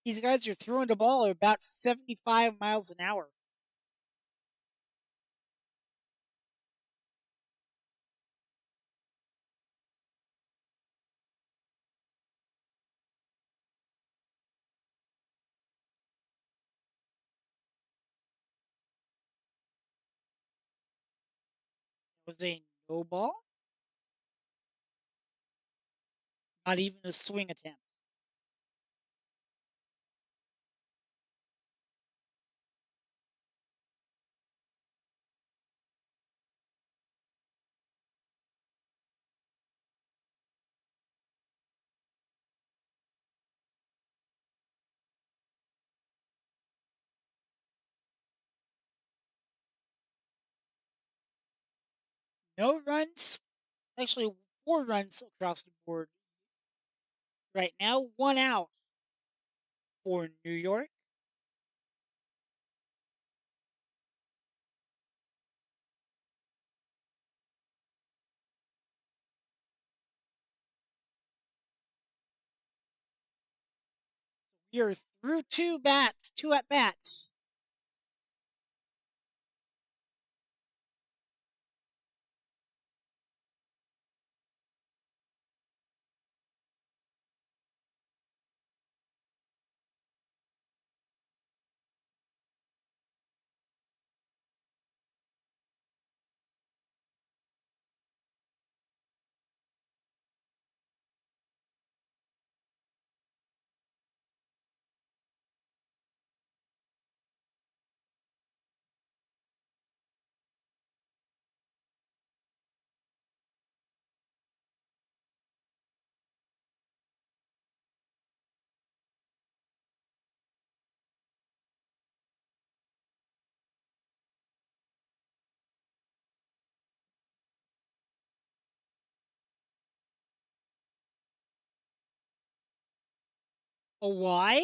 These guys are throwing the ball at about 75 miles an hour. It was a no ball, not even a swing attempt. No runs, actually 4 runs across the board right now. 1 out for New York. We are through 2 at bats. a wide,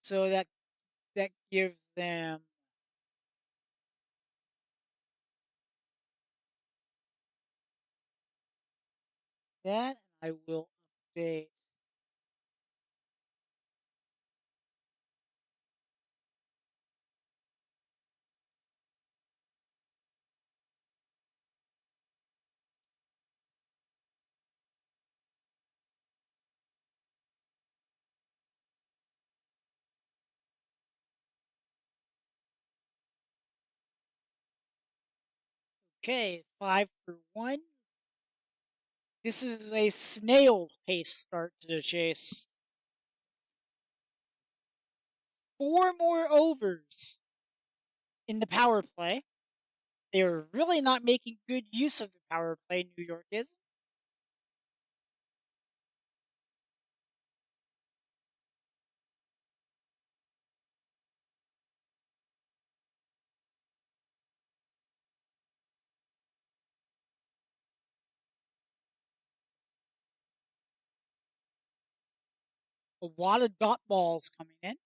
so that gives them that. I will update. Okay, 5 for 1. This is a snail's pace start to the chase. 4 more overs in the power play. They're really not making good use of the power play, New York is. A lot of dot balls coming in.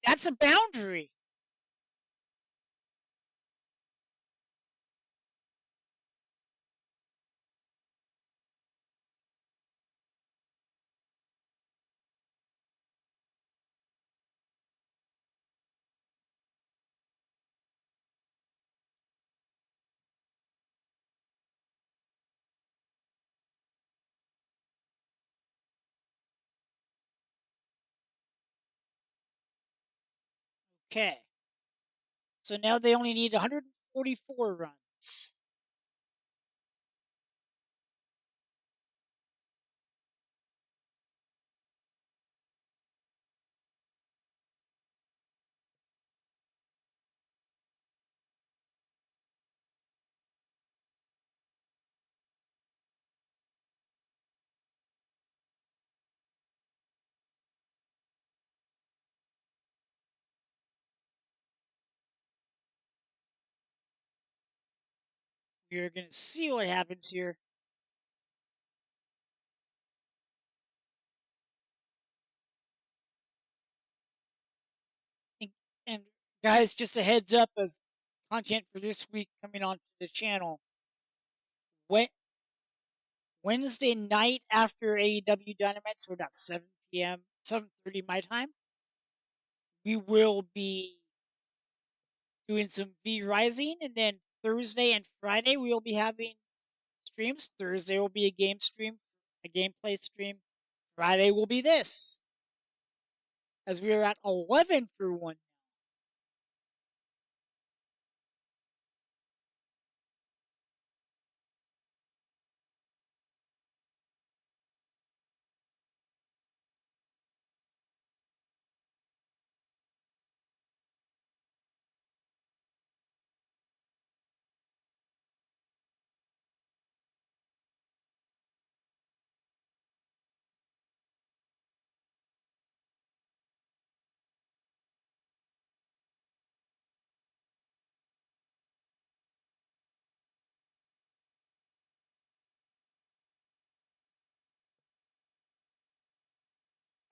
That's a boundary. Okay. So now they only need 144 runs. We're going to see what happens here. And guys, just a heads up as content for this week coming onto the channel. Wednesday night after AEW Dynamite, so about 7 p.m., 7:30 my time, we will be doing some V Rising, and then Thursday and Friday we will be having streams. Thursday will be a game stream, a gameplay stream. Friday will be this, as we are at 11 for 1.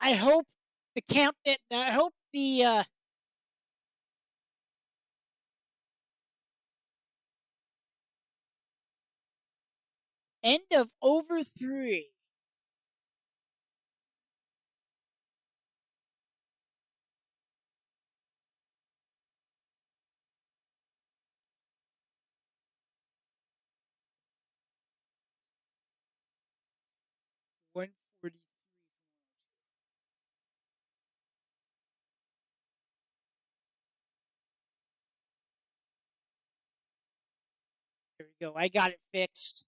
I hope the count. I hope the end of over 3. $143. There we go. I got it fixed.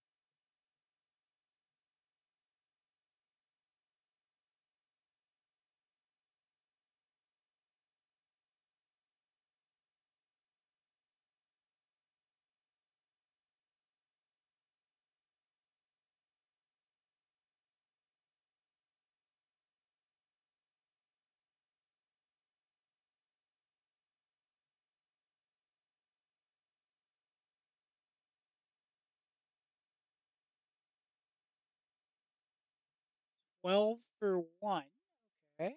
12 for 1. Okay.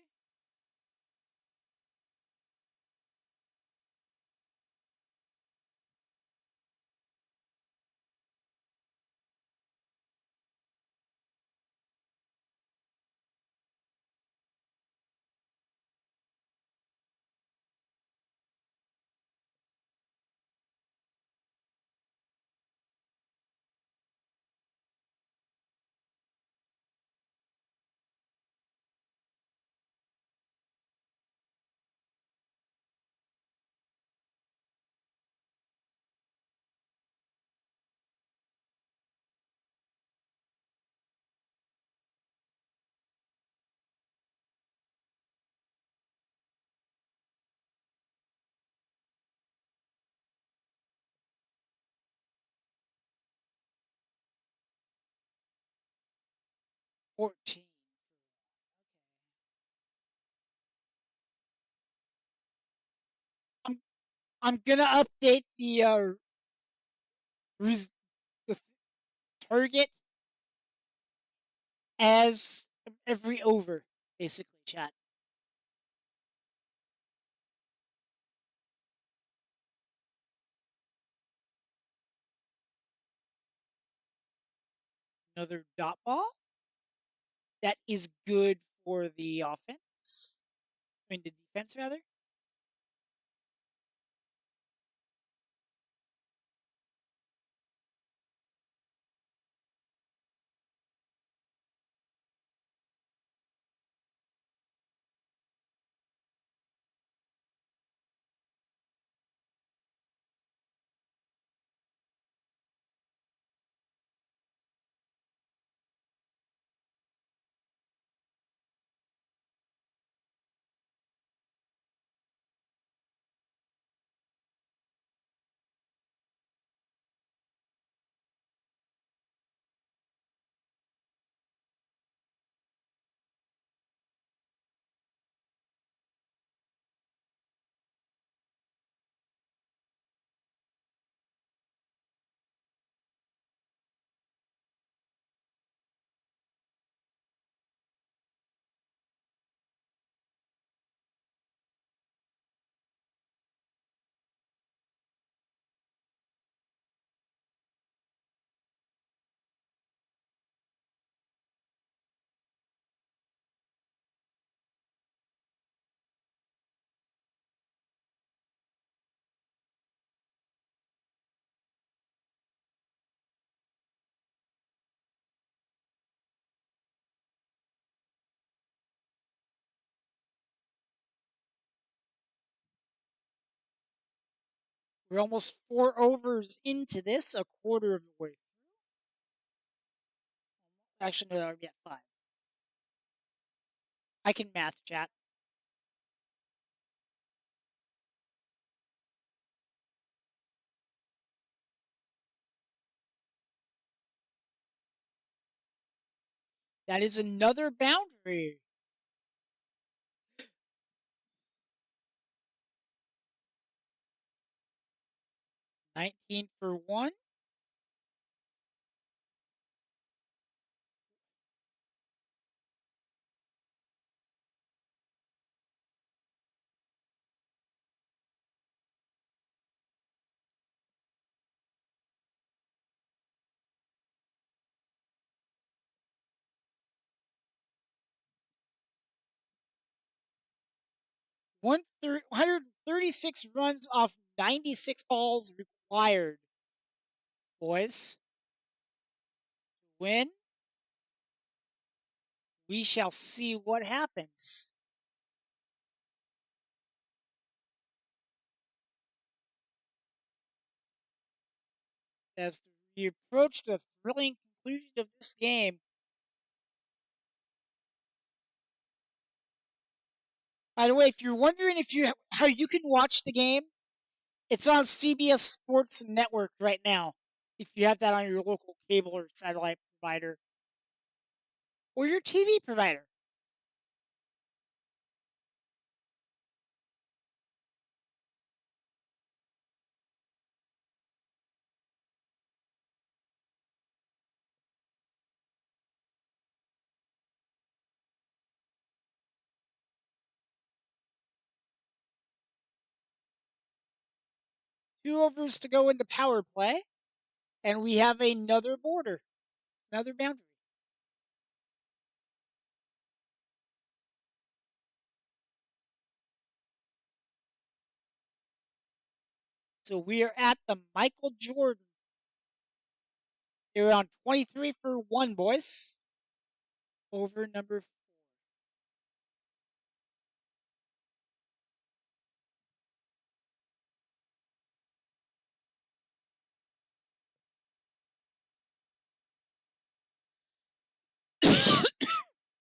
$14 for 1. Okay. I'm gonna update the target as every over, basically, chat. Another dot ball. That is good for the offense. I mean, the defense, rather. We're almost 4 overs into this, a quarter of the way through. Actually, no, yeah, 5. I can math, chat. That is another boundary. $19 for 1. One 136 runs off 96 balls required, boys. To win, we shall see what happens. As we approach the thrilling conclusion of this game. By the way, if you're wondering how you can watch the game, it's on CBS Sports Network right now. If you have that on your local cable or satellite provider or your TV provider. 2 overs to go into power play, and we have another border, another boundary. So we are at the Michael Jordan. They're on 23 for 1, boys. Over number 4.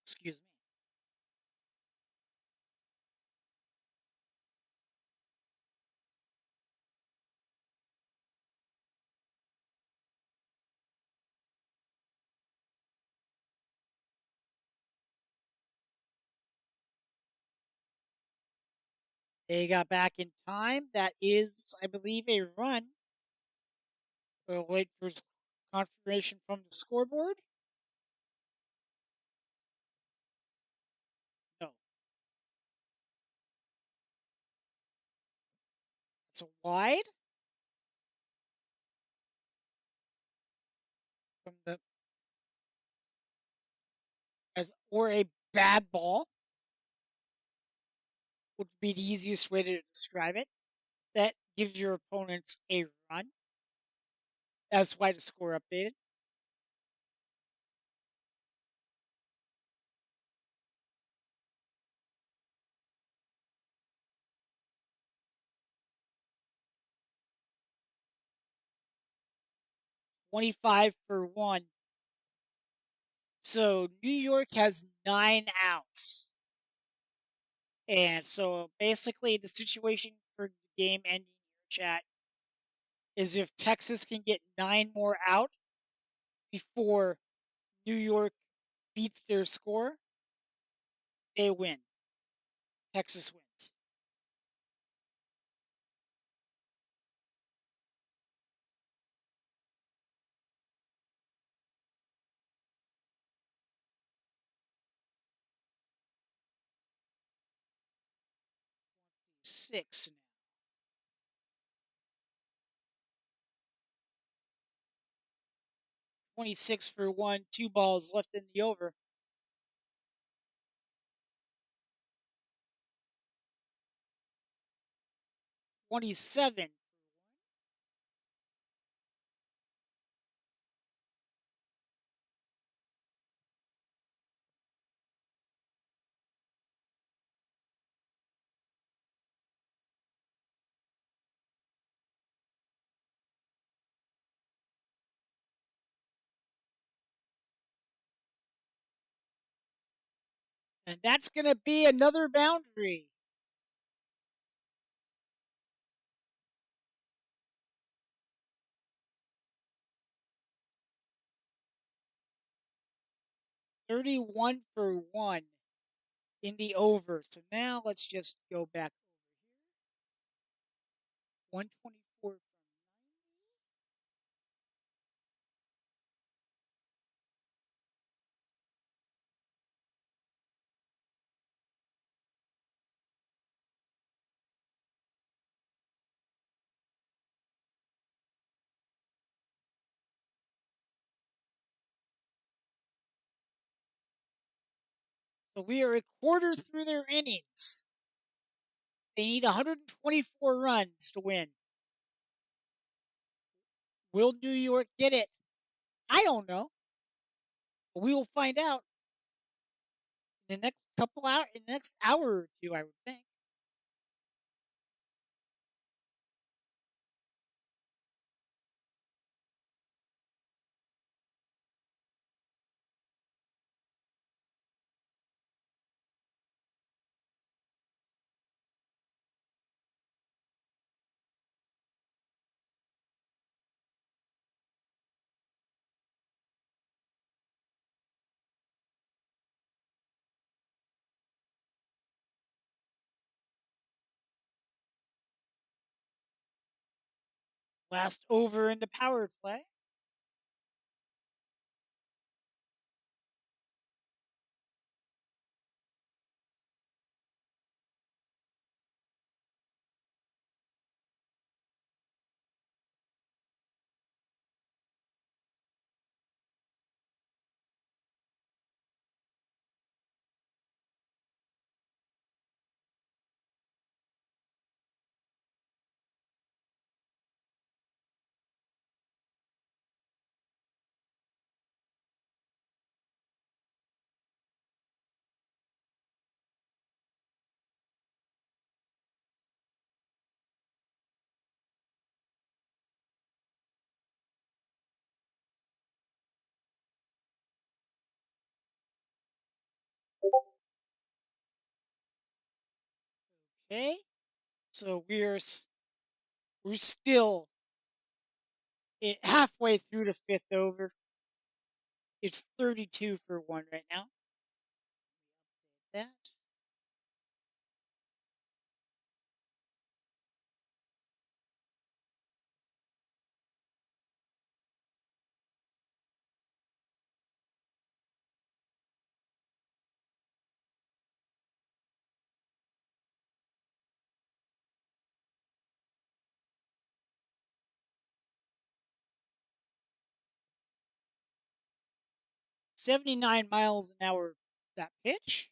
Excuse me. They got back in time. That is, I believe, a run. We'll wait for confirmation from the scoreboard. No. It's a wide from the or a bad ball would be the easiest way to describe it. That gives your opponents a run. That's why the score updated. $25 for 1. So New York has 9 outs. And so basically the situation for the game ending here, chat, is if Texas can get 9 more out before New York beats their score, they win. Texas wins. Six now. 26 for 1, 2 balls left in the over. 27 for 1. And that's going to be another boundary. $31 for 1 in the over. So now let's just go back over here. 124 from 90. So we are a quarter through their innings. They need 124 runs to win. Will New York get it? I don't know. But we will find out in the next couple hours, in the next hour or two, I would think. Last over in the power play. Okay, so we're still halfway through the fifth over. It's 32 for one right now. That 79 miles an hour. That pitch.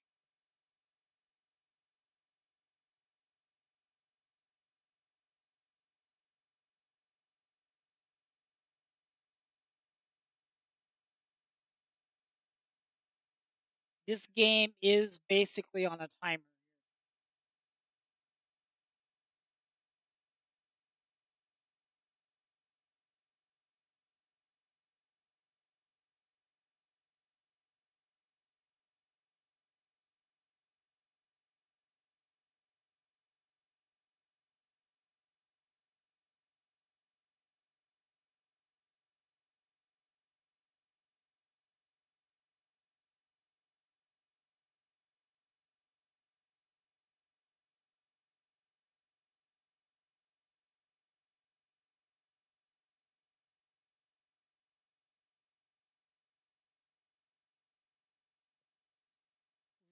This game is basically on a timer.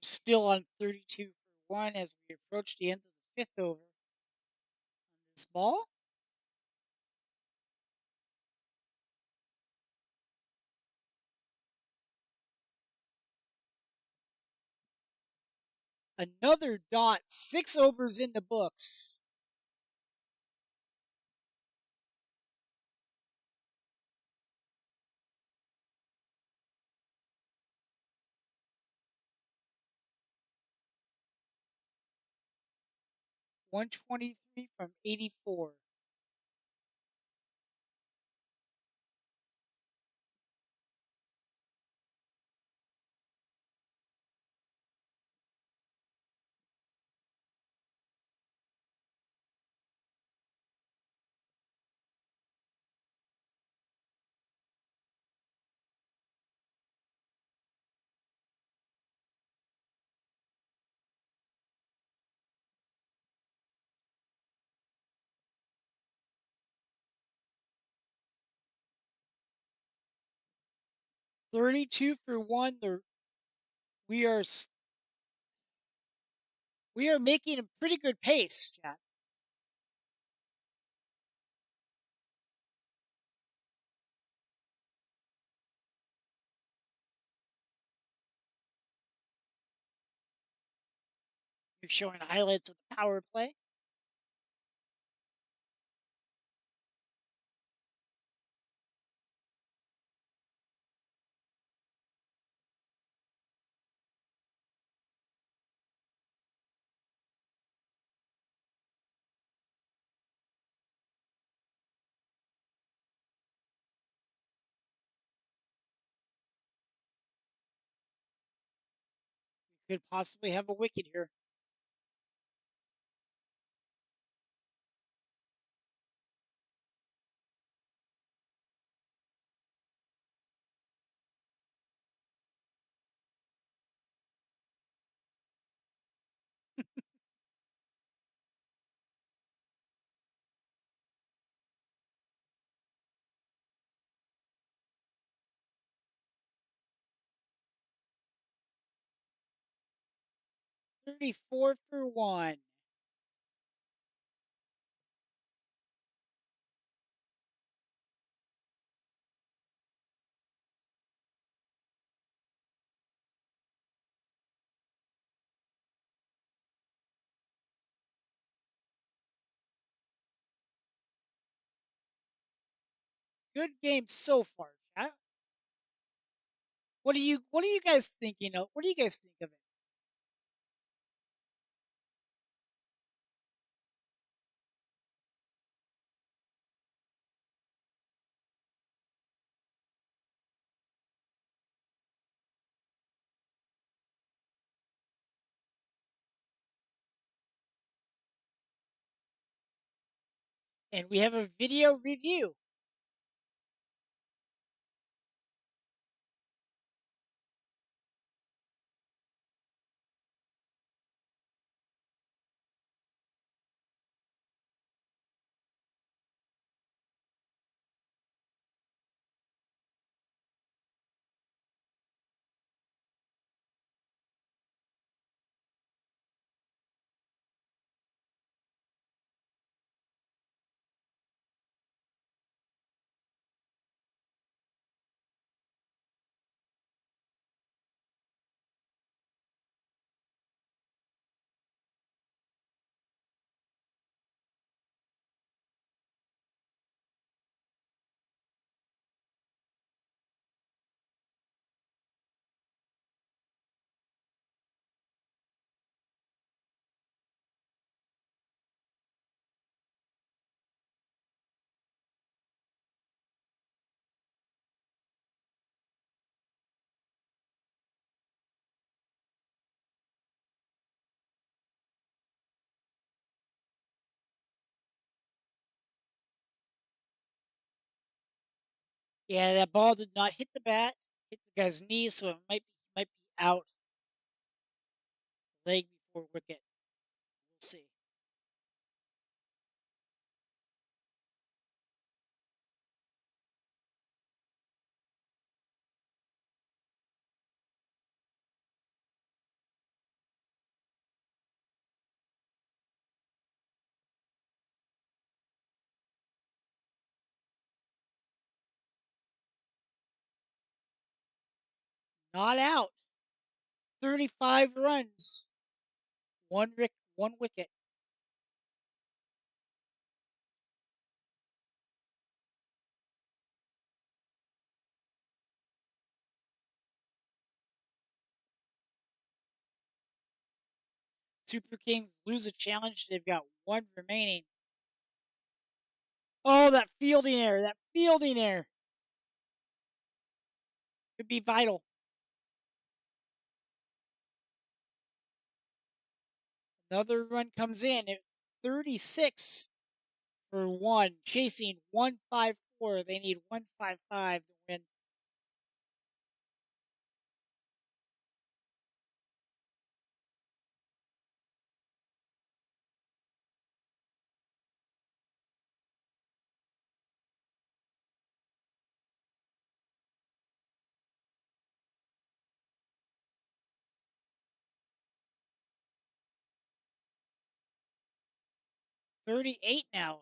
We're still on 32 for one as we approach the end of the fifth over on this ball. Another dot, 6 overs in the books. $123 from 84. $32 for one. We are we are making a pretty good pace, Chad. You're showing highlights of the power play. We could possibly have a wicket here. $34 for one. Good game so far, Chad. What are you guys thinking of? What do you guys think of it? And we have a video review. Yeah, that ball did not hit the bat, hit the guy's knee, so it might be out. Leg before wicket. We'll see. Not out. 35 runs. One wicket. Super Kings lose a challenge. They've got one remaining. Oh, that fielding error. That fielding error. Could be vital. Another run comes in at 36 for one. Chasing 154. They need 155 to win. $38 now.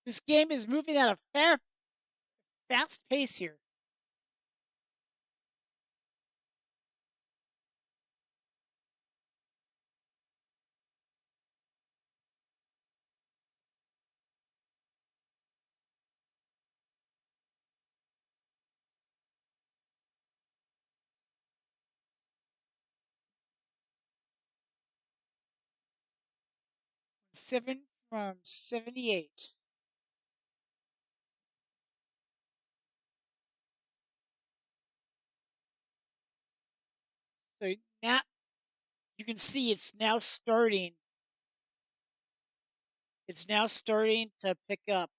This game is moving at a fast pace here. Seven from 78. So now you can see it's now starting. It's now starting to pick up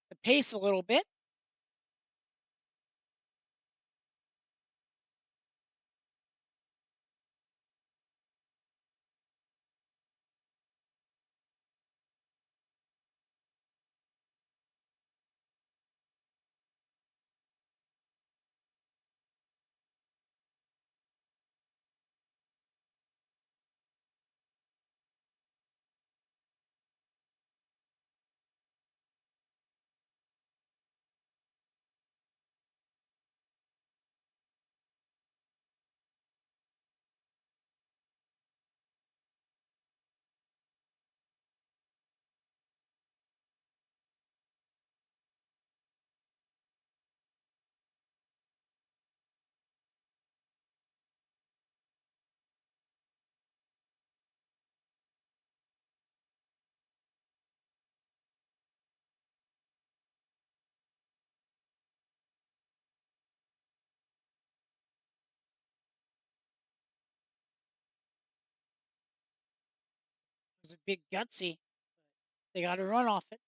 the pace a little bit. bit gutsy. They got to run off it.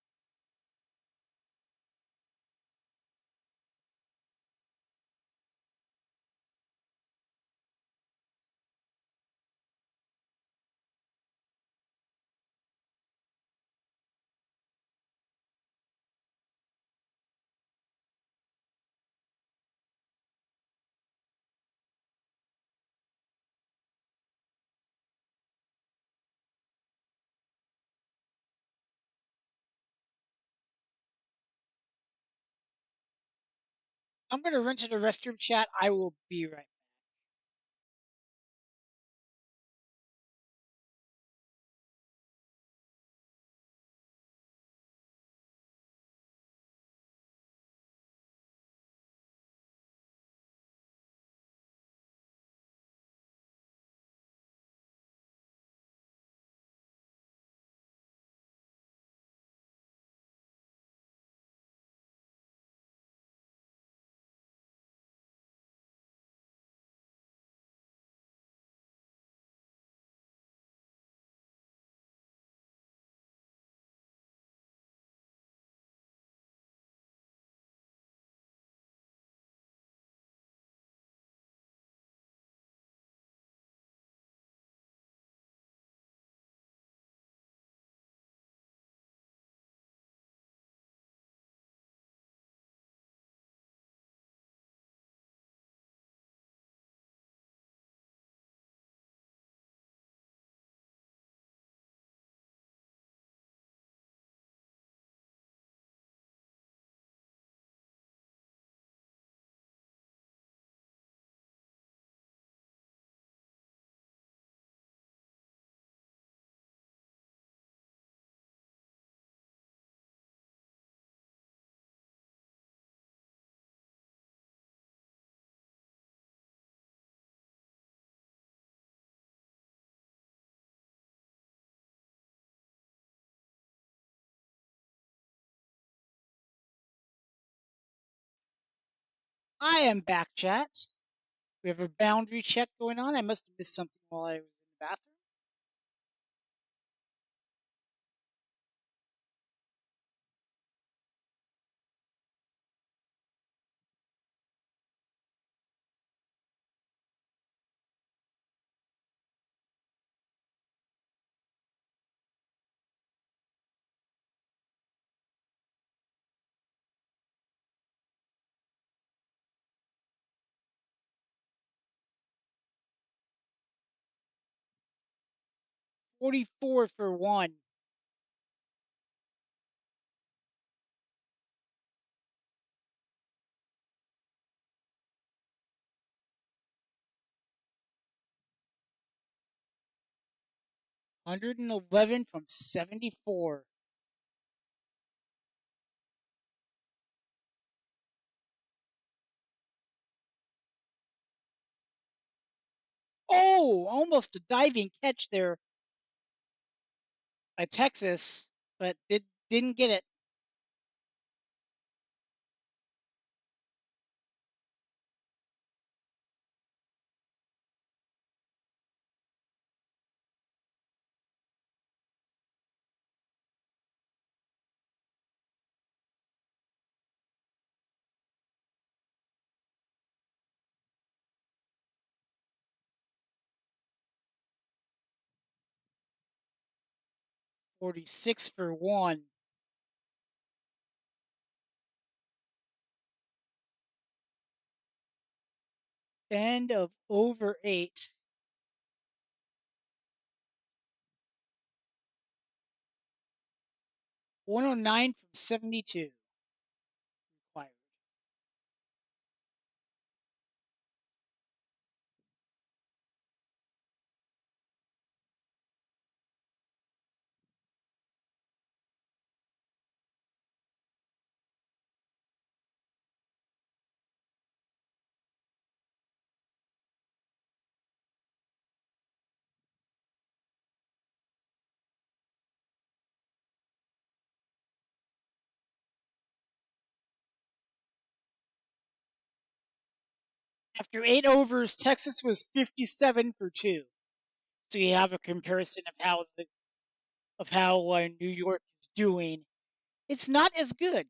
I'm going to run to the restroom, chat. I will be right back. I am back, chat. We have a boundary check going on. I must have missed something while I was in the bathroom. $44 for one. $111 from 74. Oh, almost a diving catch there by Texas, but didn't get it. $46 for one. End of over 8. $109 from 72 required. After 8 overs, Texas was 57 for 2. So you have a comparison of how of how New York is doing, it's not as good.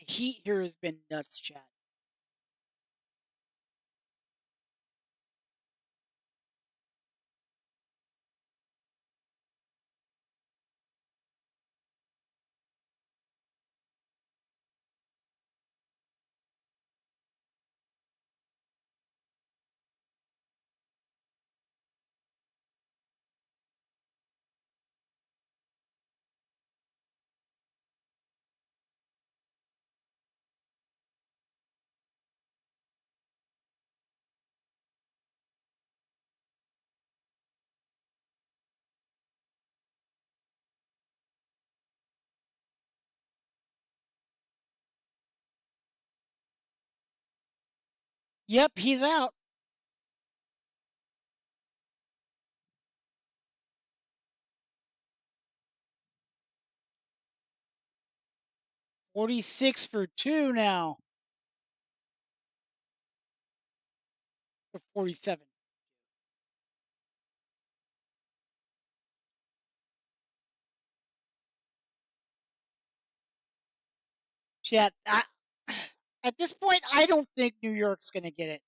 The heat here has been nuts, chat. Yep, he's out. $46 for 2 now. For 47. Chat, at this point, I don't think New York's going to get it.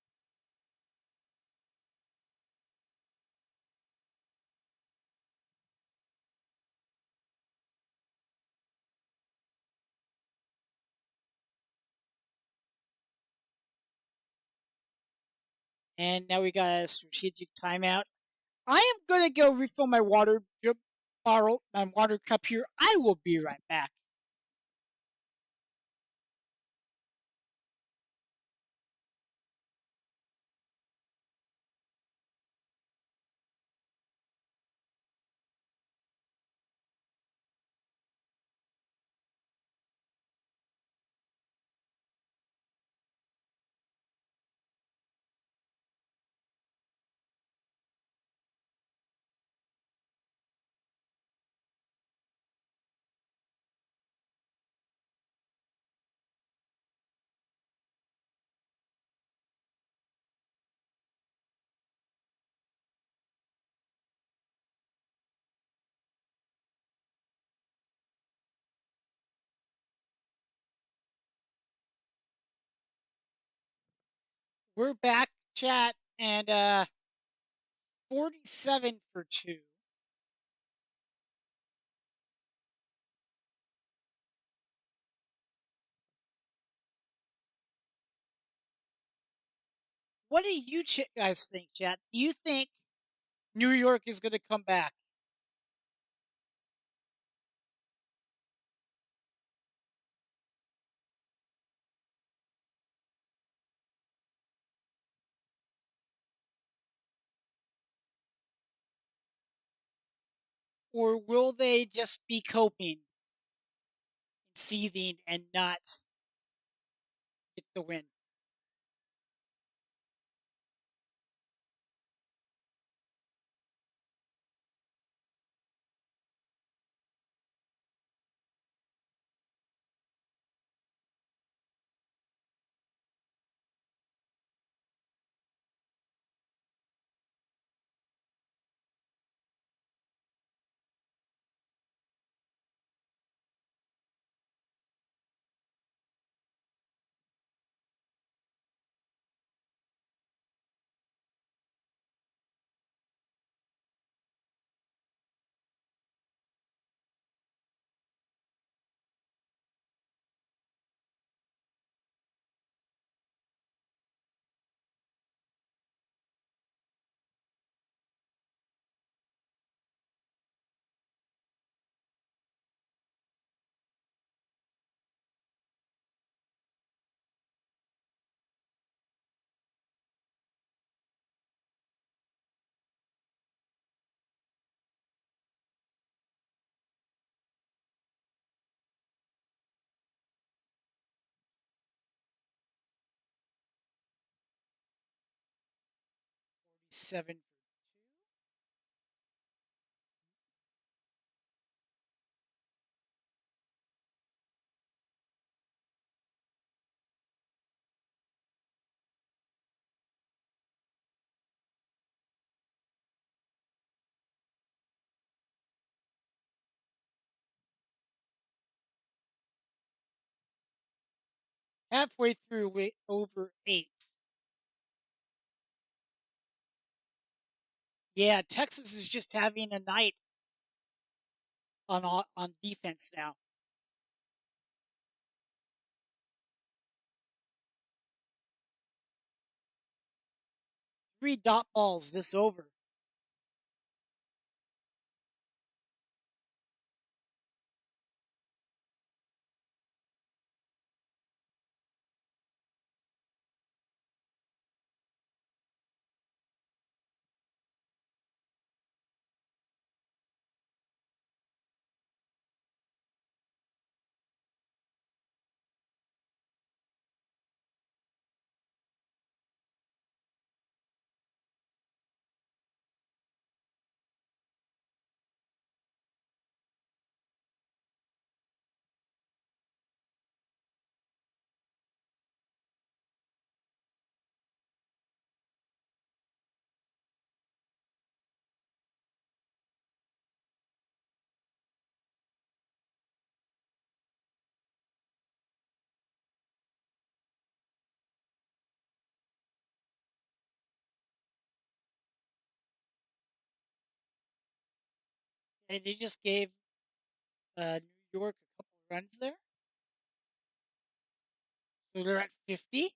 And now we got a strategic timeout. I am going to go refill my water bottle, my water cup here. I will be right back. We're back, chat, and 47 for 2. What do you guys think, chat? Do you think New York is going to come back? Or will they just be coping, seething, and not get the win? 57 for 2. Halfway through, over 8. Yeah, Texas is just having a night on defense now. 3 dot balls this over. And they just gave New York a couple of runs there. So they're at 50.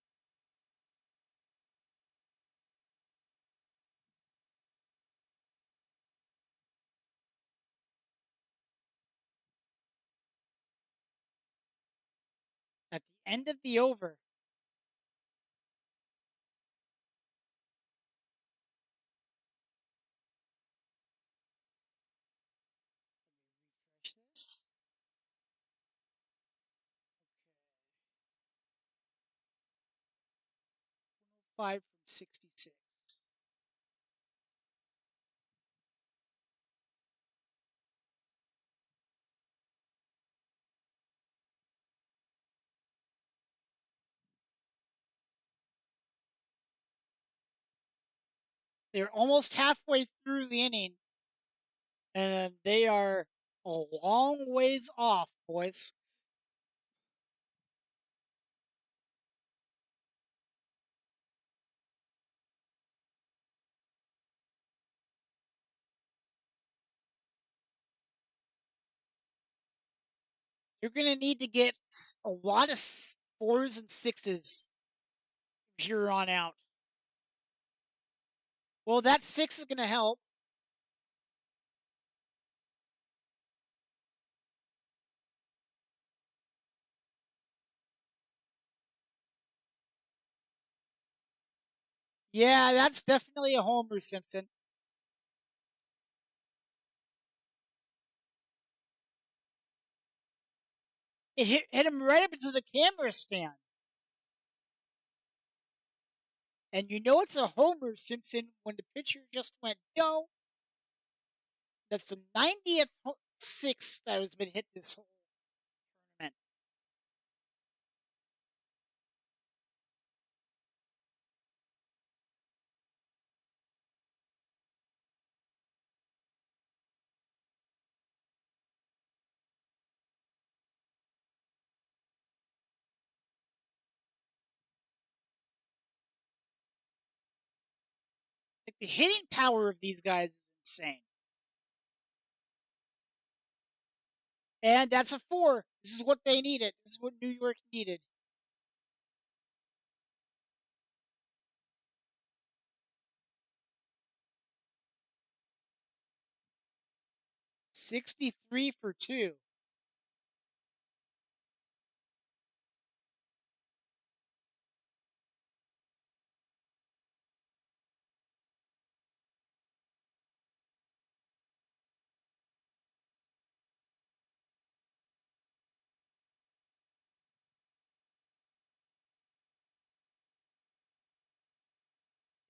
At the end of the over, let me refresh this. Okay. 105 from 66. They're almost halfway through the inning, and they are a long ways off, boys. You're going to need to get a lot of 4s and 6s from here on out. Well, that 6 is going to help. Yeah, that's definitely a homer, Simpson. It hit him right up into the camera stand. And you know it's a homer, Simpson, when the pitcher just went, yo. That's the 90th 6 that has been hit this whole tournament. Like the hitting power of these guys is insane. And that's a 4. This is what they needed. This is what New York needed. $63 for 2.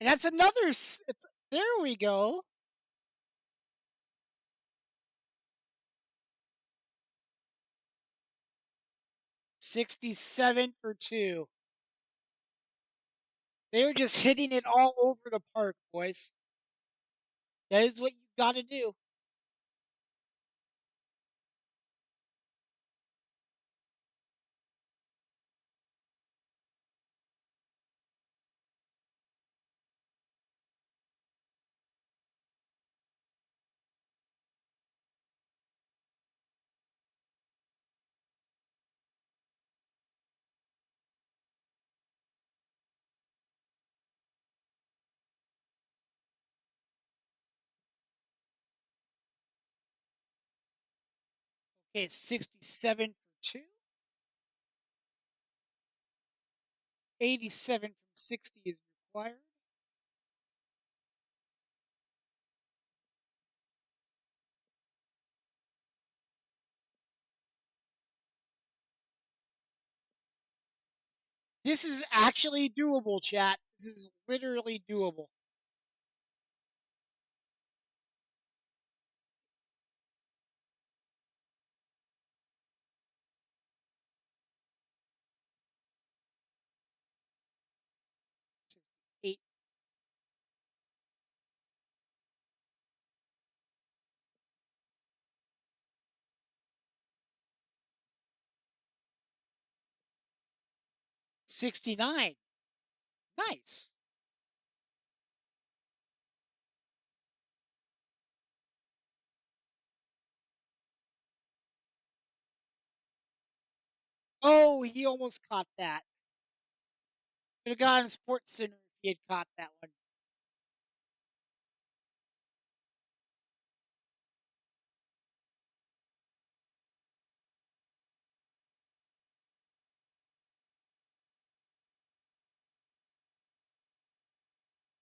And that's another. There we go. $67 for 2. They're just hitting it all over the park, boys. That is what you got to do. Okay, it's 67 for 2. 87 from 60 is required. This is actually doable, chat. This is literally doable. $68. 69. Nice. Oh, he almost caught that. Could have gotten Sports Center if he had caught that one.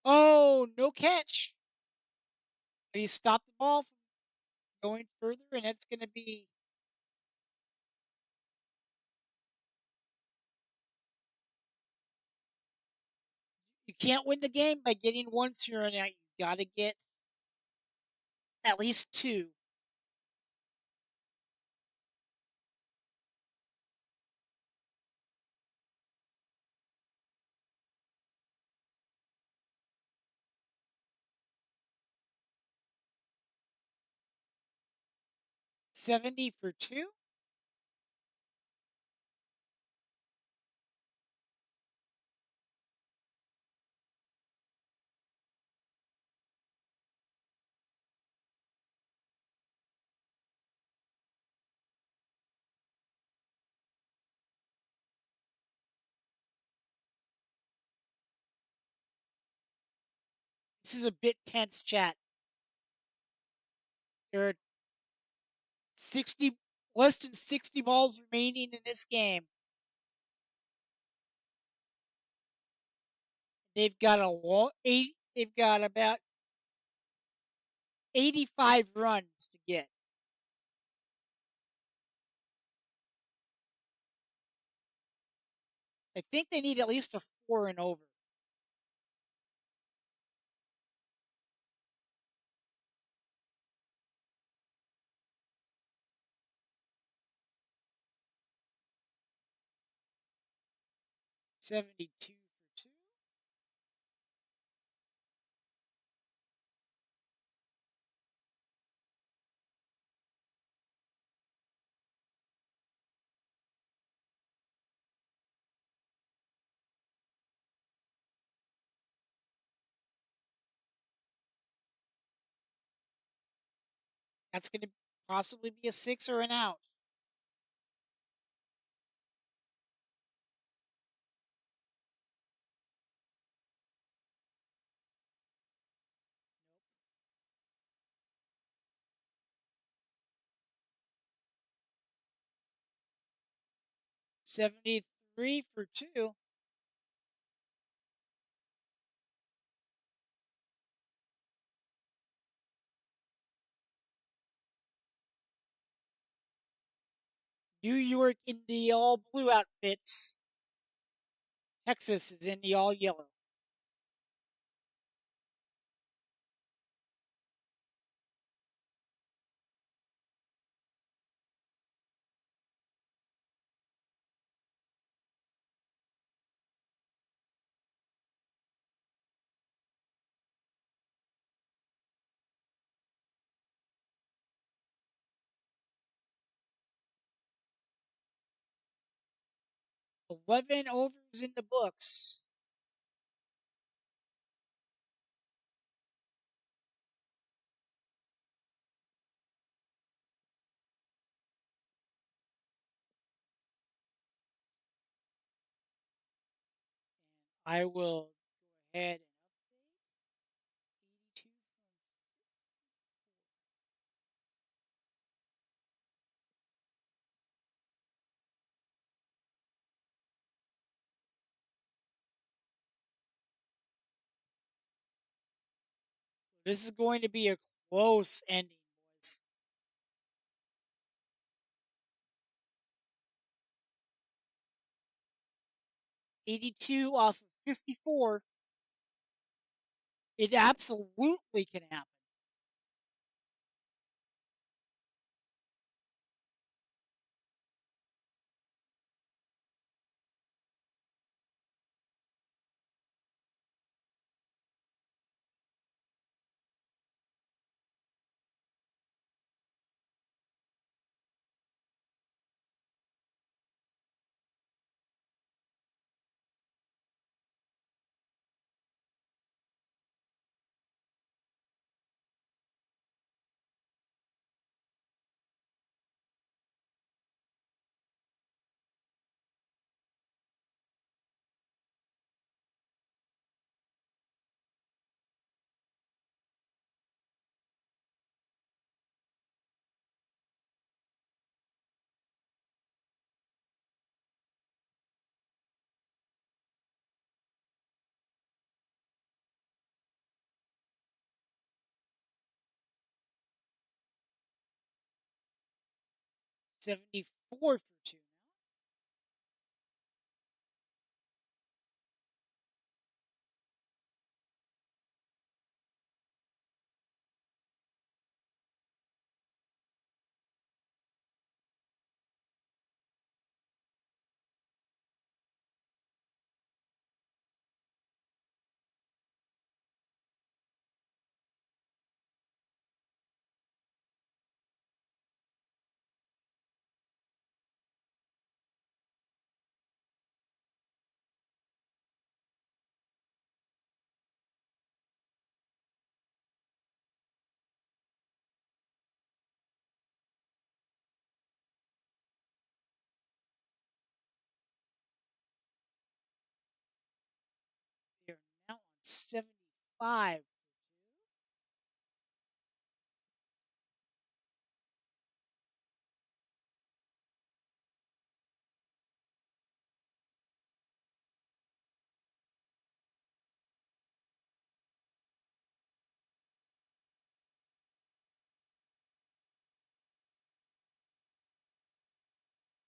Oh, no catch. But he stopped the ball from going further, and it's going to be. You can't win the game by getting one zero out. You got to get at least 2. $70 for 2. This is a bit tense, chat. There are 60, less than 60 balls remaining in this game. They've got they've got about 85 runs to get. I think they need at least a 4 and over. $72 for 2. That's going to possibly be a 6 or an out. Nope. 73 for 2. New York in the all blue outfits. Texas is in the all yellow. 11 overs in the books. And I will go ahead and update 82 from 54. So this is going to be a close ending, boys. $82 off of 54. It absolutely can happen. $74 for 2 now. They are now on 75 for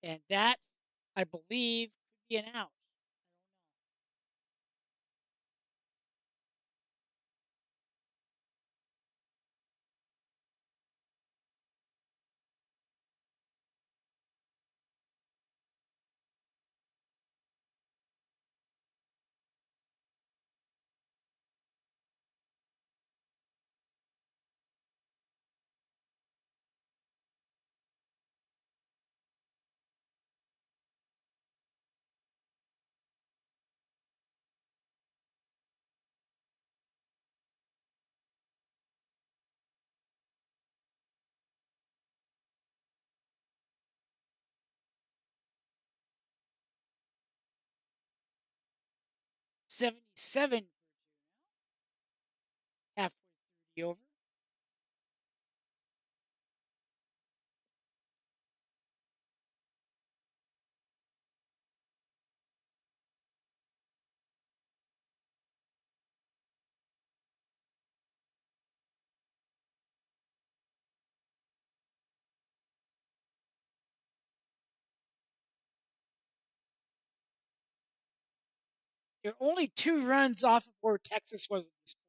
2. And that, I believe, could be an out. I don't know. 77 for 2 now. Halfway through the over. They're only 2 runs off of where Texas was at this point.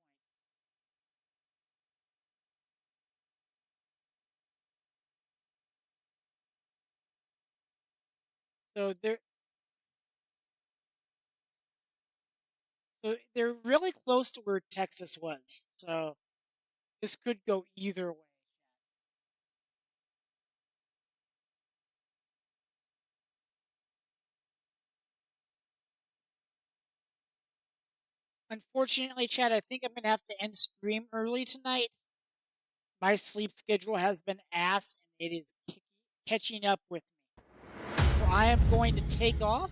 So they're really close to where Texas was. So this could go either way. Unfortunately, Chad, I think I'm going to have to end stream early tonight. My sleep schedule has been ass, and it is catching up with me. So I am going to take off,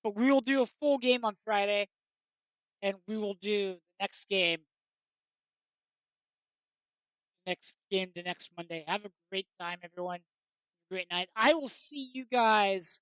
but we will do a full game on Friday, and we will do the next game the next Monday. Have a great time, everyone. Great night. I will see you guys